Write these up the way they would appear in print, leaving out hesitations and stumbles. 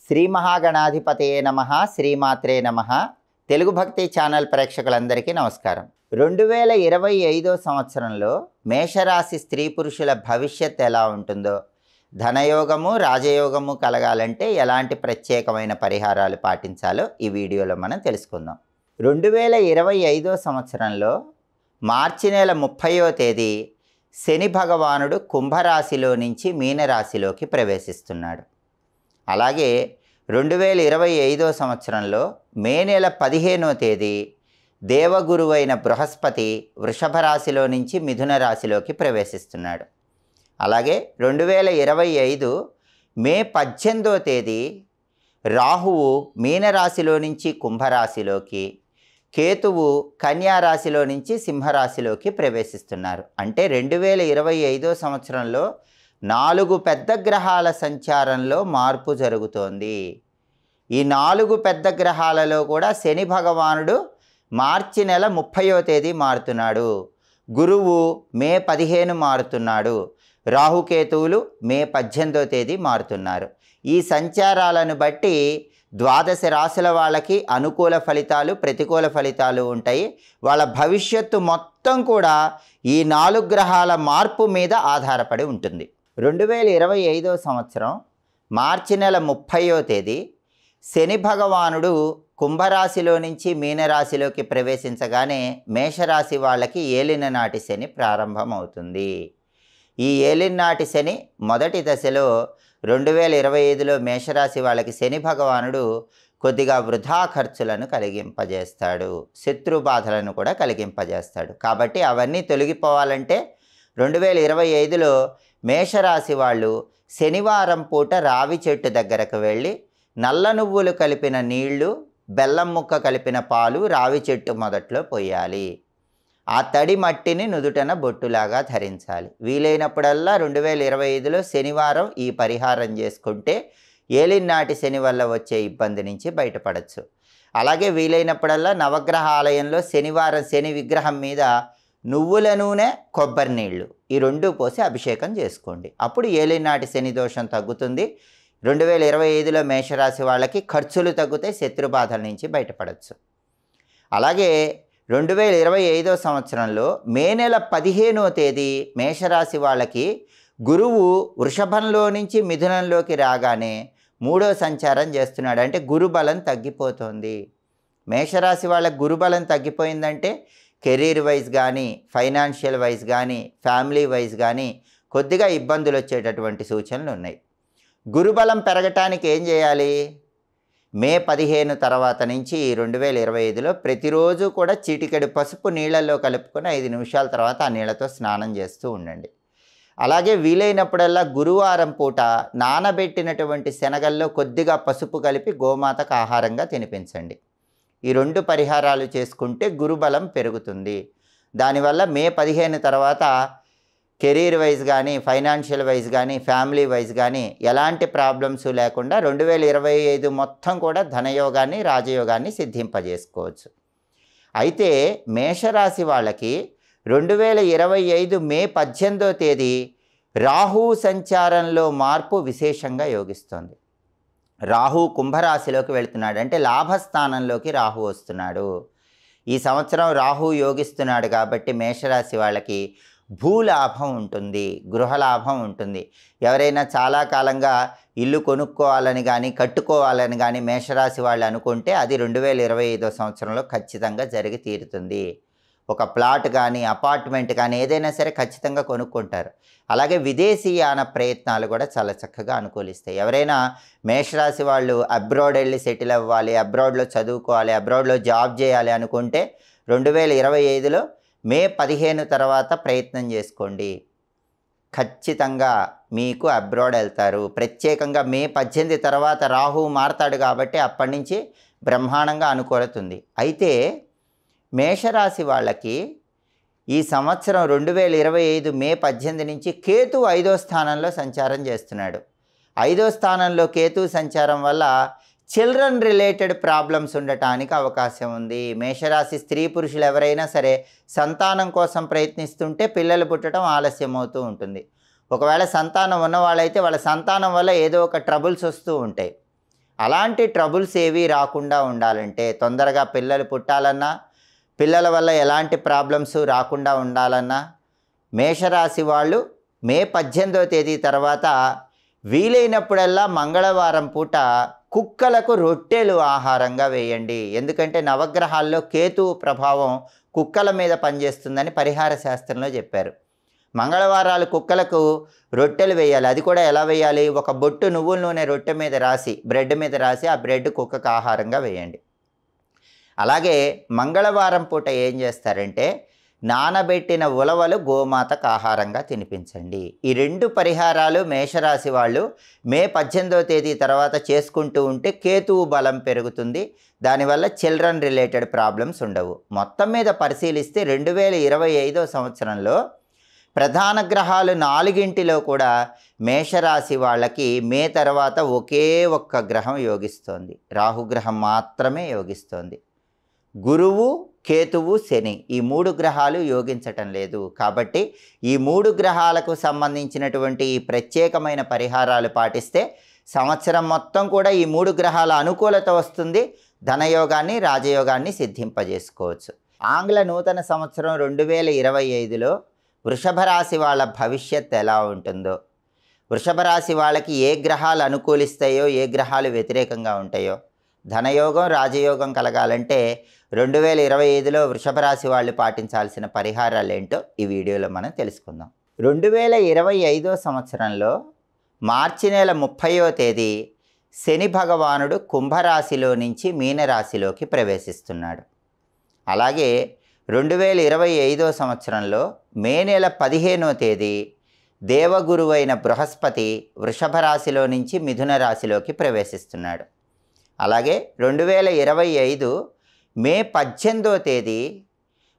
శ్రీ మహాగణాధిపతయే నమః, శ్రీమాత్రే నమః. తెలుగు భక్తి ఛానల్ ప్రేక్షకులందరికీ నమస్కారం. 2025 సంవత్సరంలో మేషరాశి స్త్రీ పురుషుల భవిష్యత్ ఎలా ఉంటుందో, ధనయోగము రాజయోగము కలగాలంటే ఎలాంటి ప్రత్యేకమైన పరిహారాలు పాటించాలో ఈ వీడియోలో మనం తెలుసుకుందాం. 2025 సంవత్సరంలో మార్చి నెల 30వ తేదీ శని భగవానుడు కుంభరాశిలో నుంచి మీనరాశిలోకి ప్రవేశిస్తున్నాడు. అలాగే 2025 సంవత్సరంలో మే నెల 15వ తేదీ దేవగురువైన బృహస్పతి వృషభ రాశిలో నుంచి మిథున రాశిలోకి ప్రవేశిస్తున్నాడు. అలాగే 2025 మే 18వ తేదీ రాహువు మీనరాశిలో నుంచి కుంభరాశిలోకి, కేతువు కన్యా రాశిలో నుంచి సింహరాశిలోకి ప్రవేశిస్తున్నారు. అంటే 2025 సంవత్సరంలో 4 పెద్ద గ్రహాల సంచారంలో మార్పు జరుగుతోంది. ఈ 4 పెద్ద గ్రహాలలో కూడా శని భగవానుడు మార్చి నెల 30వ తేదీ మారుతున్నాడు, గురువు మే 15 మారుతున్నాడు, రాహుకేతువులు మే 18వ తేదీ మారుతున్నారు. ఈ సంచారాలను బట్టి ద్వాదశ రాశుల వాళ్ళకి అనుకూల ఫలితాలు, ప్రతికూల ఫలితాలు ఉంటాయి. వాళ్ళ భవిష్యత్తు మొత్తం కూడా ఈ 4 గ్రహాల మార్పు మీద ఆధారపడి ఉంటుంది. 2025 సంవత్సరం మార్చి నెల 30వ తేదీ శని భగవానుడు కుంభరాశిలో నుంచి మీనరాశిలోకి ప్రవేశించగానే మేషరాశి వాళ్ళకి ఏలిననాటి శని ప్రారంభమవుతుంది. ఈ ఏలినాటి శని మొదటి దశలో 2025లో మేషరాశి వాళ్ళకి శని భగవానుడు కొద్దిగా వృధా ఖర్చులను కలిగింపజేస్తాడు, శత్రు బాధలను కూడా కలిగింపజేస్తాడు. కాబట్టి అవన్నీ తొలగిపోవాలంటే 2025లో మేషరాశి వాళ్ళు శనివారం పూట రావి చెట్టు దగ్గరకు వెళ్ళి నల్ల నువ్వులు కలిపిన నీళ్లు, బెల్లం ముక్క కలిపిన పాలు రావి చెట్టు మొదట్లో పోయాలి. ఆ తడి మట్టిని నుదుటన బొట్టులాగా ధరించాలి. వీలైనప్పుడల్లా 2025లో శనివారం ఈ పరిహారం చేసుకుంటే ఏలినాటి శని వల్ల వచ్చే ఇబ్బంది నుంచి బయటపడవచ్చు. అలాగే వీలైనప్పుడల్లా నవగ్రహ ఆలయంలో శనివారం శని విగ్రహం మీద నువ్వుల నూనె, కొబ్బరి నీళ్ళు ఈ 2 పోసి అభిషేకం చేసుకోండి. అప్పుడు ఏలినాటి శని దోషం తగ్గుతుంది. 2025లో మేషరాశి వాళ్ళకి ఖర్చులు తగ్గుతాయి, శత్రుబాధల నుంచి బయటపడవచ్చు. అలాగే 2025 సంవత్సరంలో మే నెల 15వ తేదీ మేషరాశి వాళ్ళకి గురువు వృషభంలో నుంచి మిథునంలోకి రాగానే 3వ సంచారం చేస్తున్నాడు. అంటే గురుబలం తగ్గిపోతుంది. మేషరాశి వాళ్ళకి గురుబలం తగ్గిపోయిందంటే కెరీర్ వైజ్ కానీ, ఫైనాన్షియల్ వైజ్ కానీ, ఫ్యామిలీ వైజ్ కానీ కొద్దిగా ఇబ్బందులు వచ్చేటటువంటి సూచనలు ఉన్నాయి. గురుబలం పెరగటానికి ఏం చేయాలి? మే 15 తర్వాత నుంచి 2025లో ప్రతిరోజు కూడా చిటికెడు పసుపు నీళ్ళల్లో కలుపుకొని 5 నిమిషాల తర్వాత ఆ నీళ్ళతో స్నానం చేస్తూ ఉండండి. అలాగే వీలైనప్పుడల్లా గురువారం పూట నానబెట్టినటువంటి శనగల్లో కొద్దిగా పసుపు కలిపి గోమాతకు ఆహారంగా తినిపించండి. ఈ 2 పరిహారాలు చేసుకుంటే గురుబలం పెరుగుతుంది. దానివల్ల మే 15 తర్వాత కెరీర్ వైజ్ కానీ, ఫైనాన్షియల్ వైజ్ కానీ, ఫ్యామిలీ వైజ్ కానీ ఎలాంటి ప్రాబ్లమ్స్ లేకుండా 2025 మొత్తం కూడా ధనయోగాన్ని, రాజయోగాన్ని సిద్ధింపజేసుకోవచ్చు. అయితే మేషరాశి వాళ్ళకి 2025 మే 18వ తేదీ రాహు సంచారంలో మార్పు విశేషంగా యోగిస్తుంది. రాహు కుంభరాశిలోకి వెళుతున్నాడు, అంటే లాభస్థానంలోకి రాహు వస్తున్నాడు. ఈ సంవత్సరం రాహు యోగిస్తున్నాడు కాబట్టి మేషరాశి వాళ్ళకి భూలాభం ఉంటుంది, గృహలాభం ఉంటుంది. ఎవరైనా చాలా కాలంగా ఇల్లు కొనుక్కోవాలని కానీ, కట్టుకోవాలని కానీ మేషరాశి వాళ్ళు అనుకుంటే అది 2025 సంవత్సరంలో ఖచ్చితంగా జరిగి తీరుతుంది. ఒక ప్లాట్ కానీ, అపార్ట్మెంట్ కానీ ఏదైనా సరే ఖచ్చితంగా కొనుక్కుంటారు. అలాగే విదేశీయాన ప్రయత్నాలు కూడా చాలా చక్కగా అనుకూలిస్తాయి. ఎవరైనా మేషరాశి వాళ్ళు అబ్రాడ్ వెళ్ళి సెటిల్ అవ్వాలి, అబ్రాడ్లో చదువుకోవాలి, అబ్రాడ్లో జాబ్ చేయాలి అనుకుంటే 2025లో మే 15 తర్వాత ప్రయత్నం చేసుకోండి. ఖచ్చితంగా మీకు అబ్రాడ్ వెళ్తారు. ప్రత్యేకంగా మే 18 తర్వాత రాహువు మారతాడు కాబట్టి అప్పటి నుంచి బ్రహ్మాండంగా అనుకూలత ఉంది. అయితే మేషరాశి వాళ్ళకి ఈ సంవత్సరం 2025 మే 18 నుంచి కేతు 5వ స్థానంలో సంచారం చేస్తున్నాడు. 5వ స్థానంలో కేతు సంచారం వల్ల చిల్డ్రన్ రిలేటెడ్ ప్రాబ్లమ్స్ ఉండటానికి అవకాశం ఉంది. మేషరాశి స్త్రీ పురుషులు ఎవరైనా సరే సంతానం కోసం ప్రయత్నిస్తుంటే పిల్లలు పుట్టడం ఆలస్యం అవుతూ ఉంటుంది. ఒకవేళ సంతానం ఉన్నవాళ్ళైతే వాళ్ళ సంతానం వల్ల ఏదో ఒక ట్రబుల్స్ వస్తూ ఉంటాయి. అలాంటి ట్రబుల్స్ ఏవి రాకుండా ఉండాలంటే, తొందరగా పిల్లలు పుట్టాలన్నా, పిల్లల వల్ల ఎలాంటి ప్రాబ్లమ్స్ రాకుండా ఉండాలన్నా, మేషరాశి వాళ్ళు మే 18వ తేదీ తర్వాత వీలైనప్పుడల్లా మంగళవారం పూట కుక్కలకు రొట్టెలు ఆహారంగా వేయండి. ఎందుకంటే నవగ్రహాల్లో కేతువు ప్రభావం కుక్కల మీద పనిచేస్తుందని పరిహార శాస్త్రంలో చెప్పారు. మంగళవారాలు కుక్కలకు రొట్టెలు వేయాలి. అది కూడా ఎలా వేయాలి? ఒక బొట్టు నువ్వుల నూనె రొట్టె మీద రాసి, బ్రెడ్ మీద రాసి, ఆ బ్రెడ్ కుక్కకు ఆహారంగా వేయండి. అలాగే మంగళవారం పూట ఏం చేస్తారంటే, నానబెట్టిన ఉలవలు గోమాతకు ఆహారంగా తినిపించండి. ఈ 2 పరిహారాలు మేషరాశి వాళ్ళు మే 18వ తేదీ తర్వాత చేసుకుంటూ ఉంటే కేతువు బలం పెరుగుతుంది. దానివల్ల చిల్డ్రన్ రిలేటెడ్ ప్రాబ్లమ్స్ ఉండవు. మొత్తం మీద పరిశీలిస్తే 2025వ సంవత్సరంలో ప్రధాన గ్రహాలు 4ంటిలో కూడా మేషరాశి వాళ్ళకి మే తర్వాత ఒకే ఒక్క గ్రహం యోగిస్తోంది. రాహుగ్రహం మాత్రమే యోగిస్తోంది. గురువు, కేతువు, శని ఈ 3 గ్రహాలు యోగించటం లేదు. కాబట్టి ఈ 3 గ్రహాలకు సంబంధించినటువంటి ఈ ప్రత్యేకమైన పరిహారాలు పాటిస్తే సంవత్సరం మొత్తం కూడా ఈ 3 గ్రహాల అనుకూలత వస్తుంది. ధనయోగాన్ని, రాజయోగాన్ని సిద్ధింపజేసుకోవచ్చు. ఆంగ్ల నూతన సంవత్సరం 2025లో వృషభ రాశి వాళ్ళ భవిష్యత్ ఎలా ఉంటుందో, వృషభ రాశి వాళ్ళకి ఏ గ్రహాలు అనుకూలిస్తాయో, ఏ గ్రహాలు వ్యతిరేకంగా ఉంటాయో, ధనయోగం, రాజయోగం కలగాలంటే 2025లో వృషభ రాశి వాళ్ళు పాటించాల్సిన పరిహారాలు ఏంటో ఈ వీడియోలో మనం తెలుసుకుందాం. 2025వ సంవత్సరంలో మార్చి నెల 30వ తేదీ శని భగవానుడు కుంభరాశిలో నుంచి మీనరాశిలోకి ప్రవేశిస్తున్నాడు. అలాగే 2025వ సంవత్సరంలో మే నెల 15వ తేదీ దేవగురువైన బృహస్పతి వృషభ రాశిలో నుంచి మిథున రాశిలోకి ప్రవేశిస్తున్నాడు. అలాగే 2025 మే 18వ తేదీ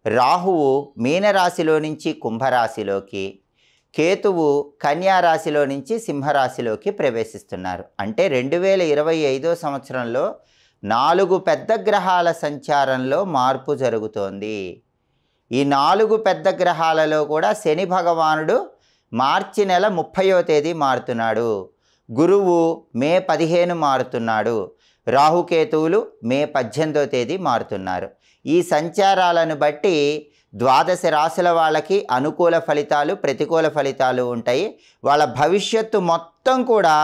రాహువు మీనరాశిలో నుంచి కుంభరాశిలోకి, కేతువు కన్యారాశిలో నుంచి సింహరాశిలోకి ప్రవేశిస్తున్నారు. అంటే 2025వ సంవత్సరంలో 4 పెద్ద గ్రహాల సంచారంలో మార్పు జరుగుతోంది. ఈ 4 పెద్ద గ్రహాలలో కూడా శని భగవానుడు మార్చి నెల 30వ తేదీ మారుతున్నాడు. గురువు మే 15 మారుతున్నాడు. రాహుకేతువులు మే 18వ తేదీ మారుతున్నారు. ఈ సంచారాలను బట్టి ద్వాదశ రాశుల వాళ్ళకి అనుకూల ఫలితాలు, ప్రతికూల ఫలితాలు ఉంటాయి. వాళ్ళ భవిష్యత్తు మొత్తం కూడా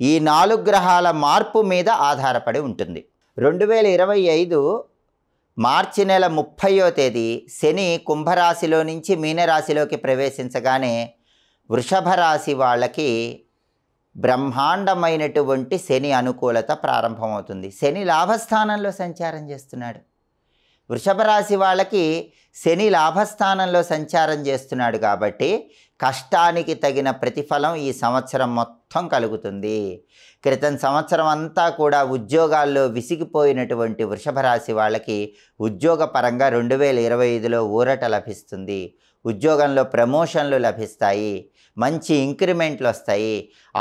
ఈ 4 గ్రహాల మార్పు మీద ఆధారపడి ఉంటుంది. 2025 మార్చి నెల 30వ తేదీ శని కుంభరాశిలో నుంచి మీనరాశిలోకి ప్రవేశించగానే వృషభ రాశి వాళ్ళకి బ్రహ్మాండమైనటువంటి శని అనుకూలత ప్రారంభమవుతుంది. శని లాభస్థానంలో సంచారం చేస్తున్నాడు. వృషభ రాశి వాళ్ళకి శని లాభస్థానంలో సంచారం చేస్తున్నాడు కాబట్టి కష్టానికి తగిన ప్రతిఫలం ఈ సంవత్సరం మొత్తం కలుగుతుంది. క్రితం సంవత్సరం అంతా కూడా ఉద్యోగాల్లో విసిగిపోయినటువంటి వృషభ రాశి వాళ్ళకి ఉద్యోగపరంగా 2025లో ఊరట లభిస్తుంది. ఉద్యోగంలో ప్రమోషన్లు లభిస్తాయి, మంచి ఇంక్రిమెంట్లు వస్తాయి,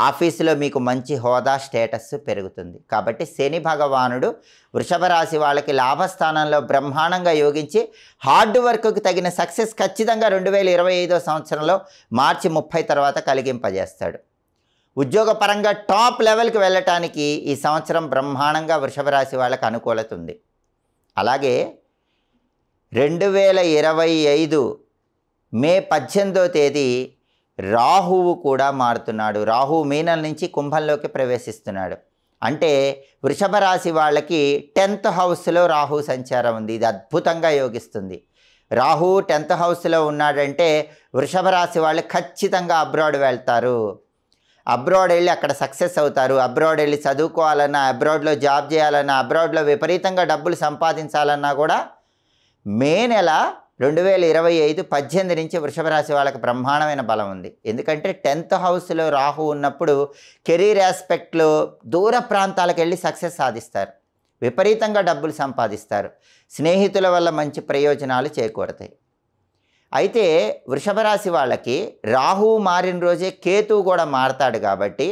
ఆఫీసులో మీకు మంచి హోదా, స్టేటస్ పెరుగుతుంది. కాబట్టి శని భగవానుడు వృషభ రాశి వాళ్ళకి లాభస్థానంలో బ్రహ్మాండంగా యోగించి హార్డ్ వర్క్కి తగిన సక్సెస్ ఖచ్చితంగా 2025వ సంవత్సరంలో మార్చి 30 తర్వాత కలిగింపజేస్తాడు. ఉద్యోగపరంగా టాప్ లెవెల్కి వెళ్ళటానికి ఈ సంవత్సరం బ్రహ్మాండంగా వృషభ రాశి వాళ్ళకి అనుకూలత ఉంది. అలాగే 2025 మే 18వ తేదీ రాహువు కూడా మారుతున్నాడు. రాహువు మీనం నుంచి కుంభంలోకి ప్రవేశిస్తున్నాడు. అంటే వృషభ రాశి వాళ్ళకి 10th హౌస్లో రాహు సంచారం ఉంది. ఇది అద్భుతంగా యోగిస్తుంది. రాహు 10th హౌస్లో ఉన్నాడంటే వృషభ రాశి వాళ్ళు ఖచ్చితంగా అబ్రాడ్ వెళ్తారు. అబ్రాడ్ వెళ్ళి అక్కడ సక్సెస్ అవుతారు. అబ్రాడ్ వెళ్ళి చదువుకోవాలన్నా, అబ్రాడ్లో జాబ్ చేయాలన్నా, అబ్రాడ్లో విపరీతంగా డబ్బులు సంపాదించాలన్నా కూడా మే నెల 2025 18 నుంచి వృషభ రాశి వాళ్ళకి బ్రహ్మాండమైన బలం ఉంది. ఎందుకంటే 10th హౌస్లో రాహు ఉన్నప్పుడు కెరీర్ ఆస్పెక్ట్లో దూర ప్రాంతాలకు వెళ్ళి సక్సెస్ సాధిస్తారు, విపరీతంగా డబ్బులు సంపాదిస్తారు, స్నేహితుల వల్ల మంచి ప్రయోజనాలు చేకూరతాయి. అయితే వృషభ రాశి వాళ్ళకి రాహువు మారిన రోజే కేతువు కూడా మారతాడు. కాబట్టి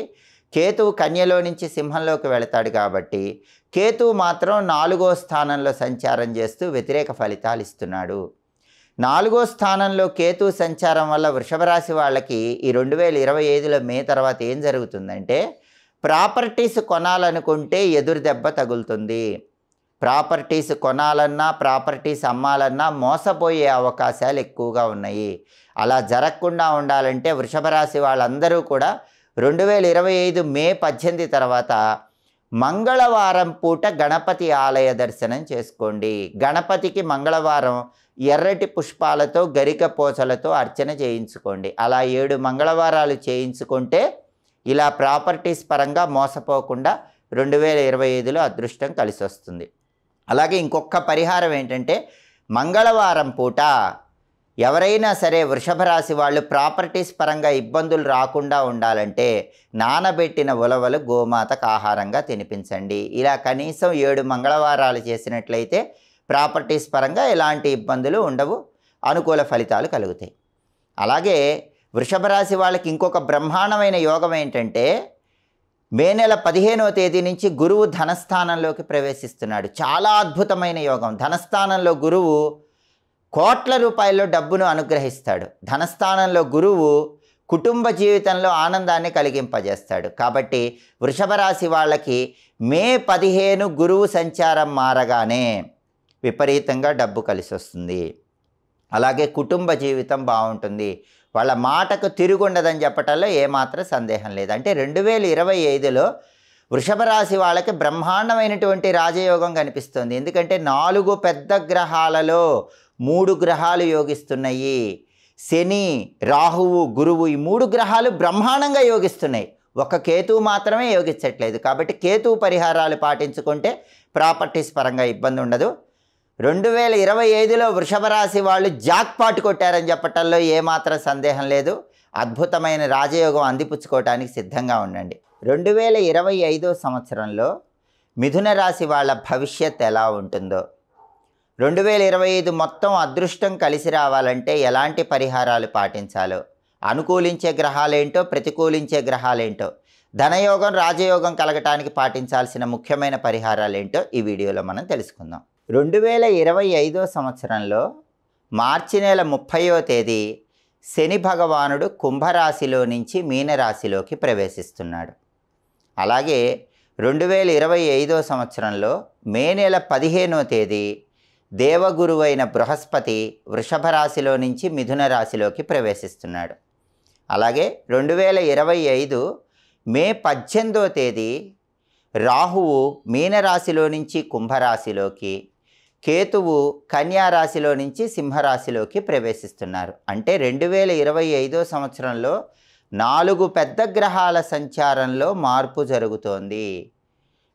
కేతువు కన్యలో నుంచి సింహంలోకి వెళతాడు. కాబట్టి కేతువు మాత్రం 4వ స్థానంలో సంచారం చేస్తూ వ్యతిరేక ఫలితాలు ఇస్తున్నాడు. 4వ స్థానంలో కేతువు సంచారం వల్ల వృషభ రాశి వాళ్ళకి ఈ 2025లో మే తర్వాత ఏం జరుగుతుందంటే ప్రాపర్టీస్ కొనాలనుకుంటే ఎదురు దెబ్బ తగులుతుంది. ప్రాపర్టీస్ కొనాలన్నా ప్రాపర్టీస్ అమ్మాలన్నా మోసపోయే అవకాశాలు ఎక్కువగా ఉన్నాయి. అలా జరగకుండా ఉండాలంటే వృషభ రాశి వాళ్ళందరూ కూడా 2025 మే 18 తర్వాత మంగళవారం పూట గణపతి ఆలయ దర్శనం చేసుకోండి. గణపతికి మంగళవారం ఎర్రటి పుష్పాలతో గరిక పోచలతో అర్చన చేయించుకోండి. అలా 7 మంగళవారాలు చేయించుకుంటే ఇలా ప్రాపర్టీస్ పరంగా మోసపోకుండా 2025లో అదృష్టం కలిసి వస్తుంది. అలాగే ఇంకొక పరిహారం ఏంటంటే మంగళవారం పూట ఎవరైనా సరే వృషభ రాశి వాళ్ళు ప్రాపర్టీస్ పరంగా ఇబ్బందులు రాకుండా ఉండాలంటే నానబెట్టిన ఉలవలు గోమాతకు ఆహారంగా తినిపించండి. ఇలా కనీసం 7 మంగళవారాలు చేసినట్లయితే ప్రాపర్టీస్ పరంగా ఎలాంటి ఇబ్బందులు ఉండవు, అనుకూల ఫలితాలు కలుగుతాయి. అలాగే వృషభ రాశి వాళ్ళకి ఇంకొక బ్రహ్మాండమైన యోగం ఏంటంటే మే నెల 15వ తేదీ నుంచి గురువు ధనస్థానంలోకి ప్రవేశిస్తున్నాడు. చాలా అద్భుతమైన యోగం. ధనస్థానంలో గురువు కోట్ల రూపాయల్లో డబ్బును అనుగ్రహిస్తాడు. ధనస్థానంలో గురువు కుటుంబ జీవితంలో ఆనందాన్ని కలిగింపజేస్తాడు. కాబట్టి వృషభ రాశి వాళ్ళకి మే 15 గురువు సంచారం మారగానే విపరీతంగా డబ్బు కలిసి వస్తుంది. అలాగే కుటుంబ జీవితం బాగుంటుంది. వాళ్ళ మాటకు తిరుగుండదని చెప్పటంలో ఏమాత్రం సందేహం లేదు. అంటే 2025లో వృషభ రాశి వాళ్ళకి బ్రహ్మాండమైనటువంటి రాజయోగం కనిపిస్తుంది. ఎందుకంటే 4 పెద్ద గ్రహాలలో 3 గ్రహాలు యోగిస్తున్నాయి. శని, రాహువు, గురువు ఈ 3 గ్రహాలు బ్రహ్మాండంగా యోగిస్తున్నాయి. ఒక కేతువు మాత్రమే యోగించట్లేదు. కాబట్టి కేతువు పరిహారాలు పాటించుకుంటే ప్రాపర్టీస్ పరంగా ఇబ్బంది ఉండదు. 2025లో వృషభ రాశి వాళ్ళు జాక్పాట్ కొట్టారని చెప్పటంలో ఏమాత్రం సందేహం లేదు. అద్భుతమైన రాజయోగం అందిపుచ్చుకోవడానికి సిద్ధంగా ఉండండి. 2025 సంవత్సరంలో మిథున రాశి వాళ్ళ భవిష్యత్ ఎలా ఉంటుందో, 2025 మొత్తం అదృష్టం కలిసి రావాలంటే ఎలాంటి పరిహారాలు పాటించాలో, అనుకూలించే గ్రహాలేంటో ప్రతికూలించే గ్రహాలేంటో, ధనయోగం రాజయోగం కలగటానికి పాటించాల్సిన ముఖ్యమైన పరిహారాలేంటో ఈ వీడియోలో మనం తెలుసుకుందాం. 2025 సంవత్సరంలో మార్చి నెల 30వ తేదీ శని భగవానుడు కుంభరాశిలో నుంచి మీనరాశిలోకి ప్రవేశిస్తున్నాడు. అలాగే 2025 సంవత్సరంలో మే నెల 15వ తేదీ దేవగురువైన బృహస్పతి వృషభ రాశిలో నుంచి మిథున రాశిలోకి ప్రవేశిస్తున్నాడు. అలాగే 2025 మే 18వ తేదీ రాహువు మీనరాశిలో నుంచి కుంభరాశిలోకి, కేతువు కన్యారాశిలో నుంచి సింహరాశిలోకి ప్రవేశిస్తున్నారు. అంటే 2025 సంవత్సరంలో 4 పెద్ద గ్రహాల సంచారంలో మార్పు జరుగుతోంది.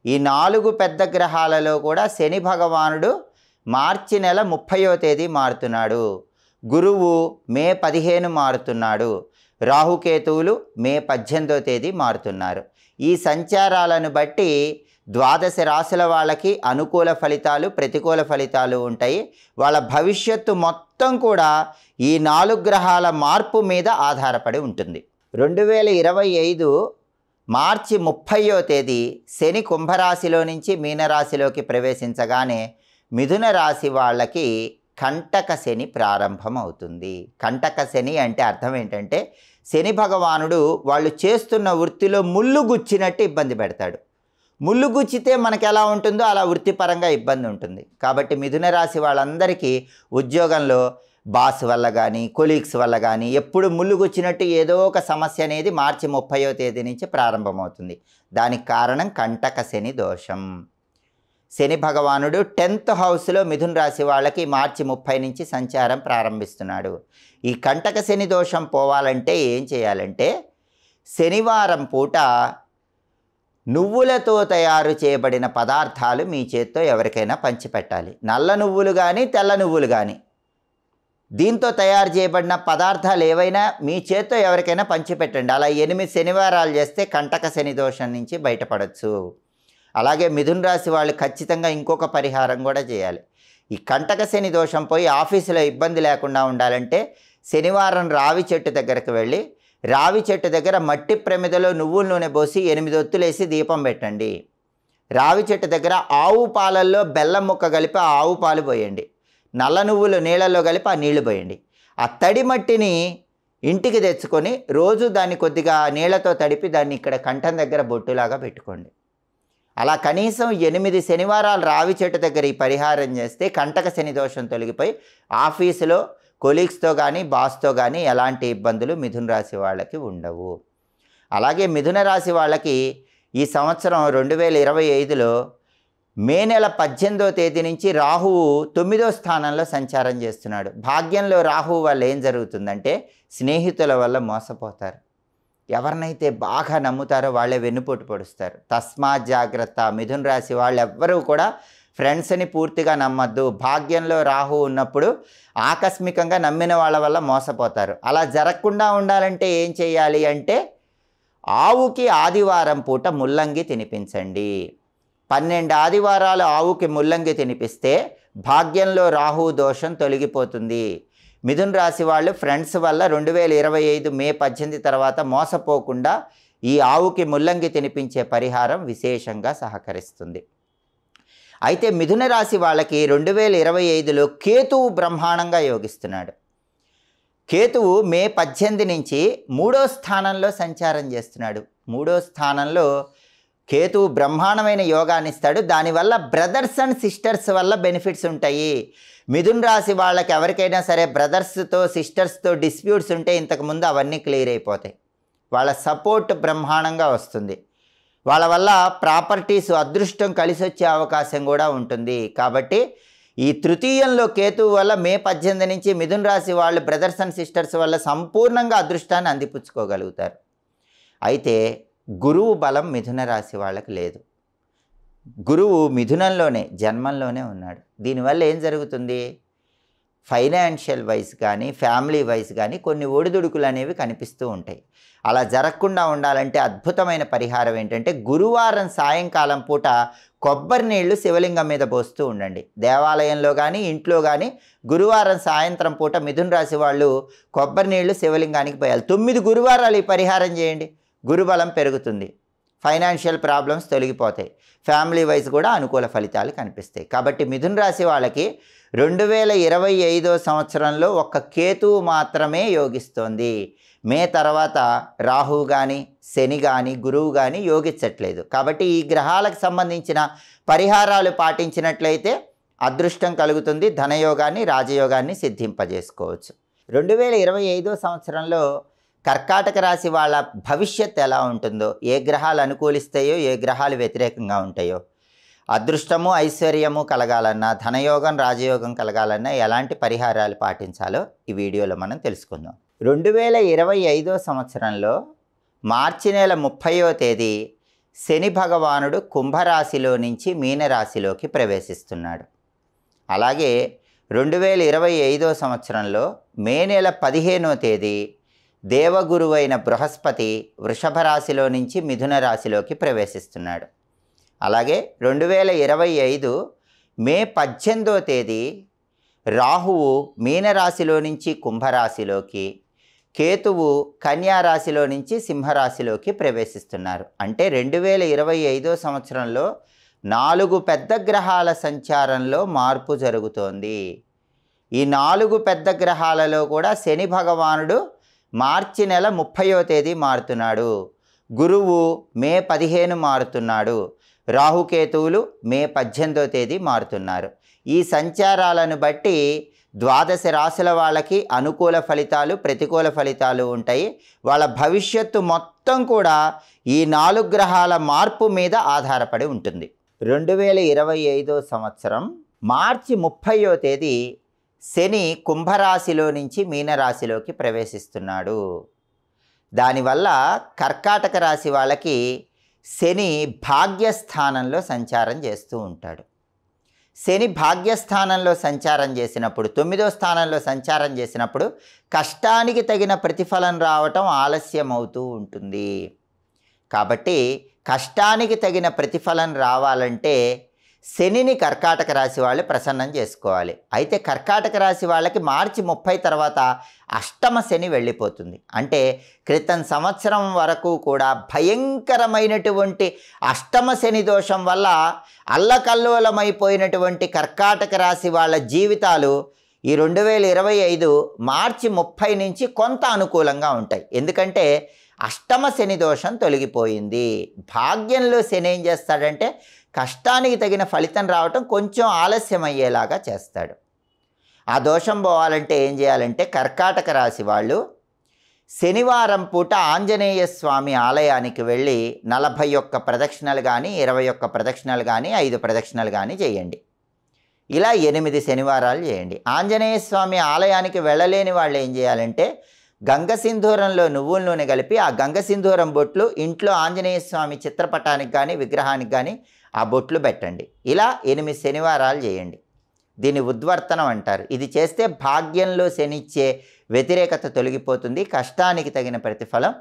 ఈ 4 పెద్ద గ్రహాలలో కూడా శని భగవానుడు మార్చి నెల 30వ తేదీ మారుతున్నాడు. గురువు మే 15 మారుతున్నాడు. రాహుకేతువులు మే 18వ తేదీ మారుతున్నారు. ఈ సంచారాలను బట్టి 12 రాశుల వాళ్ళకి అనుకూల ఫలితాలు ప్రతికూల ఫలితాలు ఉంటాయి. వాళ్ళ భవిష్యత్తు మొత్తం కూడా ఈ 4 గ్రహాల మార్పు మీద ఆధారపడి ఉంటుంది. 2025 మార్చి 30వ తేదీ శని కుంభరాశిలో నుంచి మీనరాశిలోకి ప్రవేశించగానే మిథున రాశి వాళ్ళకి కంటక శని ప్రారంభం అవుతుంది. కంటక శని అంటే అర్థం ఏంటంటే శని భగవానుడు వాళ్ళు చేస్తున్న వృత్తిలో ముళ్ళు గుచ్చినట్టు ఇబ్బంది పెడతాడు. ముళ్ళు గుచ్చితే మనకు ఎలా ఉంటుందో అలా వృత్తిపరంగా ఇబ్బంది ఉంటుంది. కాబట్టి మిథున రాశి వాళ్ళందరికీ ఉద్యోగంలో బాస్ వల్ల కానీ కొలీగ్స్ వల్ల కానీ ఎప్పుడు ముళ్ళు గుచ్చినట్టు ఏదో ఒక సమస్య అనేది మార్చి 30వ తేదీ నుంచి ప్రారంభమవుతుంది. దానికి కారణం కంటక శని దోషం. శని భగవానుడు 10th హౌస్లో మిథున రాశి వాళ్ళకి మార్చి 30 నుంచి సంచారం ప్రారంభిస్తున్నాడు. ఈ కంటక శని దోషం పోవాలంటే ఏం చేయాలంటే శనివారం పూట నువ్వులతో తయారు చేయబడిన పదార్థాలు మీ చేత్తో ఎవరికైనా పంచిపెట్టాలి. నల్ల నువ్వులు కానీ తెల్ల నువ్వులు కానీ దీంతో తయారు చేయబడిన పదార్థాలు ఏవైనా మీ చేత్తో ఎవరికైనా పంచిపెట్టండి. అలా 8 శనివారాలు చేస్తే కంటక శని దోషం నుంచి బయటపడవచ్చు. అలాగే మిథున రాశి వాళ్ళు ఖచ్చితంగా ఇంకొక పరిహారం కూడా చేయాలి. ఈ కంటక శని దోషం పోయి ఆఫీసులో ఇబ్బంది లేకుండా ఉండాలంటే శనివారం రావి చెట్టు దగ్గరకు వెళ్ళి రావి చెట్టు దగ్గర మట్టి ప్రమిదలో నువ్వుల నూనె పోసి 8 ఒత్తులేసి దీపం పెట్టండి. రావి చెట్టు దగ్గర ఆవు పాలల్లో బెల్లం ముక్క కలిపి ఆ ఆవు పాలు పోయండి. నల్ల నువ్వులు నీళ్ళల్లో కలిపి ఆ నీళ్లు పోయండి. ఆ తడి మట్టిని ఇంటికి తెచ్చుకొని రోజు దాన్ని కొద్దిగా నీళ్లతో తడిపి దాన్ని ఇక్కడ కంఠం దగ్గర బొట్టులాగా పెట్టుకోండి. అలా కనీసం 8 శనివారాలు రావి చెట్టు దగ్గర ఈ పరిహారం చేస్తే కంటక శని దోషం తొలగిపోయి ఆఫీసులో కొలీగ్స్తో కానీ బాస్తో కానీ ఎలాంటి ఇబ్బందులు మిథున రాశి వాళ్ళకి ఉండవు. అలాగే మిథున రాశి వాళ్ళకి ఈ సంవత్సరం 2025లో మే నెల 18వ తేదీ నుంచి రాహువు 9వ స్థానంలో సంచారం చేస్తున్నాడు. భాగ్యంలో రాహువు వల్ల ఏం జరుగుతుందంటే స్నేహితుల వల్ల మోసపోతారు. ఎవరినైతే బాగా నమ్ముతారో వాళ్ళే వెన్నుపోటు పొడుస్తారు. తస్మాత్ జాగ్రత్త. మిథున రాశి వాళ్ళు ఎవ్వరూ కూడా ఫ్రెండ్స్ని పూర్తిగా నమ్మద్దు. భాగ్యంలో రాహు ఉన్నప్పుడు ఆకస్మికంగా నమ్మిన వాళ్ళ వల్ల మోసపోతారు. అలా జరగకుండా ఉండాలంటే ఏం చేయాలి అంటే ఆవుకి ఆదివారం పూట ముల్లంగి తినిపించండి. 12 ఆదివారాలు ఆవుకి ముల్లంగి తినిపిస్తే భాగ్యంలో రాహు దోషం తొలగిపోతుంది. మిథున రాశి వాళ్ళు ఫ్రెండ్స్ వల్ల 2025 మే 18 తర్వాత మోసపోకుండా ఈ ఆవుకి ముల్లంగి తినిపించే పరిహారం విశేషంగా సహకరిస్తుంది. అయితే మిథున రాశి వాళ్ళకి 2025లో కేతువు బ్రహ్మాండంగా యోగిస్తున్నాడు. కేతువు మే 18 నుంచి 3వ స్థానంలో సంచారం చేస్తున్నాడు. 3వ స్థానంలో కేతువు బ్రహ్మాండమైన యోగాన్ని ఇస్తాడు. దానివల్ల బ్రదర్స్ అండ్ సిస్టర్స్ వల్ల బెనిఫిట్స్ ఉంటాయి. మిథున రాశి వాళ్ళకి ఎవరికైనా సరే బ్రదర్స్తో సిస్టర్స్తో డిస్ప్యూట్స్ ఉంటే ఇంతకుముందు అవన్నీ క్లియర్ అయిపోతాయి. వాళ్ళ సపోర్ట్ బ్రహ్మాండంగా వస్తుంది. వాళ్ళ వల్ల ప్రాపర్టీస్ అదృష్టం కలిసి వచ్చే అవకాశం కూడా ఉంటుంది. కాబట్టి ఈ తృతీయంలో కేతువు వల్ల మే 18 నుంచి మిథున రాశి వాళ్ళు బ్రదర్స్ అండ్ సిస్టర్స్ వల్ల సంపూర్ణంగా అదృష్టాన్ని అందిపుచ్చుకోగలుగుతారు. అయితే గురువు బలం మిథున రాశి వాళ్ళకి లేదు. గురువు మిథునంలోనే జన్మంలోనే ఉన్నాడు. దీనివల్ల ఏం జరుగుతుంది? ఫైనాన్షియల్ వైజ్ కానీ ఫ్యామిలీ వైజ్ కానీ కొన్ని ఒడిదుడుకులు అనేవి కనిపిస్తూ ఉంటాయి. అలా జరగకుండా ఉండాలంటే అద్భుతమైన పరిహారం ఏంటంటే గురువారం సాయంకాలం పూట కొబ్బరి నీళ్లు శివలింగం మీద పోస్తూ ఉండండి. దేవాలయంలో కానీ ఇంట్లో కానీ గురువారం సాయంత్రం పూట మిథున రాశి వాళ్ళు కొబ్బరి నీళ్లు శివలింగానికి పోయాలి. 9 గురువారాలు ఈ పరిహారం చేయండి. గురుబలం పెరుగుతుంది. ఫైనాన్షియల్ ప్రాబ్లమ్స్ తొలగిపోతాయి. ఫ్యామిలీ వైజ్ కూడా అనుకూల ఫలితాలు కనిపిస్తాయి. కాబట్టి మిథున రాశి వాళ్ళకి 2025 సంవత్సరంలో ఒక్క కేతువు మాత్రమే యోగిస్తోంది. మే తర్వాత రాహు కానీ శని కానీ గురువు కానీ యోగించట్లేదు. కాబట్టి ఈ గ్రహాలకు సంబంధించిన పరిహారాలు పాటించినట్లయితే అదృష్టం కలుగుతుంది. ధనయోగాన్ని రాజయోగాన్ని సిద్ధింపజేసుకోవచ్చు. 2025 సంవత్సరంలో కర్కాటక రాశి వాళ్ళ భవిష్యత్తు ఎలా ఉంటుందో, ఏ గ్రహాలు అనుకూలిస్తాయో ఏ గ్రహాలు వ్యతిరేకంగా ఉంటాయో, అదృష్టము ఐశ్వర్యము కలగాలన్నా ధనయోగం రాజయోగం కలగాలన్నా ఎలాంటి పరిహారాలు పాటించాలో ఈ వీడియోలో మనం తెలుసుకుందాం. 2025 సంవత్సరంలో మార్చి నెల 30వ తేదీ శని భగవానుడు కుంభరాశిలో నుంచి మీనరాశిలోకి ప్రవేశిస్తున్నాడు. అలాగే 2025 సంవత్సరంలో మే నెల 15వ తేదీ దేవగురువైన బృహస్పతి వృషభ రాశిలో నుంచి మిథున రాశిలోకి ప్రవేశిస్తున్నాడు. అలాగే 2025 మే 18వ తేదీ రాహువు మీనరాశిలో నుంచి కుంభరాశిలోకి, కేతువు కన్యారాశిలో నుంచి సింహరాశిలోకి ప్రవేశిస్తున్నారు. అంటే 2025 సంవత్సరంలో 4 పెద్ద గ్రహాల సంచారంలో మార్పు జరుగుతోంది. ఈ 4 పెద్ద గ్రహాలలో కూడా శని భగవానుడు మార్చి నెల 30వ తేదీ మారుతున్నాడు. గురువు మే 15 మారుతున్నాడు. రాహుకేతువులు మే 18వ తేదీ మారుతున్నారు. ఈ సంచారాలను బట్టి 12 రాశుల వాళ్ళకి అనుకూల ఫలితాలు ప్రతికూల ఫలితాలు ఉంటాయి. వాళ్ళ భవిష్యత్తు మొత్తం కూడా ఈ 4 గ్రహాల మార్పు మీద ఆధారపడి ఉంటుంది. 2025 సంవత్సరం మార్చి 30వ తేదీ శని కుంభరాశిలో నుంచి మీనరాశిలోకి ప్రవేశిస్తున్నాడు. దానివల్ల కర్కాటక రాశి వాళ్ళకి శని భాగ్యస్థానంలో సంచారం చేస్తూ ఉంటాడు. శని భాగ్యస్థానంలో సంచారం చేసినప్పుడు 9వ స్థానంలో సంచారం చేసినప్పుడు కష్టానికి తగిన ప్రతిఫలం రావటం ఆలస్యం అవుతూ ఉంటుంది. కాబట్టి కష్టానికి తగిన ప్రతిఫలం రావాలంటే శనిని కర్కాటక రాశి వాళ్ళు ప్రసన్నం చేసుకోవాలి. అయితే కర్కాటక రాశి వాళ్ళకి మార్చి 30 తర్వాత అష్టమ శని వెళ్ళిపోతుంది. అంటే క్రితం సంవత్సరం వరకు కూడా భయంకరమైనటువంటి అష్టమ శని దోషం వల్ల అల్లకల్లోలమైపోయినటువంటి కర్కాటక రాశి వాళ్ళ జీవితాలు ఈ 2025 మార్చి 30 నుంచి కొంత అనుకూలంగా ఉంటాయి. ఎందుకంటే అష్టమ శని దోషం తొలగిపోయింది. భాగ్యంలో శని ఏం చేస్తాడంటే కష్టానికి తగిన ఫలితం రావటం కొంచెం ఆలస్యం అయ్యేలాగా చేస్తాడు. ఆ దోషం పోవాలంటే ఏం చేయాలంటే కర్కాటక రాశి వాళ్ళు శనివారం పూట ఆంజనేయ స్వామి ఆలయానికి వెళ్ళి 41 ప్రదక్షిణలు కానీ 21 ప్రదక్షిణలు కానీ 5 ప్రదక్షిణలు కానీ చేయండి. ఇలా 8 శనివారాలు చేయండి. ఆంజనేయ స్వామి ఆలయానికి వెళ్ళలేని వాళ్ళు ఏం చేయాలంటే గంగ సింధూరంలో నువ్వుల నూనె కలిపి ఆ గంగ సింధూరం బొట్లు ఇంట్లో ఆంజనేయ స్వామి చిత్రపటానికి కానీ విగ్రహానికి కానీ ఆ బొట్లు పెట్టండి. ఇలా 8 శనివారాలు చేయండి. దీన్ని ఉద్వర్తనం అంటారు. ఇది చేస్తే భాగ్యంలో శనిచ్చే వ్యతిరేకత తొలగిపోతుంది. కష్టానికి తగిన ప్రతిఫలం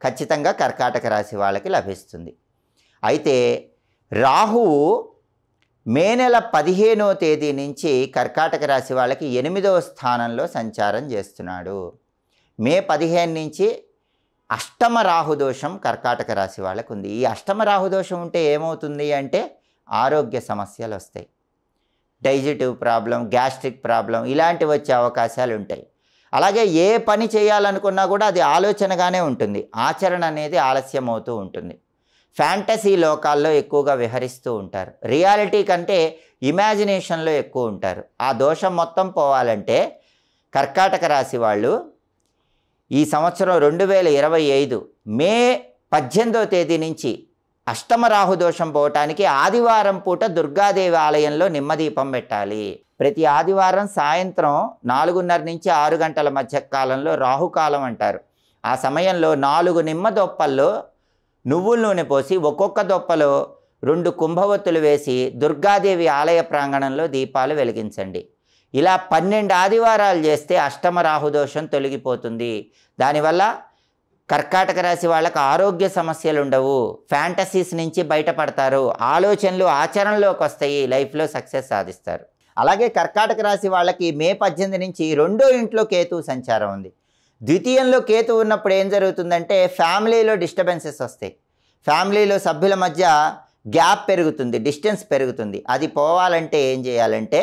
ఖచ్చితంగా కర్కాటక రాశి వాళ్ళకి లభిస్తుంది. అయితే రాహువు మే నెల 15వ తేదీ నుంచి కర్కాటక రాశి వాళ్ళకి 8వ స్థానంలో సంచారం చేస్తున్నాడు. మే 15 నుంచి అష్టమ రాహుదోషం కర్కాటక రాశి వాళ్ళకు ఉంది. ఈ అష్టమ రాహుదోషం ఉంటే ఏమవుతుంది అంటే ఆరోగ్య సమస్యలు వస్తాయి. డైజెటివ్ ప్రాబ్లం, గ్యాస్ట్రిక్ ప్రాబ్లం ఇలాంటివి వచ్చే అవకాశాలు ఉంటాయి. అలాగే ఏ పని చేయాలనుకున్నా కూడా అది ఆలోచనగానే ఉంటుంది. ఆచరణ అనేది ఆలస్యం అవుతూ ఉంటుంది. ఫ్యాంటసీ లోకాల్లో ఎక్కువగా విహరిస్తూ ఉంటారు. రియాలిటీ కంటే ఇమాజినేషన్లో ఎక్కువ ఉంటారు. ఆ దోషం మొత్తం పోవాలంటే కర్కాటక రాశి వాళ్ళు ఈ సంవత్సరం 2025 మే 18వ తేదీ నుంచి అష్టమ రాహుదోషం పోవటానికి ఆదివారం పూట దుర్గాదేవి ఆలయంలో నిమ్మదీపం పెట్టాలి. ప్రతి ఆదివారం సాయంత్రం 4:30 నుంచి 6 గంటల మధ్య కాలంలో రాహుకాలం అంటారు. ఆ సమయంలో 4 నిమ్మ దొప్పల్లో నువ్వుల నూనె పోసి ఒక్కొక్క దొప్పలో 2 కుంభవత్తులు వేసి దుర్గాదేవి ఆలయ ప్రాంగణంలో దీపాలు వెలిగించండి. ఇలా 12 ఆదివారాలు చేస్తే అష్టమ రాహుదోషం తొలగిపోతుంది. దానివల్ల కర్కాటక రాశి వాళ్ళకి ఆరోగ్య సమస్యలు ఉండవు. ఫ్యాంటసీస్ నుంచి బయటపడతారు. ఆలోచనలు ఆచరణలోకి వస్తాయి. లైఫ్లో సక్సెస్ సాధిస్తారు. అలాగే కర్కాటక రాశి వాళ్ళకి మే 18 నుంచి 2వ ఇంట్లో కేతువు సంచారం ఉంది. ద్వితీయంలో కేతువు ఉన్నప్పుడు ఏం జరుగుతుందంటే ఫ్యామిలీలో డిస్టర్బెన్సెస్ వస్తాయి. ఫ్యామిలీలో సభ్యుల మధ్య గ్యాప్ పెరుగుతుంది, డిస్టెన్స్ పెరుగుతుంది. అది పోవాలంటే ఏం చేయాలంటే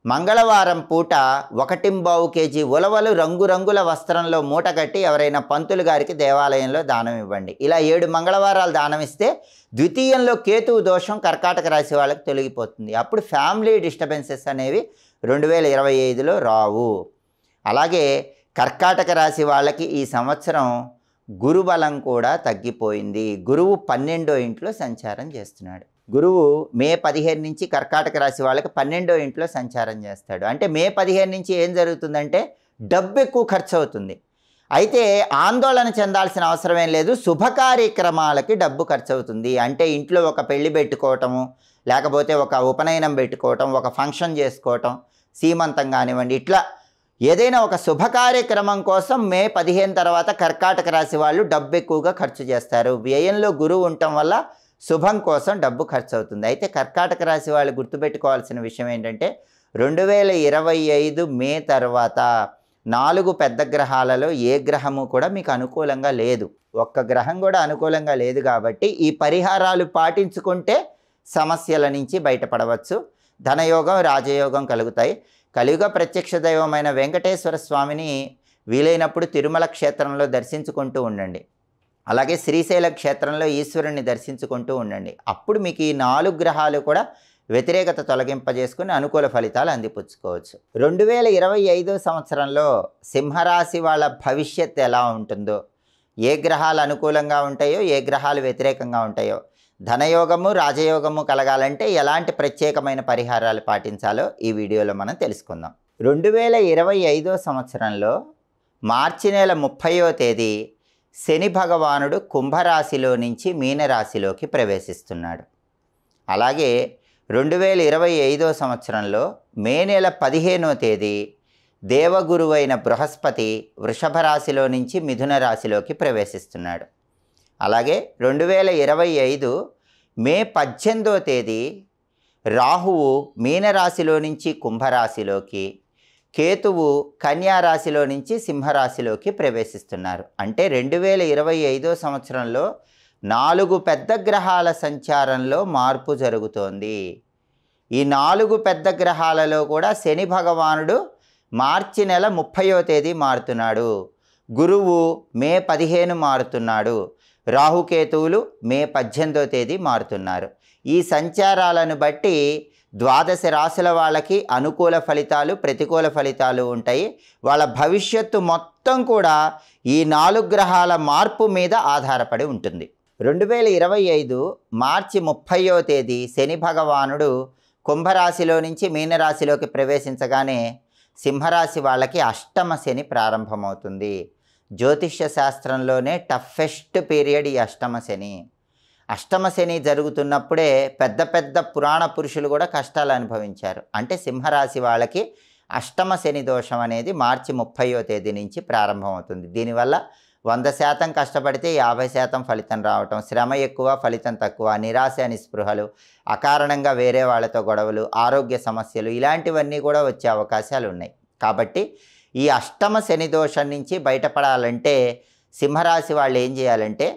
మంగళవారం పూట 1.25 కేజీ ఉలవలు రంగురంగుల వస్త్రంలో మూట కట్టి ఎవరైనా పంతులు గారికి దేవాలయంలో దానం ఇవ్వండి. ఇలా 7 మంగళవారాలు దానం ఇస్తే ద్వితీయంలో కేతువు దోషం కర్కాటక రాశి వాళ్ళకి తొలగిపోతుంది. అప్పుడు ఫ్యామిలీ డిస్టర్బెన్సెస్ అనేవి 2025లో రావు. అలాగే కర్కాటక రాశి వాళ్ళకి ఈ సంవత్సరం గురుబలం కూడా తగ్గిపోయింది. గురువు 12వ ఇంట్లో సంచారం చేస్తున్నాడు. గురువు మే 15 నుంచి కర్కాటక రాశి వాళ్ళకి 12వ ఇంట్లో సంచారం చేస్తాడు. అంటే మే 15 నుంచి ఏం జరుగుతుందంటే డబ్బు ఎక్కువ ఖర్చు అవుతుంది. అయితే ఆందోళన చెందాల్సిన అవసరం ఏం లేదు. శుభ కార్యక్రమాలకి డబ్బు ఖర్చు అవుతుంది. అంటే ఇంట్లో ఒక పెళ్లి పెట్టుకోవటము, లేకపోతే ఒక ఉపనయనం పెట్టుకోవటం, ఒక ఫంక్షన్ చేసుకోవటం, సీమంతం కానివ్వండి, ఇట్లా ఏదైనా ఒక శుభ కార్యక్రమం కోసం మే 15 తర్వాత కర్కాటక రాశి వాళ్ళు డబ్బు ఎక్కువగా ఖర్చు చేస్తారు. వ్యయంలో గురువు ఉండటం వల్ల శుభం కోసం డబ్బు ఖర్చు అవుతుంది. అయితే కర్కాటక రాశి వాళ్ళు గుర్తుపెట్టుకోవాల్సిన విషయం ఏంటంటే 2025 మే తర్వాత 4 పెద్ద గ్రహాలలో ఏ గ్రహము కూడా మీకు అనుకూలంగా లేదు. ఒక్క గ్రహం కూడా అనుకూలంగా లేదు. కాబట్టి ఈ పరిహారాలు పాటించుకుంటే సమస్యల నుంచి బయటపడవచ్చు. ధనయోగం, రాజయోగం కలుగుతాయి. కలియుగ ప్రత్యక్ష దైవమైన వెంకటేశ్వర స్వామిని వీలైనప్పుడు తిరుమల క్షేత్రంలో దర్శించుకుంటూ ఉండండి. అలాగే శ్రీశైల క్షేత్రంలో ఈశ్వరుని దర్శించుకుంటూ ఉండండి. అప్పుడు మీకు ఈ 4 గ్రహాలు కూడా వ్యతిరేకత తొలగింపజేసుకుని అనుకూల ఫలితాలు అందిపుచ్చుకోవచ్చు. 2025 సంవత్సరంలో సింహరాశి వాళ్ళ భవిష్యత్తు ఎలా ఉంటుందో, ఏ గ్రహాలు అనుకూలంగా ఉంటాయో, ఏ గ్రహాలు వ్యతిరేకంగా ఉంటాయో, ధనయోగము, రాజయోగము కలగాలంటే ఎలాంటి ప్రత్యేకమైన పరిహారాలు పాటించాలో ఈ వీడియోలో మనం తెలుసుకుందాం. 2025 సంవత్సరంలో మార్చి నెల 30వ తేదీ శని భగవానుడు కుంభరాశిలో నుంచి మీనరాశిలోకి ప్రవేశిస్తున్నాడు. అలాగే 2025 సంవత్సరంలో మే నెల 15వ తేదీ దేవగురువైన బృహస్పతి వృషభ రాశిలో నుంచి మిథున రాశిలోకి ప్రవేశిస్తున్నాడు. అలాగే 2025 మే 18వ తేదీ రాహువు మీనరాశిలో నుంచి కుంభరాశిలోకి, కేతువు కన్యారాశిలో నుంచి సింహరాశిలోకి ప్రవేశిస్తున్నారు. అంటే 2025 సంవత్సరంలో 4 పెద్ద గ్రహాల సంచారంలో మార్పు జరుగుతోంది. ఈ 4 పెద్ద గ్రహాలలో కూడా శని భగవానుడు మార్చి నెల 30వ తేదీ మారుతున్నాడు. గురువు మే 15 మారుతున్నాడు. రాహుకేతువులు మే 18వ తేదీ మారుతున్నారు. ఈ సంచారాలను బట్టి ద్వాదశ రాశుల వాళ్ళకి అనుకూల ఫలితాలు, ప్రతికూల ఫలితాలు ఉంటాయి. వాళ్ళ భవిష్యత్తు మొత్తం కూడా ఈ 4 గ్రహాల మార్పు మీద ఆధారపడి ఉంటుంది. 2025 మార్చి 30వ తేదీ శని భగవానుడు కుంభరాశిలో నుంచి మీనరాశిలోకి ప్రవేశించగానే సింహరాశి వాళ్ళకి అష్టమ శని ప్రారంభమవుతుంది. జ్యోతిష్య శాస్త్రంలోనే టఫెస్ట్ పీరియడ్ ఈ అష్టమ శని. అష్టమ శని జరుగుతున్నప్పుడే పెద్ద పెద్ద పురాణ పురుషులు కూడా కష్టాలు అనుభవించారు. అంటే సింహరాశి వాళ్ళకి అష్టమ శని దోషం అనేది మార్చి 30వ తేదీ నుంచి ప్రారంభమవుతుంది. దీనివల్ల 100% కష్టపడితే 50% ఫలితం రావటం, శ్రమ ఎక్కువ ఫలితం తక్కువ, నిరాశ నిస్పృహలు, అకారణంగా వేరే వాళ్ళతో గొడవలు, ఆరోగ్య సమస్యలు ఇలాంటివన్నీ కూడా వచ్చే అవకాశాలు ఉన్నాయి. కాబట్టి ఈ అష్టమ శని దోషం నుంచి బయటపడాలంటే సింహరాశి వాళ్ళు ఏం చేయాలంటే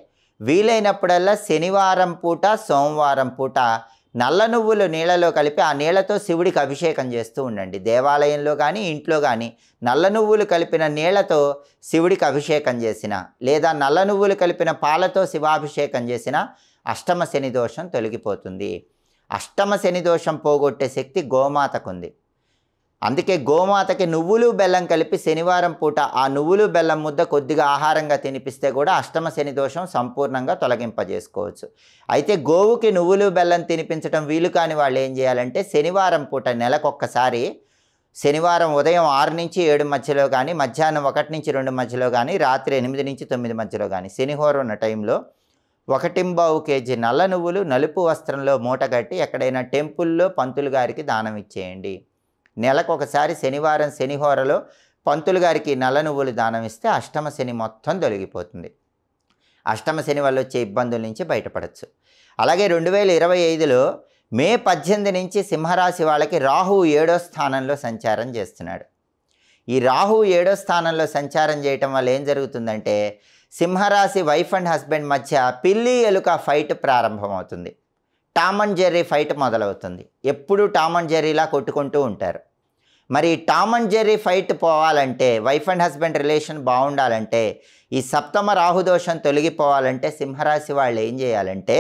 వీలైనప్పుడల్లా శనివారం పూట, సోమవారం పూట నల్ల నువ్వులు నీళ్ళలో కలిపి ఆ నీళ్లతో శివుడికి అభిషేకం చేస్తూ ఉండండి. దేవాలయంలో కానీ ఇంట్లో కానీ నల్ల నువ్వులు కలిపిన నీళ్లతో శివుడికి అభిషేకం చేసిన, లేదా నల్ల నువ్వులు కలిపిన పాలతో శివాభిషేకం చేసిన అష్టమ శని దోషం తొలగిపోతుంది. అష్టమ శని దోషం పోగొట్టే శక్తి గోమాతకుంది. అందుకే గోమాతకి నువ్వులు బెల్లం కలిపి శనివారం పూట ఆ నువ్వులు బెల్లం ముద్ద కొద్దిగా ఆహారంగా తినిపిస్తే కూడా అష్టమ శని దోషం సంపూర్ణంగా తొలగింపజేసుకోవచ్చు. అయితే గోవుకి నువ్వులు బెల్లం తినిపించడం వీలు కాని వాళ్ళు ఏం చేయాలంటే శనివారం పూట నెలకొక్కసారి, శనివారం ఉదయం 6 నుంచి 7 మధ్యలో కానీ, మధ్యాహ్నం 1 నుంచి 2 మధ్యలో కానీ, రాత్రి 8 నుంచి 9 మధ్యలో కానీ శనిహోర ఉన్న టైంలో 1.25 కేజీ నల్ల నువ్వులు నలుపు వస్త్రంలో మూటగట్టి ఎక్కడైనా టెంపుల్లో పంతులు గారికి దానం ఇచ్చేయండి. నెలకొకసారి శనివారం శనిహోరలో పంతులు గారికి నల్ల నువ్వులు దానం ఇస్తే అష్టమ శని మొత్తం తొలగిపోతుంది. అష్టమ శని వల్ల వచ్చే ఇబ్బందుల నుంచి బయటపడవచ్చు. అలాగే 2025లో మే 18 నుంచి సింహరాశి వాళ్ళకి రాహువు 7వ స్థానంలో సంచారం చేస్తున్నాడు. ఈ రాహువు 7వ స్థానంలో సంచారం చేయటం వల్ల ఏం జరుగుతుందంటే సింహరాశి వైఫ్ అండ్ హస్బెండ్ మధ్య పిల్లి ఎలుక ఫైట్ ప్రారంభమవుతుంది. టామ్ అండ్ జెర్రీ ఫైట్ మొదలవుతుంది. ఎప్పుడు టామ్ అండ్ జెర్రీలా కొట్టుకుంటూ ఉంటారు. మరి టామ్ అండ్ జెర్రీ ఫైట్ పోవాలంటే, వైఫ్ అండ్ హస్బెండ్ రిలేషన్ బాగుండాలంటే, ఈ సప్తమ రాహుదోషం తొలగిపోవాలంటే సింహరాశి వాళ్ళు ఏం చేయాలంటే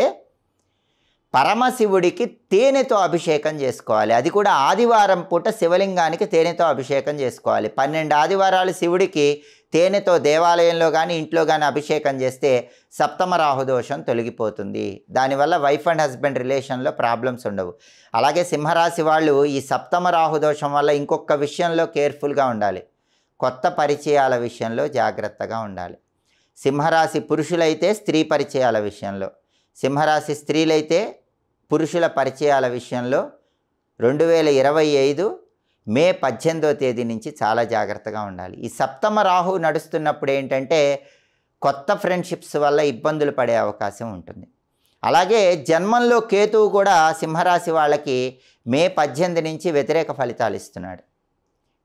పరమశివుడికి తేనెతో అభిషేకం చేసుకోవాలి. అది కూడా ఆదివారం పూట శివలింగానికి తేనెతో అభిషేకం చేసుకోవాలి. 12 ఆదివారాలు శివుడికి తేనెతో దేవాలయంలో కానీ ఇంట్లో కానీ అభిషేకం చేస్తే సప్తమ రాహుదోషం తొలగిపోతుంది. దానివల్ల వైఫ్ అండ్ హస్బెండ్ రిలేషన్లో ప్రాబ్లమ్స్ ఉండవు. అలాగే సింహరాశి వాళ్ళు ఈ సప్తమ రాహుదోషం వల్ల ఇంకొక విషయంలో కేర్ఫుల్గా ఉండాలి. కొత్త పరిచయాల విషయంలో జాగ్రత్తగా ఉండాలి. సింహరాశి పురుషులైతే స్త్రీ పరిచయాల విషయంలో, సింహరాశి స్త్రీలైతే పురుషుల పరిచయాల విషయంలో 2025 మే 18వ తేదీ నుంచి చాలా జాగ్రత్తగా ఉండాలి. ఈ సప్తమ రాహు నడుస్తున్నప్పుడు ఏంటంటే కొత్త ఫ్రెండ్షిప్స్ వల్ల ఇబ్బందులు పడే అవకాశం ఉంటుంది. అలాగే జన్మంలో కేతువు కూడా సింహరాశి వాళ్ళకి మే 18 నుంచి వ్యతిరేక ఫలితాలు ఇస్తున్నాడు.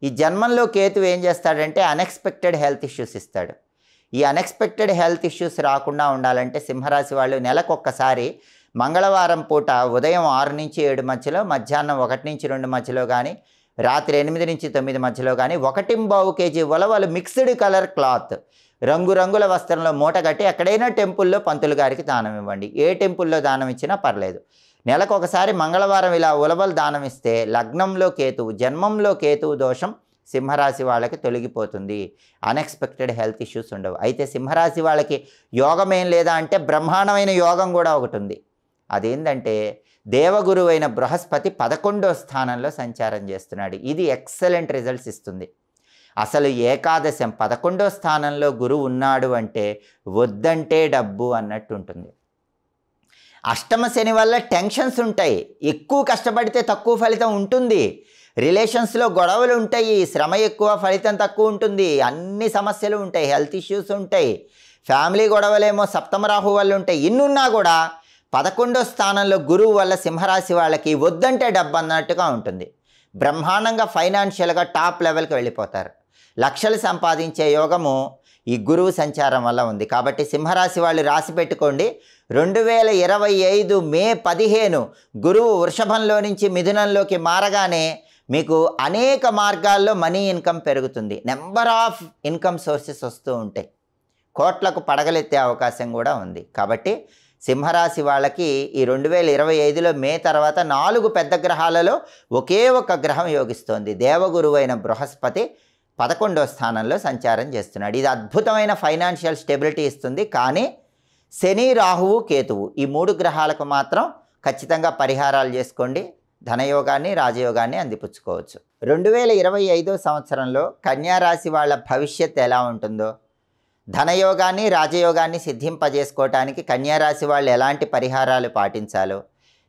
ఈ జన్మంలో కేతువు ఏం చేస్తాడంటే అన్ఎక్స్పెక్టెడ్ హెల్త్ ఇష్యూస్ ఇస్తాడు. ఈ అన్ఎక్స్పెక్టెడ్ హెల్త్ ఇష్యూస్ రాకుండా ఉండాలంటే సింహరాశి వాళ్ళు నెలకొక్కసారి మంగళవారం పూట ఉదయం 6 నుంచి 7 మధ్యలో, మధ్యాహ్నం 1 నుంచి 2 మధ్యలో కానీ, రాత్రి 8 నుంచి 9 మధ్యలో కానీ 1.25 కేజీ ఉలవలు మిక్స్డ్ కలర్ క్లాత్ రంగురంగుల వస్త్రంలో మూటగట్టి ఎక్కడైనా టెంపుల్లో పంతులు గారికి దానం ఇవ్వండి. ఏ టెంపుల్లో దానం ఇచ్చినా పర్లేదు. నెలకొకసారి మంగళవారం ఇలా ఉలవలు దానం ఇస్తే లగ్నంలో కేతువు, జన్మంలో కేతువు దోషం సింహరాశి వాళ్ళకి తొలగిపోతుంది. అన్ఎక్స్పెక్టెడ్ హెల్త్ ఇష్యూస్ ఉండవు. అయితే సింహరాశి వాళ్ళకి యోగం ఏం లేదా అంటే బ్రహ్మాండమైన యోగం కూడా ఒకటి ఉంది. అదేంటంటే దేవగురువు అయిన బృహస్పతి 11వ స్థానంలో సంచారం చేస్తున్నాడు. ఇది ఎక్సలెంట్ రిజల్ట్స్ ఇస్తుంది. అసలు ఏకాదశం 11వ స్థానంలో గురువు ఉన్నాడు అంటే వద్దంటే డబ్బు అన్నట్టు ఉంటుంది. అష్టమ శని వల్ల టెన్షన్స్ ఉంటాయి. ఎక్కువ కష్టపడితే తక్కువ ఫలితం ఉంటుంది. రిలేషన్స్లో గొడవలు ఉంటాయి, శ్రమ ఎక్కువ ఫలితం తక్కువ ఉంటుంది, అన్ని సమస్యలు ఉంటాయి, హెల్త్ ఇష్యూస్ ఉంటాయి, ఫ్యామిలీ గొడవలేమో సప్తమ రాహు వల్ల ఉంటాయి. ఇన్నున్నా కూడా 11వ స్థానంలో గురువు వల్ల సింహరాశి వాళ్ళకి వద్దంటే డబ్బు అన్నట్టుగా ఉంటుంది. బ్రహ్మాండంగా ఫైనాన్షియల్గా టాప్ లెవెల్కి వెళ్ళిపోతారు. లక్షలు సంపాదించే యోగము ఈ గురువు సంచారం వల్ల ఉంది. కాబట్టి సింహరాశి వాళ్ళు రాసి పెట్టుకోండి, 2025 మే 15 గురువు వృషభంలో నుంచి మిథునంలోకి మారగానే మీకు అనేక మార్గాల్లో మనీ ఇన్కమ్ పెరుగుతుంది. నెంబర్ ఆఫ్ ఇన్కమ్ సోర్సెస్ వస్తూ ఉంటాయి. కోట్లకు పడగలెత్తే అవకాశం కూడా ఉంది. కాబట్టి సింహరాశి వాళ్ళకి ఈ 2025లో మే తర్వాత 4 పెద్ద గ్రహాలలో ఒకే ఒక గ్రహం యోగిస్తోంది. దేవగురువు అయిన బృహస్పతి 11వ స్థానంలో సంచారం చేస్తున్నాడు. ఇది అద్భుతమైన ఫైనాన్షియల్ స్టెబిలిటీ ఇస్తుంది. కానీ శని, రాహువు, కేతువు ఈ 3 గ్రహాలకు మాత్రం ఖచ్చితంగా పరిహారాలు చేసుకోండి. ధనయోగాన్ని, రాజయోగాన్ని అందిపుచ్చుకోవచ్చు. 2025 సంవత్సరంలో కన్యారాశి వాళ్ళ భవిష్యత్తు ఎలా ఉంటుందో, ధనయోగాన్ని, రాజయోగాన్ని సిద్ధింపజేసుకోవటానికి కన్యారాశి వాళ్ళు ఎలాంటి పరిహారాలు పాటించాలో,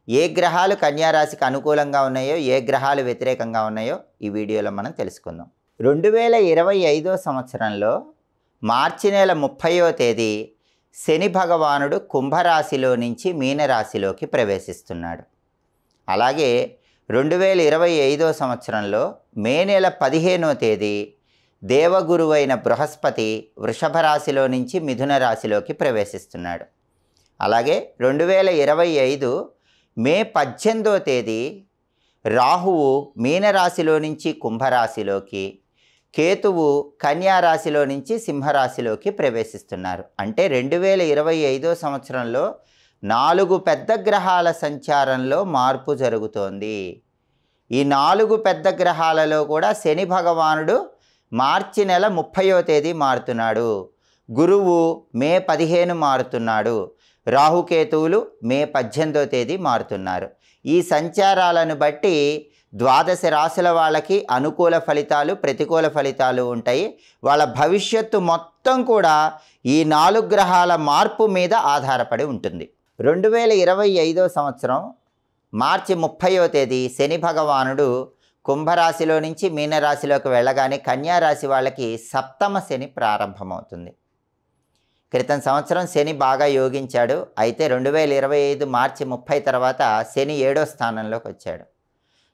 ఏ గ్రహాలు కన్యారాశికి అనుకూలంగా ఉన్నాయో, ఏ గ్రహాలు వ్యతిరేకంగా ఉన్నాయో ఈ వీడియోలో మనం తెలుసుకుందాం. 2025 సంవత్సరంలో మార్చి నెల 30వ తేదీ శని భగవానుడు కుంభరాశిలో నుంచి మీనరాశిలోకి ప్రవేశిస్తున్నాడు. అలాగే 2025 సంవత్సరంలో మే నెల 15వ తేదీ దేవగురువైన బృహస్పతి వృషభ రాశిలో నుంచి మిథున రాశిలోకి ప్రవేశిస్తున్నాడు. అలాగే 2025 మే 18వ తేదీ రాహువు మీనరాశిలో నుంచి కుంభరాశిలోకి, కేతువు కన్యారాశిలో నుంచి సింహరాశిలోకి ప్రవేశిస్తున్నారు. అంటే 2025 సంవత్సరంలో 4 పెద్ద గ్రహాల సంచారంలో మార్పు జరుగుతోంది. ఈ 4 పెద్ద గ్రహాలలో కూడా శని భగవానుడు మార్చి నెల 30వ తేదీ మారుతున్నాడు. గురువు మే 15 మారుతున్నాడు. రాహుకేతువులు మే 18వ తేదీ మారుతున్నారు. ఈ సంచారాలను బట్టి ద్వాదశ రాశుల వాళ్ళకి అనుకూల ఫలితాలు, ప్రతికూల ఫలితాలు ఉంటాయి. వాళ్ళ భవిష్యత్తు మొత్తం కూడా ఈ 4 గ్రహాల మార్పు మీద ఆధారపడి ఉంటుంది. 2025 సంవత్సరం మార్చి 30వ తేదీ శని భగవానుడు కుంభరాశిలో నుంచి మీనరాశిలోకి వెళ్ళగానే కన్యారాశి వాళ్ళకి సప్తమ శని ప్రారంభమవుతుంది. క్రితం సంవత్సరం శని బాగా యోగించాడు. అయితే 2025 మార్చి 30 తర్వాత శని 7వ స్థానంలోకి వచ్చాడు.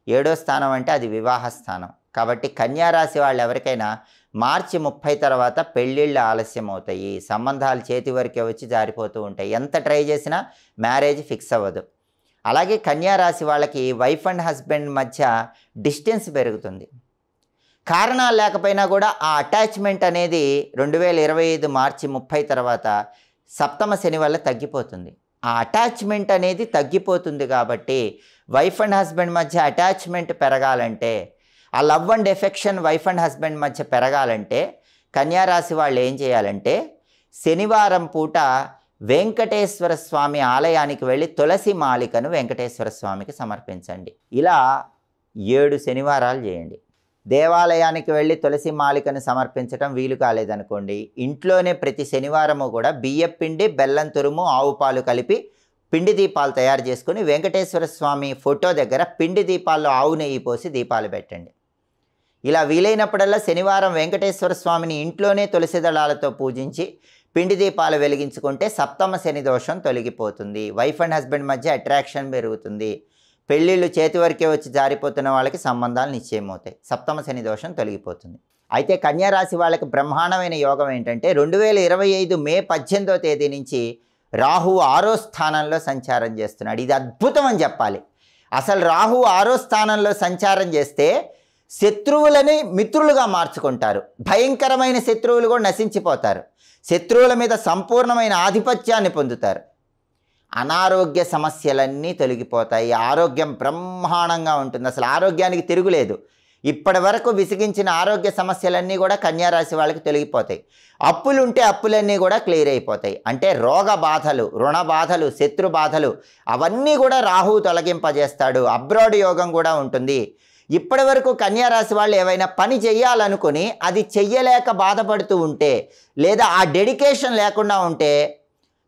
7వ స్థానం అంటే అది వివాహ స్థానం. కాబట్టి కన్యారాశి వాళ్ళు ఎవరికైనా మార్చి 30 తర్వాత పెళ్ళిళ్ళు ఆలస్యం అవుతాయి. సంబంధాలు చేతి వరకే వచ్చి జారిపోతూ ఉంటాయి. ఎంత ట్రై చేసినా మ్యారేజ్ ఫిక్స్ అవ్వదు. అలాగే కన్యారాశి వాళ్ళకి వైఫ్ అండ్ హస్బెండ్ మధ్య డిస్టెన్స్ పెరుగుతుంది. కారణాలు లేకపోయినా కూడా ఆ అటాచ్మెంట్ అనేది 2025 మార్చి 30 తర్వాత సప్తమ శని వల్ల తగ్గిపోతుంది. ఆ అటాచ్మెంట్ అనేది తగ్గిపోతుంది. కాబట్టి వైఫ్ అండ్ హస్బెండ్ మధ్య అటాచ్మెంట్ పెరగాలంటే, ఆ love and affection wife and husband మధ్య పెరగాలంటే కన్యారాశి వాళ్ళు ఏం చేయాలంటే, శనివారం పూట వెంకటేశ్వర స్వామి ఆలయానికి వెళ్ళి తులసి మాలికను వెంకటేశ్వర స్వామికి సమర్పించండి. ఇలా 7 శనివారాలు చేయండి. దేవాలయానికి వెళ్ళి తులసి మాలికను సమర్పించడం వీలు కాలేదనుకోండి, ఇంట్లోనే ప్రతి శనివారము కూడా బియ్యం పిండి, బెల్లం తురుము, ఆవు పాలు కలిపి పిండి దీపాలు తయారు చేసుకుని వెంకటేశ్వర స్వామి ఫోటో దగ్గర పిండి దీపాల్లో ఆవు నెయ్యి పోసి దీపాలు పెట్టండి. ఇలా వీలైనప్పుడల్లా శనివారం వెంకటేశ్వర స్వామిని ఇంట్లోనే తులసి దళాలతో పూజించి పిండి దీపాలు వెలిగించుకుంటే సప్తమ శని దోషం తొలగిపోతుంది. వైఫ్ అండ్ హస్బెండ్ మధ్య అట్రాక్షన్ పెరుగుతుంది. పెళ్ళిళ్ళు చేతి వరకే వచ్చి జారిపోతున్న వాళ్ళకి సంబంధాలు నిశ్చయమవుతాయి. సప్తమ శని దోషం తొలగిపోతుంది. అయితే కన్యారాశి వాళ్ళకి బ్రహ్మాండమైన యోగం ఏంటంటే 2025 మే 18వ తేదీ నుంచి రాహువు 6వ స్థానంలో సంచారం చేస్తున్నాడు. ఇది అద్భుతం అని చెప్పాలి. అసలు రాహువు 6వ స్థానంలో సంచారం చేస్తే శత్రువులని మిత్రులుగా మార్చుకుంటారు. భయంకరమైన శత్రువులు కూడా నశించిపోతారు. శత్రువుల మీద సంపూర్ణమైన ఆధిపత్యాన్ని పొందుతారు. అనారోగ్య సమస్యలన్నీ తొలగిపోతాయి. ఆరోగ్యం బ్రహ్మాండంగా ఉంటుంది. అసలు ఆరోగ్యానికి తిరుగులేదు. ఇప్పటి వరకు విసిగించిన ఆరోగ్య సమస్యలన్నీ కూడా కన్యారాశి వాళ్ళకి తొలగిపోతాయి. అప్పులుంటే అప్పులన్నీ కూడా క్లియర్ అయిపోతాయి. అంటే రోగ బాధలు, రుణ బాధలు, శత్రు బాధలు అవన్నీ కూడా రాహువు తొలగింపజేస్తాడు. అబ్రాడ్ యోగం కూడా ఉంటుంది. ఇప్పటి వరకు కన్యారాశి వాళ్ళు ఏవైనా పని చెయ్యాలనుకుని అది చెయ్యలేక బాధపడుతూ ఉంటే, లేదా ఆ డెడికేషన్ లేకుండా ఉంటే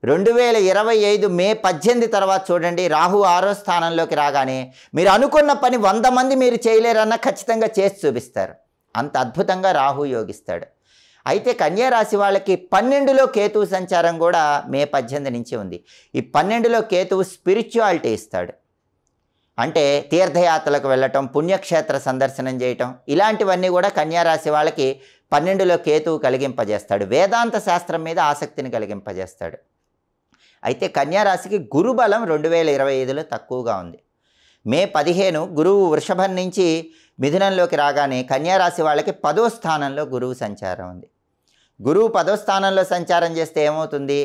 2025 మే 18 తర్వాత చూడండి, రాహు 6వ స్థానంలోకి రాగానే మీరు అనుకున్న పని 100 మంది మీరు చేయలేరన్నా ఖచ్చితంగా చేసి చూపిస్తారు. అంత అద్భుతంగా రాహు యోగిస్తాడు. అయితే కన్యారాశి వాళ్ళకి 12లో కేతువు సంచారం కూడా మే 18 నుంచి ఉంది. ఈ 12లో కేతువు స్పిరిచువాలిటీ ఇస్తాడు. అంటే తీర్థయాత్రలకు వెళ్ళటం, పుణ్యక్షేత్ర సందర్శనం చేయటం, ఇలాంటివన్నీ కూడా కన్యారాశి వాళ్ళకి 12లో కేతువు కలిగింపజేస్తాడు. వేదాంత శాస్త్రం మీద ఆసక్తిని కలిగింపజేస్తాడు. అయితే కన్యారాశికి గురుబలం 2025లో తక్కువగా ఉంది. మే 15 గురువు వృషభం నుంచి మిథునంలోకి రాగానే కన్యా రాశి వాళ్ళకి 10వ స్థానంలో గురువు సంచారం ఉంది. గురువు 10వ స్థానంలో సంచారం చేస్తే ఏమవుతుంది?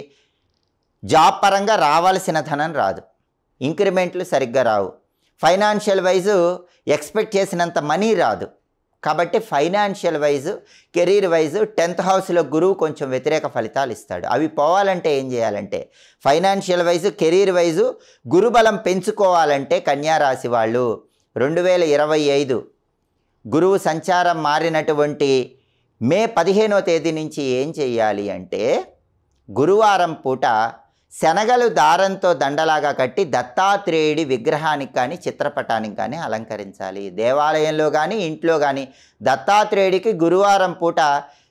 జాబ్ పరంగా రావాల్సిన ధనం రాదు, ఇంక్రిమెంట్లు సరిగ్గా రావు, ఫైనాన్షియల్ వైజు ఎక్స్పెక్ట్ చేసినంత మనీ రాదు. కాబట్టి financial wise, career wise 10th హౌస్లో గురువు కొంచెం వ్యతిరేక ఫలితాలు ఇస్తాడు. అవి పోవాలంటే ఏం చేయాలంటే, ఫైనాన్షియల్ వైజు, కెరీర్ వైజు గురుబలం పెంచుకోవాలంటే కన్యా రాశి వాళ్ళు 2025 గురువు సంచారం మారినటువంటి మే 15వ తేదీ నుంచి ఏం చేయాలి అంటే, గురువారం పూట శనగలు దారంతో దండలాగా కట్టి దత్తాత్రేయుడి విగ్రహానికి కానీ చిత్రపటానికి కానీ అలంకరించాలి. దేవాలయంలో కానీ ఇంట్లో కానీ దత్తాత్రేయుడికి గురువారం పూట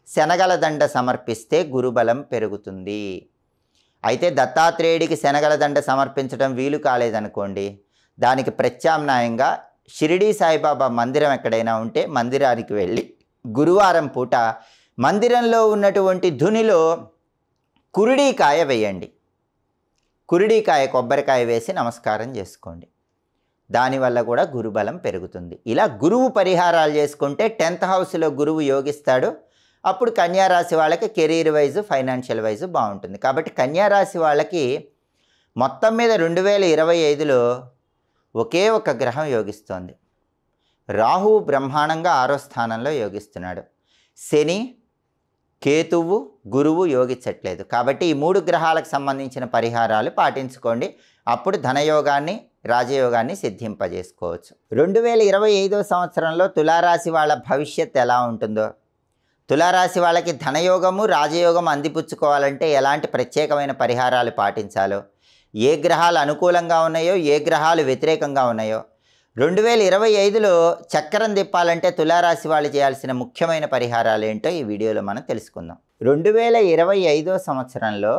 శనగల దండ సమర్పిస్తే గురుబలం పెరుగుతుంది. అయితే దత్తాత్రేయుడికి శనగల దండ సమర్పించడం వీలు కాలేదనుకోండి, దానికి ప్రత్యామ్నాయంగా షిరిడీ సాయిబాబా మందిరం ఎక్కడైనా ఉంటే మందిరానికి వెళ్ళి గురువారం పూట మందిరంలో ఉన్నటువంటి ధునిలో కురుడీకాయ వేయండి. కురుడీకాయ, కొబ్బరికాయ వేసి నమస్కారం చేసుకోండి. దానివల్ల కూడా గురుబలం పెరుగుతుంది. ఇలా గురువు పరిహారాలు చేసుకుంటే 10th హౌస్లో గురువు యోగిస్తాడు. అప్పుడు కన్యా రాశి వాళ్ళకి కెరీర్ వైజు, ఫైనాన్షియల్ వైజు బాగుంటుంది. కాబట్టి కన్యా రాశి వాళ్ళకి మొత్తం మీద 2025లో ఒకే ఒక గ్రహం యోగిస్తోంది. రాహువు బ్రహ్మాండంగా 6వ స్థానంలో యోగిస్తున్నాడు. శని, కేతువు, గురువు యోగించట్లేదు. కాబట్టి ఈ 3 గ్రహాలకు సంబంధించిన పరిహారాలు పాటించుకోండి. అప్పుడు ధనయోగాన్ని, రాజయోగాన్ని సిద్ధింపజేసుకోవచ్చు. 2025వ సంవత్సరంలో తులారాశి వాళ్ళ భవిష్యత్ ఎలా ఉంటుందో, తులారాశి వాళ్ళకి ధనయోగము, రాజయోగం అందిపుచ్చుకోవాలంటే ఎలాంటి ప్రత్యేకమైన పరిహారాలు పాటించాలో, ఏ గ్రహాలు అనుకూలంగా ఉన్నాయో, ఏ గ్రహాలు వ్యతిరేకంగా ఉన్నాయో, 2025లో చక్రం తిప్పాలంటే తులారాశి వాళ్ళు చేయాల్సిన ముఖ్యమైన పరిహారాలు ఏంటో ఈ వీడియోలో మనం తెలుసుకుందాం. 2025వ సంవత్సరంలో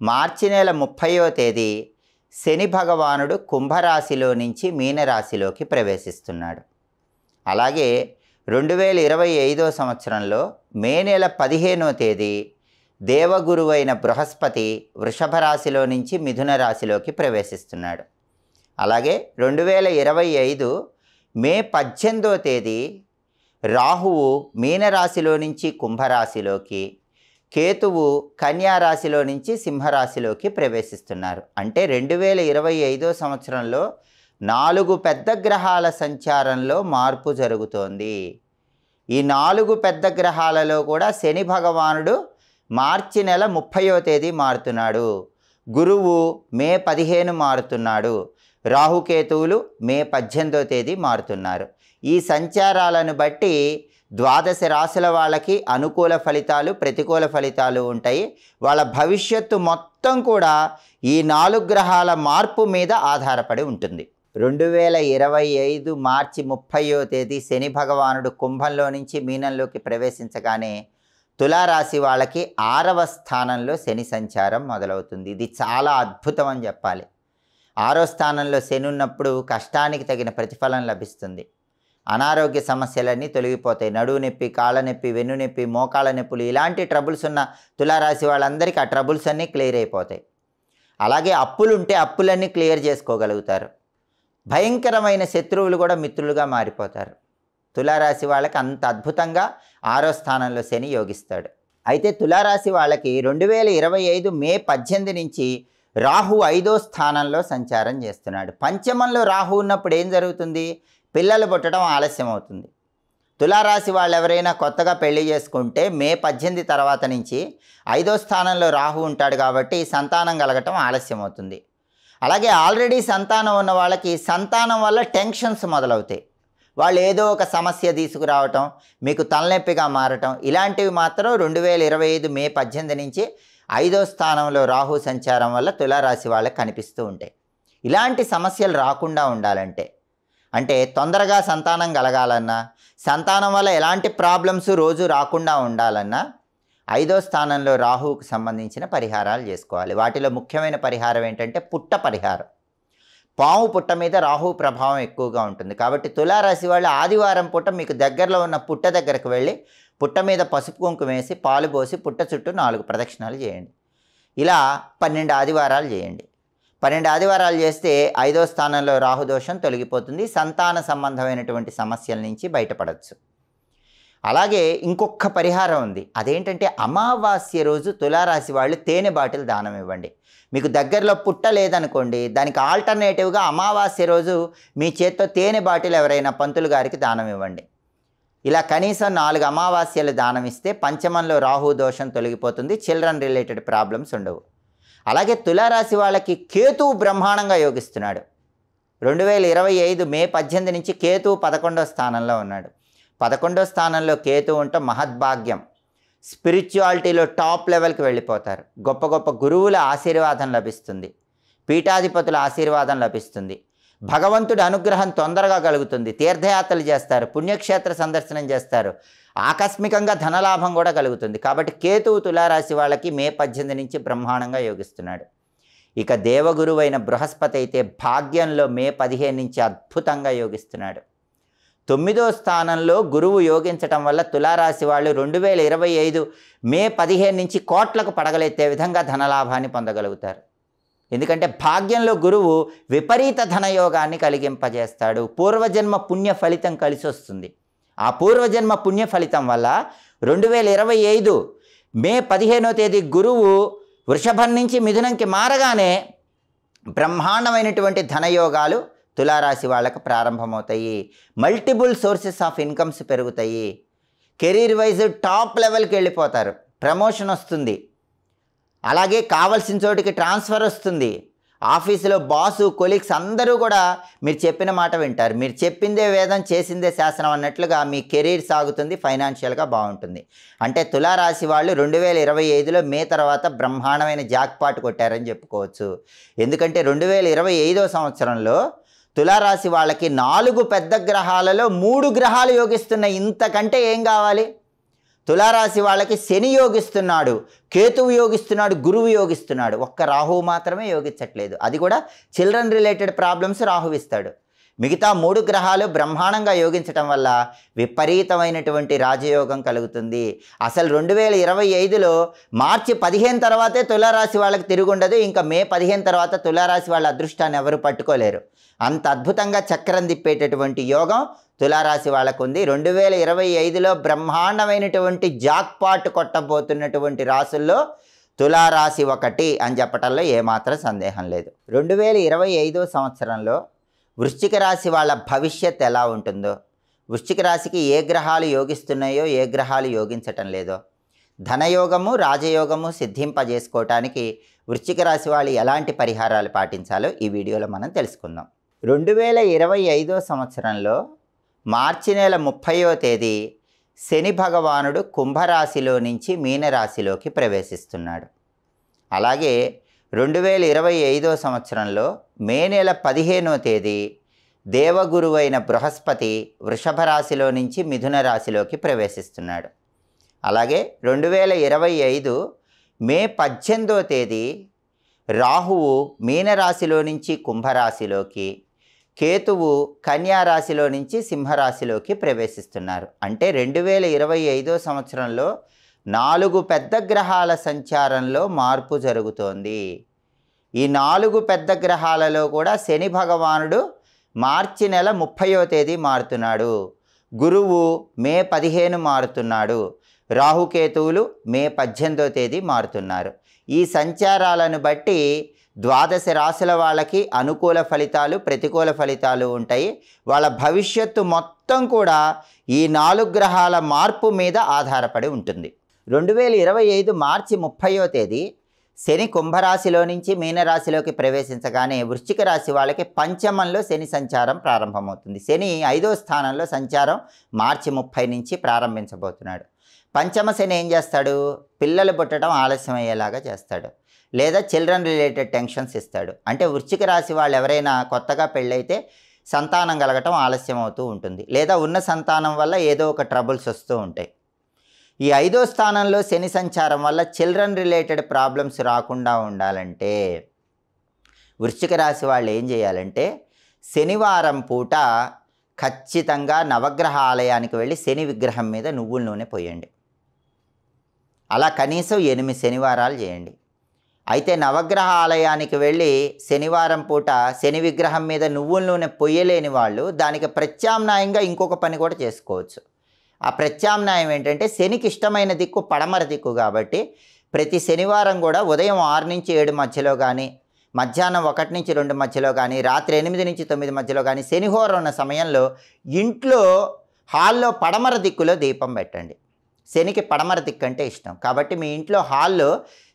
మార్చి నెల 30వ తేదీ శని భగవానుడు కుంభరాశిలో నుంచి మీనరాశిలోకి ప్రవేశిస్తున్నాడు. అలాగే 2025వ సంవత్సరంలో మే నెల 15వ తేదీ దేవగురువైన బృహస్పతి వృషభ రాశిలో నుంచి మిథున రాశిలోకి ప్రవేశిస్తున్నాడు. అలాగే 2025 మే 18వ తేదీ రాహువు మీనరాశిలో నుంచి కుంభరాశిలోకి, కేతువు కన్యా రాశిలో నుంచి సింహరాశిలోకి ప్రవేశిస్తున్నారు. అంటే 2025వ సంవత్సరంలో 4 పెద్ద గ్రహాల సంచారంలో మార్పు జరుగుతోంది. ఈ 4 పెద్ద గ్రహాలలో కూడా శని భగవానుడు మార్చి నెల 30వ తేదీ మారుతున్నాడు, గురువు మే 15 మారుతున్నాడు, రాహుకేతువులు మే 18వ తేదీ మారుతున్నారు. ఈ సంచారాలను బట్టి ద్వాదశ రాశుల వాళ్ళకి అనుకూల ఫలితాలు, ప్రతికూల ఫలితాలు ఉంటాయి. వాళ్ళ భవిష్యత్తు మొత్తం కూడా ఈ 4 గ్రహాల మార్పు మీద ఆధారపడి ఉంటుంది. 2025 మార్చి 30వ తేదీ శని భగవానుడు కుంభంలో నుంచి మీనంలోకి ప్రవేశించగానే తులారాశి వాళ్ళకి 6వ స్థానంలో శని సంచారం మొదలవుతుంది. ఇది చాలా అద్భుతం అని చెప్పాలి. 6వ స్థానంలో శని ఉన్నప్పుడు కష్టానికి తగిన ప్రతిఫలం లభిస్తుంది. అనారోగ్య సమస్యలన్నీ తొలగిపోతాయి. నడువు నొప్పి, కాళ్ళ నొప్పి, వెన్ను నొప్పి, మోకాళ్ళ నొప్పులు, ఇలాంటి ట్రబుల్స్ ఉన్న తులారాశి వాళ్ళందరికీ ఆ ట్రబుల్స్ అన్నీ క్లియర్ అయిపోతాయి. అలాగే అప్పులుంటే అప్పులన్నీ క్లియర్ చేసుకోగలుగుతారు. భయంకరమైన శత్రువులు కూడా మిత్రులుగా మారిపోతారు. తులారాశి వాళ్ళకి అంత అద్భుతంగా 6వ స్థానంలో శని యోగిస్తాడు. అయితే తులారాశి వాళ్ళకి 2025 మే 18 నుంచి రాహు 5వ స్థానంలో సంచారం చేస్తున్నాడు. పంచమంలో రాహు ఉన్నప్పుడు ఏం జరుగుతుంది? పిల్లలు పుట్టడం ఆలస్యం అవుతుంది. తులారాశి వాళ్ళు ఎవరైనా కొత్తగా పెళ్లి చేసుకుంటే మే 18 తర్వాత నుంచి 5వ స్థానంలో రాహు ఉంటాడు కాబట్టి సంతానం కలగటం ఆలస్యం అవుతుంది. అలాగే ఆల్రెడీ సంతానం ఉన్న వాళ్ళకి సంతానం వల్ల టెన్షన్స్ మొదలవుతాయి. వాళ్ళు ఏదో ఒక సమస్య తీసుకురావటం, మీకు తలనొప్పిగా మారటం, ఇలాంటివి మాత్రం 2025 మే 18 నుంచి 5వ స్థానంలో రాహు సంచారం వల్ల తులారాశి వాళ్ళకి కనిపిస్తూ ఉంటాయి. ఇలాంటి సమస్యలు రాకుండా ఉండాలంటే, అంటే తొందరగా సంతానం కలగాలన్నా, సంతానం వల్ల ఎలాంటి ప్రాబ్లమ్స్ రోజు రాకుండా ఉండాలన్నా 5వ స్థానంలో రాహువుకు సంబంధించిన పరిహారాలు చేసుకోవాలి. వాటిలో ముఖ్యమైన పరిహారం ఏంటంటే పుట్ట పరిహారం. పాము పుట్ట మీద రాహు ప్రభావం ఎక్కువగా ఉంటుంది. కాబట్టి తులారాశి వాళ్ళు ఆదివారం పూట మీకు దగ్గరలో ఉన్న పుట్ట దగ్గరకు వెళ్ళి పుట్ట మీద పసుపు కుంకుమ వేసి పాలు పోసి పుట్ట చుట్టూ 4 ప్రదక్షిణాలు చేయండి. ఇలా 12 ఆదివారాలు చేయండి. 12 ఆదివారాలు చేస్తే 5వ స్థానంలో రాహుదోషం తొలగిపోతుంది. సంతాన సంబంధమైనటువంటి సమస్యల నుంచి బయటపడవచ్చు. అలాగే ఇంకొక పరిహారం ఉంది. అదేంటంటే అమావాస్య రోజు తులారాశి వాళ్ళు తేనె బాటిల్ దానం ఇవ్వండి. మీకు దగ్గరలో పుట్ట లేదనుకోండి, దానికి ఆల్టర్నేటివ్గా అమావాస్య రోజు మీ చేత్తో తేనె బాటిల్ ఎవరైనా పంతులు గారికి దానం ఇవ్వండి. ఇలా కనీసం 4 అమావాస్యలు దానం ఇస్తే పంచమంలో రాహు దోషం తొలగిపోతుంది. చిల్డ్రన్ రిలేటెడ్ ప్రాబ్లమ్స్ ఉండవు. అలాగే తులారాశి వాళ్ళకి కేతువు బ్రహ్మాండంగా యోగిస్తున్నాడు. 2025 మే 18 నుంచి కేతువు 11వ స్థానంలో ఉన్నాడు. 11వ స్థానంలో కేతువు ఉంటే మహద్భాగ్యం. స్పిరిచువాలిటీలో టాప్ లెవెల్కి వెళ్ళిపోతారు. గొప్ప గొప్ప గురువుల ఆశీర్వాదం లభిస్తుంది. పీఠాధిపతుల ఆశీర్వాదం లభిస్తుంది. భగవంతుడి అనుగ్రహం తొందరగా కలుగుతుంది. తీర్థయాత్రలు చేస్తారు, పుణ్యక్షేత్ర సందర్శనం చేస్తారు, ఆకస్మికంగా ధనలాభం కూడా కలుగుతుంది. కాబట్టి కేతువు తులారాశి వాళ్ళకి మే 18 నుంచి బ్రహ్మాండంగా యోగిస్తున్నాడు. ఇక దేవగురువైన బృహస్పతి అయితే భాగ్యంలో మే 15 నుంచి అద్భుతంగా యోగిస్తున్నాడు. 9వ స్థానంలో గురువు యోగించటం వల్ల తులారాశి వాళ్ళు 2025 మే 15 నుంచి కోట్లకు పడగలెత్తే విధంగా ధనలాభాన్ని పొందగలుగుతారు. ఎందుకంటే భాగ్యంలో గురువు విపరీత ధనయోగాన్ని కలిగింపజేస్తాడు. పూర్వజన్మ పుణ్య ఫలితం కలిసి వస్తుంది. ఆ పూర్వజన్మ పుణ్య ఫలితం వల్ల 2025 మే 15వ తేదీ గురువు వృషభం నుంచి మిథునంకి మారగానే బ్రహ్మాండమైనటువంటి ధనయోగాలు తులారాశి వాళ్ళకు ప్రారంభమవుతాయి. మల్టిపుల్ సోర్సెస్ ఆఫ్ ఇన్కమ్స్ పెరుగుతాయి. కెరీర్ వైజ్ టాప్ లెవెల్కి వెళ్ళిపోతారు. ప్రమోషన్ వస్తుంది. అలాగే కావాల్సిన చోటికి ట్రాన్స్ఫర్ వస్తుంది. ఆఫీసులో బాసు, కొలీగ్స్ అందరూ కూడా మీరు చెప్పిన మాట వింటారు. మీరు చెప్పిందే వేదం, చేసిందే శాసనం అన్నట్లుగా మీ కెరీర్ సాగుతుంది. ఫైనాన్షియల్గా బాగుంటుంది. అంటే తులారాశి వాళ్ళు 2025లో మే తర్వాత బ్రహ్మాండమైన జాక్పాట్ కొట్టారని చెప్పుకోవచ్చు. ఎందుకంటే 2025వ సంవత్సరంలో తులారాశి వాళ్ళకి 4 పెద్ద గ్రహాలలో 3 గ్రహాలు యోగిస్తున్నాయి. ఇంతకంటే ఏం కావాలి? తులారాశి వాళ్ళకి శని యోగిస్తున్నాడు, కేతువు యోగిస్తున్నాడు, గురువు యోగిస్తున్నాడు. ఒక్క రాహువు మాత్రమే యోగించట్లేదు. అది కూడా చిల్డ్రన్ రిలేటెడ్ ప్రాబ్లమ్స్ రాహువు ఇస్తాడు. మిగతా 3 గ్రహాలు బ్రహ్మాండంగా యోగించటం వల్ల విపరీతమైనటువంటి రాజయోగం కలుగుతుంది. అసలు 2025లో మార్చి 15 తర్వాతే తులారాశి వాళ్ళకి తిరుగుండదు. ఇంకా మే 15 తర్వాత తులారాశి వాళ్ళ అదృష్టాన్ని ఎవరు పట్టుకోలేరు. అంత అద్భుతంగా చక్రం తిప్పేటటువంటి యోగం తులారాశి వాళ్ళకు ఉంది. 2025లో బ్రహ్మాండమైనటువంటి జాక్పాట్ కొట్టబోతున్నటువంటి రాసుల్లో తులారాశి ఒకటి అని చెప్పటంలో ఏమాత్రం సందేహం లేదు. 2025వ సంవత్సరంలో వృశ్చిక రాశి వాళ్ళ భవిష్యత్ ఎలా ఉంటుందో, వృశ్చిక రాశికి ఏ గ్రహాలు యోగిస్తున్నాయో, ఏ గ్రహాలు యోగించటం లేదో, ధనయోగము రాజయోగము సిద్ధింపజేసుకోవటానికి వృశ్చిక రాశి వాళ్ళు ఎలాంటి పరిహారాలు పాటించాలో ఈ వీడియోలో మనం తెలుసుకుందాం. 2025వ సంవత్సరంలో మార్చి నెల 30వ తేదీ శని భగవానుడు కుంభరాశిలో నుంచి మీనరాశిలోకి ప్రవేశిస్తున్నాడు. అలాగే 2025వ సంవత్సరంలో మే నెల 15వ తేదీ దేవగురువైన బృహస్పతి వృషభ రాశిలో నుంచి మిథున రాశిలోకి ప్రవేశిస్తున్నాడు. అలాగే 2025 మే 18వ తేదీ రాహువు మీనరాశిలో నుంచి కుంభరాశిలోకి, కేతువు కన్యారాశిలో నుంచి సింహరాశిలోకి ప్రవేశిస్తున్నారు. అంటే 2025వ సంవత్సరంలో 4 పెద్ద గ్రహాల సంచారంలో మార్పు జరుగుతోంది. ఈ 4 పెద్ద గ్రహాలలో కూడా శని భగవానుడు మార్చి నెల 30వ తేదీ మారుతున్నాడు. గురువు మే 15 మారుతున్నాడు. రాహుకేతువులు మే 18వ తేదీ మారుతున్నారు. ఈ సంచారాలను బట్టి 12 రాశుల వాళ్ళకి అనుకూల ఫలితాలు, ప్రతికూల ఫలితాలు ఉంటాయి. వాళ్ళ భవిష్యత్తు మొత్తం కూడా ఈ 4 గ్రహాల మార్పు మీద ఆధారపడి ఉంటుంది. 2025 మార్చి 30వ తేదీ శని కుంభరాశిలో నుంచి మీనరాశిలోకి ప్రవేశించగానే వృశ్చిక రాశి వాళ్ళకి పంచమంలో శని సంచారం ప్రారంభమవుతుంది. శని 5వ స్థానంలో సంచారం మార్చి 30 నుంచి ప్రారంభించబోతున్నాడు. పంచమ శని ఏం చేస్తాడు? పిల్లలు పుట్టడం ఆలస్యం అయ్యేలాగా చేస్తాడు, లేదా చిల్డ్రన్ రిలేటెడ్ టెన్షన్స్ ఇస్తాడు. అంటే వృశ్చిక రాశి వాళ్ళు ఎవరైనా కొత్తగా పెళ్ళైతే సంతానం కలగటం ఆలస్యం అవుతూ ఉంటుంది, లేదా ఉన్న సంతానం వల్ల ఏదో ఒక ట్రబుల్స్ వస్తూ ఉంటాయి. ఈ 5వ స్థానంలో శని సంచారం వల్ల చిల్డ్రన్ రిలేటెడ్ ప్రాబ్లమ్స్ రాకుండా ఉండాలంటే వృశ్చిక రాశి వాళ్ళు ఏం చేయాలంటే శనివారం పూట ఖచ్చితంగా నవగ్రహ ఆలయానికి వెళ్ళి శని విగ్రహం మీద నువ్వుల నూనె పోయండి. అలా కనీసం 8 శనివారాలు చేయండి. అయితే నవగ్రహ ఆలయానికి వెళ్ళి శనివారం పూట శని విగ్రహం మీద నువ్వుల నూనె పొయ్యలేని వాళ్ళు దానికి ప్రత్యామ్నాయంగా ఇంకొక పని కూడా చేసుకోవచ్చు. ఆ ప్రత్యామ్నాయం ఏంటంటే శనికి ఇష్టమైన దిక్కు పడమర దిక్కు కాబట్టి ప్రతి శనివారం కూడా ఉదయం 6 నుంచి 7 మధ్యలో కానీ, మధ్యాహ్నం 1 నుంచి 2 మధ్యలో కానీ, రాత్రి 8 నుంచి 9 మధ్యలో కానీ శనిహోర ఉన్న సమయంలో ఇంట్లో హాల్లో పడమర దిక్కులో దీపం పెట్టండి. శనికి పడమర దిక్కు అంటే ఇష్టం కాబట్టి మీ ఇంట్లో హాల్లో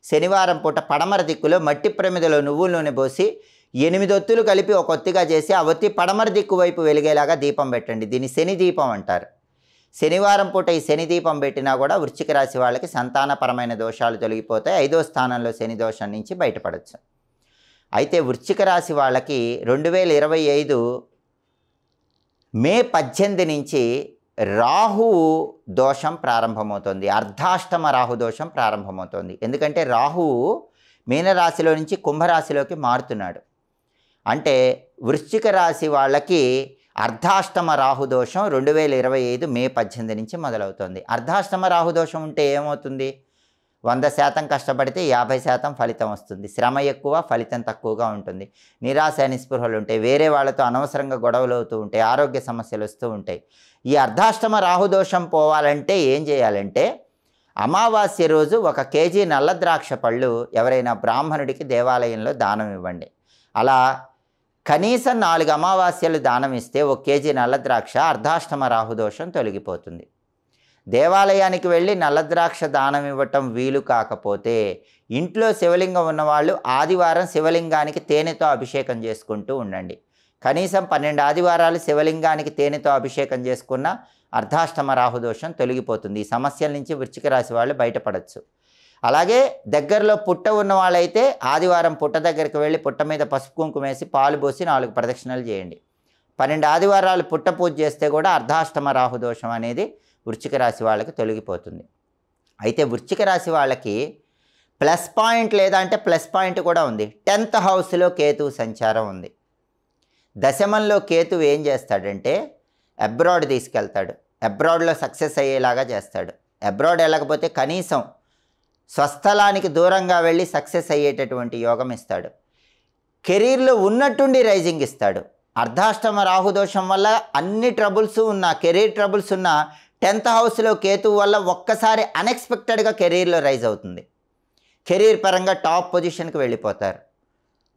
శనివారం పూట పడమర దిక్కులో మట్టి ప్రమిదలో నువ్వుల నూనె పోసి 8 ఒత్తులు కలిపి ఒక ఒత్తిగా చేసి ఆ ఒత్తి పడమర దిక్కు వైపు వెలిగేలాగా దీపం పెట్టండి. దీన్ని శని దీపం అంటారు. శనివారం పూట ఈ శని దీపం పెట్టినా కూడా వృశ్చిక రాశి వాళ్ళకి సంతానపరమైన దోషాలు తొలగిపోతాయి. 5వ స్థానంలో శని దోషం నుంచి బయటపడవచ్చు. అయితే వృశ్చిక రాశి వాళ్ళకి 2025 మే 18 నుంచి రాహువు దోషం ప్రారంభమవుతుంది. అర్ధాష్టమ రాహు దోషం ప్రారంభమవుతుంది. ఎందుకంటే రాహువు మీనరాశిలో నుంచి కుంభరాశిలోకి మారుతున్నాడు. అంటే వృశ్చిక రాశి వాళ్ళకి అర్ధాష్టమ రాహుదోషం 2025 మే 18 నుంచి మొదలవుతుంది. అర్ధాష్టమ రాహుదోషం ఉంటే ఏమవుతుంది? 100% కష్టపడితే 50% ఫలితం వస్తుంది. శ్రమ ఎక్కువ, ఫలితం తక్కువగా ఉంటుంది. నిరాశ నిస్పృహలు ఉంటాయి. వేరే వాళ్ళతో అనవసరంగా గొడవలు అవుతూ ఉంటాయి. ఆరోగ్య సమస్యలు వస్తూ ఉంటాయి. ఈ అర్ధాష్టమ రాహుదోషం పోవాలంటే ఏం చేయాలంటే అమావాస్య రోజు 1 కేజీ నల్ల ద్రాక్ష పళ్ళు ఎవరైనా బ్రాహ్మణుడికి దేవాలయంలో దానం ఇవ్వండి. అలా కనీసం 4 అమావాస్యలు దానం ఇస్తే 1 కేజీ నల్ల ద్రాక్ష అర్ధాష్టమ రాహుదోషం తొలగిపోతుంది. దేవాలయానికి వెళ్ళి నల్ల ద్రాక్ష దానం ఇవ్వటం వీలు కాకపోతే ఇంట్లో శివలింగం ఉన్నవాళ్ళు ఆదివారం శివలింగానికి తేనెతో అభిషేకం చేసుకుంటూ ఉండండి. కనీసం 12 ఆదివారాలు శివలింగానికి తేనెతో అభిషేకం చేసుకున్న అర్ధాష్టమ రాహుదోషం తొలగిపోతుంది. ఈ సమస్యల నుంచి వృశ్చిక రాశి వాళ్ళు బయటపడవచ్చు. అలాగే దగ్గరలో పుట్ట ఉన్న వాళ్ళైతే ఆదివారం పుట్ట దగ్గరికి వెళ్ళి పుట్ట మీద పసుపు కుంకుమ వేసి పాలు పోసి 4 ప్రదక్షిణలు చేయండి. 12 ఆదివారాలు పుట్ట పూజ చేస్తే కూడా అర్ధాష్టమ రాహుదోషం అనేది వృశ్చిక రాశి వాళ్ళకి తొలగిపోతుంది. అయితే వృశ్చిక రాశి వాళ్ళకి ప్లస్ పాయింట్ లేదా అంటే ప్లస్ పాయింట్ కూడా ఉంది. 10th హౌస్లో కేతువు సంచారం ఉంది. దశమంలో కేతువు ఏం చేస్తాడంటే అబ్రాడ్ తీసుకెళ్తాడు. అబ్రాడ్లో సక్సెస్ అయ్యేలాగా చేస్తాడు. అబ్రాడ్ వెళ్ళకపోతే కనీసం స్వస్థలానికి దూరంగా వెళ్ళి సక్సెస్ అయ్యేటటువంటి యోగం ఇస్తాడు. కెరీర్లో ఉన్నట్టుండి రైజింగ్ ఇస్తాడు. అర్ధాష్టమ రాహుదోషం వల్ల అన్ని ట్రబుల్స్ ఉన్న కెరీర్ ట్రబుల్స్ ఉన్న 10th హౌస్లో కేతువు వల్ల ఒక్కసారి అన్ఎక్స్పెక్టెడ్గా కెరీర్లో రైజ్ అవుతుంది. కెరీర్ పరంగా టాప్ పొజిషన్కి వెళ్ళిపోతారు.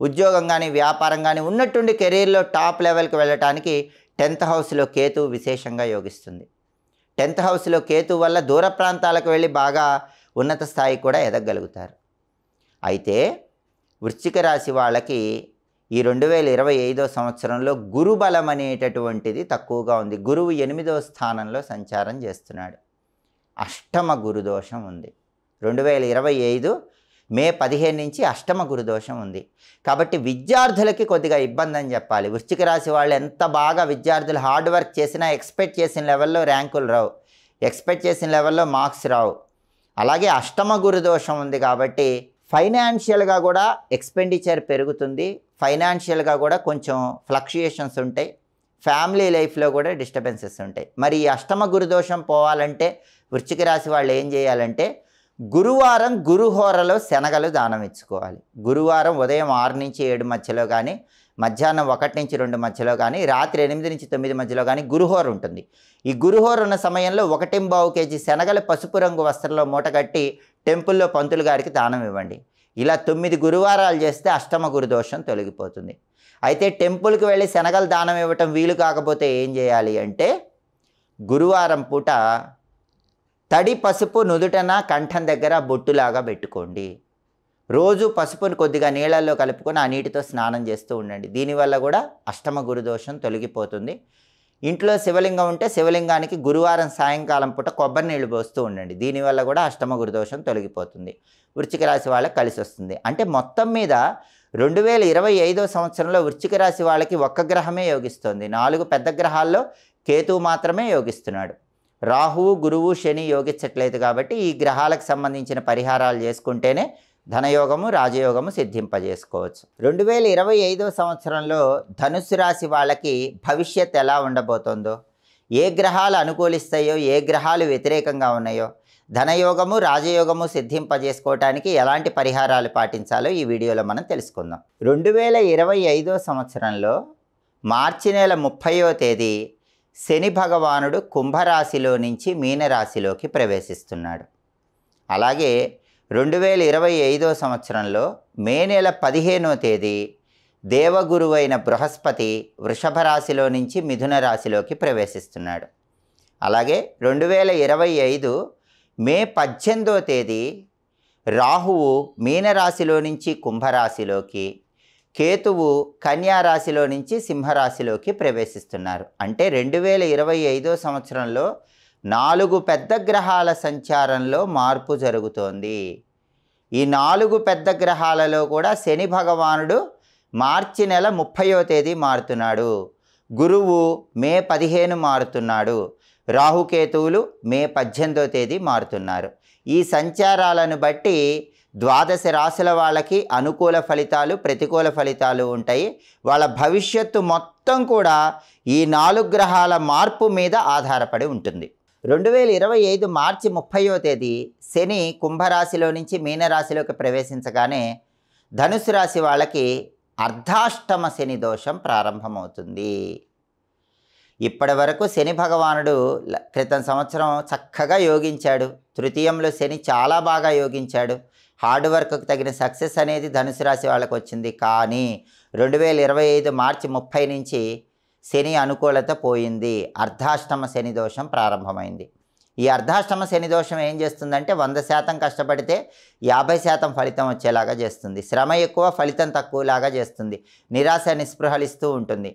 ఉద్యోగం కానీ వ్యాపారం కానీ ఉన్నట్టుండి కెరీర్లో టాప్ లెవెల్కి వెళ్ళటానికి 10th హౌస్లో కేతువు విశేషంగా యోగిస్తుంది. 10th హౌస్లో కేతువు వల్ల దూర ప్రాంతాలకు వెళ్ళి బాగా ఉన్నత స్థాయి కూడా ఎదగలుగుతారు. అయితే వృశ్చిక రాశి వాళ్ళకి ఈ 2025 సంవత్సరంలో గురు బలం అనేటటువంటిది తక్కువగా ఉంది. గురువు 8వ స్థానంలో సంచారం చేస్తున్నాడు. అష్టమ గురుదోషం ఉంది. 2025 మే 15 నుంచి అష్టమ గురుదోషం ఉంది. కాబట్టి విద్యార్థులకి కొద్దిగా ఇబ్బంది అని చెప్పాలి. వృశ్చిక రాశి వాళ్ళు ఎంత బాగా విద్యార్థులు హార్డ్ వర్క్ చేసినా ఎక్స్పెక్ట్ చేసిన లెవెల్లో ర్యాంకులు రావు, ఎక్స్పెక్ట్ చేసిన లెవెల్లో మార్క్స్ రావు. అలాగే అష్టమ గురుదోషం ఉంది కాబట్టి ఫైనాన్షియల్గా కూడా ఎక్స్పెండిచర్ పెరుగుతుంది. ఫైనాన్షియల్గా కూడా కొంచెం ఫ్లక్చుయేషన్స్ ఉంటాయి. ఫ్యామిలీ లైఫ్లో కూడా డిస్టర్బెన్సెస్ ఉంటాయి. మరి ఈ అష్టమ గురుదోషం పోవాలంటే వృశ్చిక రాశి వాళ్ళు ఏం చేయాలంటే గురువారం గురుహోరలో శనగలు దానం ఇచ్చుకోవాలి. గురువారం ఉదయం 6 నుంచి 7 మధ్యలో కానీ, మధ్యాహ్నం 1 నుంచి 2 మధ్యలో కానీ, రాత్రి 8 నుంచి 9 మధ్యలో కానీ గురుహోర ఉంటుంది. ఈ గురుహోర ఉన్న సమయంలో 1.25 కేజీ శనగలు పసుపు రంగు వస్త్రంలో మూటగట్టి టెంపుల్లో పంతులు గారికి దానం ఇవ్వండి. ఇలా 9 గురువారాలు చేస్తే అష్టమ గురుదోషం తొలగిపోతుంది. అయితే టెంపుల్కి వెళ్ళి శనగలు దానం ఇవ్వటం వీలు కాకపోతే ఏం చేయాలి అంటే గురువారం పూట తడి పసుపు నుదుటన కంఠం దగ్గర బొట్టులాగా పెట్టుకోండి. రోజు పసుపుని కొద్దిగా నీళ్ళల్లో కలుపుకొని ఆ నీటితో స్నానం చేస్తూ ఉండండి. దీనివల్ల కూడా అష్టమ గురుదోషం తొలగిపోతుంది. ఇంట్లో శివలింగం ఉంటే శివలింగానికి గురువారం సాయంకాలం పూట కొబ్బరి నీళ్ళు పోస్తూ ఉండండి. దీనివల్ల కూడా అష్టమ గురుదోషం తొలగిపోతుంది. వృశ్చిక రాశి వాళ్ళకి కలిసి వస్తుంది. అంటే మొత్తం మీద 2025 సంవత్సరంలో వృశ్చిక రాశి వాళ్ళకి ఒక్క గ్రహమే యోగిస్తుంది. 4 పెద్ద గ్రహాల్లో కేతువు మాత్రమే యోగిస్తున్నాడు. రాహువు గురువు శని యోగించట్లేదు. కాబట్టి ఈ గ్రహాలకు సంబంధించిన పరిహారాలు చేసుకుంటేనే ధనయోగము రాజయోగము సిద్ధింపజేసుకోవచ్చు. 2025 సంవత్సరంలో ధనుస్సు రాశి వాళ్ళకి భవిష్యత్ ఎలా ఉండబోతోందో, ఏ గ్రహాలు అనుకూలిస్తాయో ఏ గ్రహాలు వ్యతిరేకంగా ఉన్నాయో ధనయోగము రాజయోగము సిద్ధింపజేసుకోవటానికి ఎలాంటి పరిహారాలు పాటించాలో ఈ వీడియోలో మనం తెలుసుకుందాం. 2025 సంవత్సరంలో మార్చి నెల 30వ తేదీ శని భగవానుడు కుంభరాశిలో నుంచి మీనరాశిలోకి ప్రవేశిస్తున్నాడు. అలాగే 2025 సంవత్సరంలో మే నెల 15వ తేదీ దేవగురువైన బృహస్పతి వృషభ రాశిలో నుంచి మిథున రాశిలోకి ప్రవేశిస్తున్నాడు. అలాగే 2025 మే 18వ తేదీ రాహువు మీనరాశిలో నుంచి కుంభరాశిలోకి, కేతువు కన్యారాశిలో నుంచి సింహరాశిలోకి ప్రవేశిస్తున్నారు. అంటే 2025 సంవత్సరంలో 4 పెద్ద గ్రహాల సంచారంలో మార్పు జరుగుతోంది. ఈ 4 పెద్ద గ్రహాలలో కూడా శని భగవానుడు మార్చి నెల 30వ తేదీ మారుతున్నాడు, గురువు మే 15 మారుతున్నాడు, రాహుకేతువులు మే 18వ తేదీ మారుతున్నారు. ఈ సంచారాలను బట్టి ద్వాదశ రాశుల వాళ్ళకి అనుకూల ఫలితాలు, ప్రతికూల ఫలితాలు ఉంటాయి. వాళ్ళ భవిష్యత్తు మొత్తం కూడా ఈ 4 గ్రహాల మార్పు మీద ఆధారపడి ఉంటుంది. 2025 మార్చి 30వ తేదీ శని కుంభరాశిలో నుంచి మీనరాశిలోకి ప్రవేశించగానే ధనుసు రాశి వాళ్ళకి అర్ధాష్టమ శని దోషం ప్రారంభమవుతుంది. ఇప్పటి వరకు శని భగవానుడు క్రితం సంవత్సరం చక్కగా యోగించాడు. తృతీయంలో శని చాలా బాగా యోగించాడు. హార్డ్ వర్క్కి తగిన సక్సెస్ అనేది ధనుసు రాశి వాళ్ళకు వచ్చింది. కానీ 2025 మార్చి 30 నుంచి శని అనుకూలత పోయింది. అర్ధాష్టమ శని దోషం ప్రారంభమైంది. ఈ అర్ధాష్టమ శని దోషం ఏం చేస్తుందంటే 100% కష్టపడితే 50% ఫలితం వచ్చేలాగా చేస్తుంది. శ్రమ ఎక్కువ, ఫలితం తక్కువలాగా చేస్తుంది. నిరాశ నిస్పృహలు ఇస్తూ ఉంటుంది.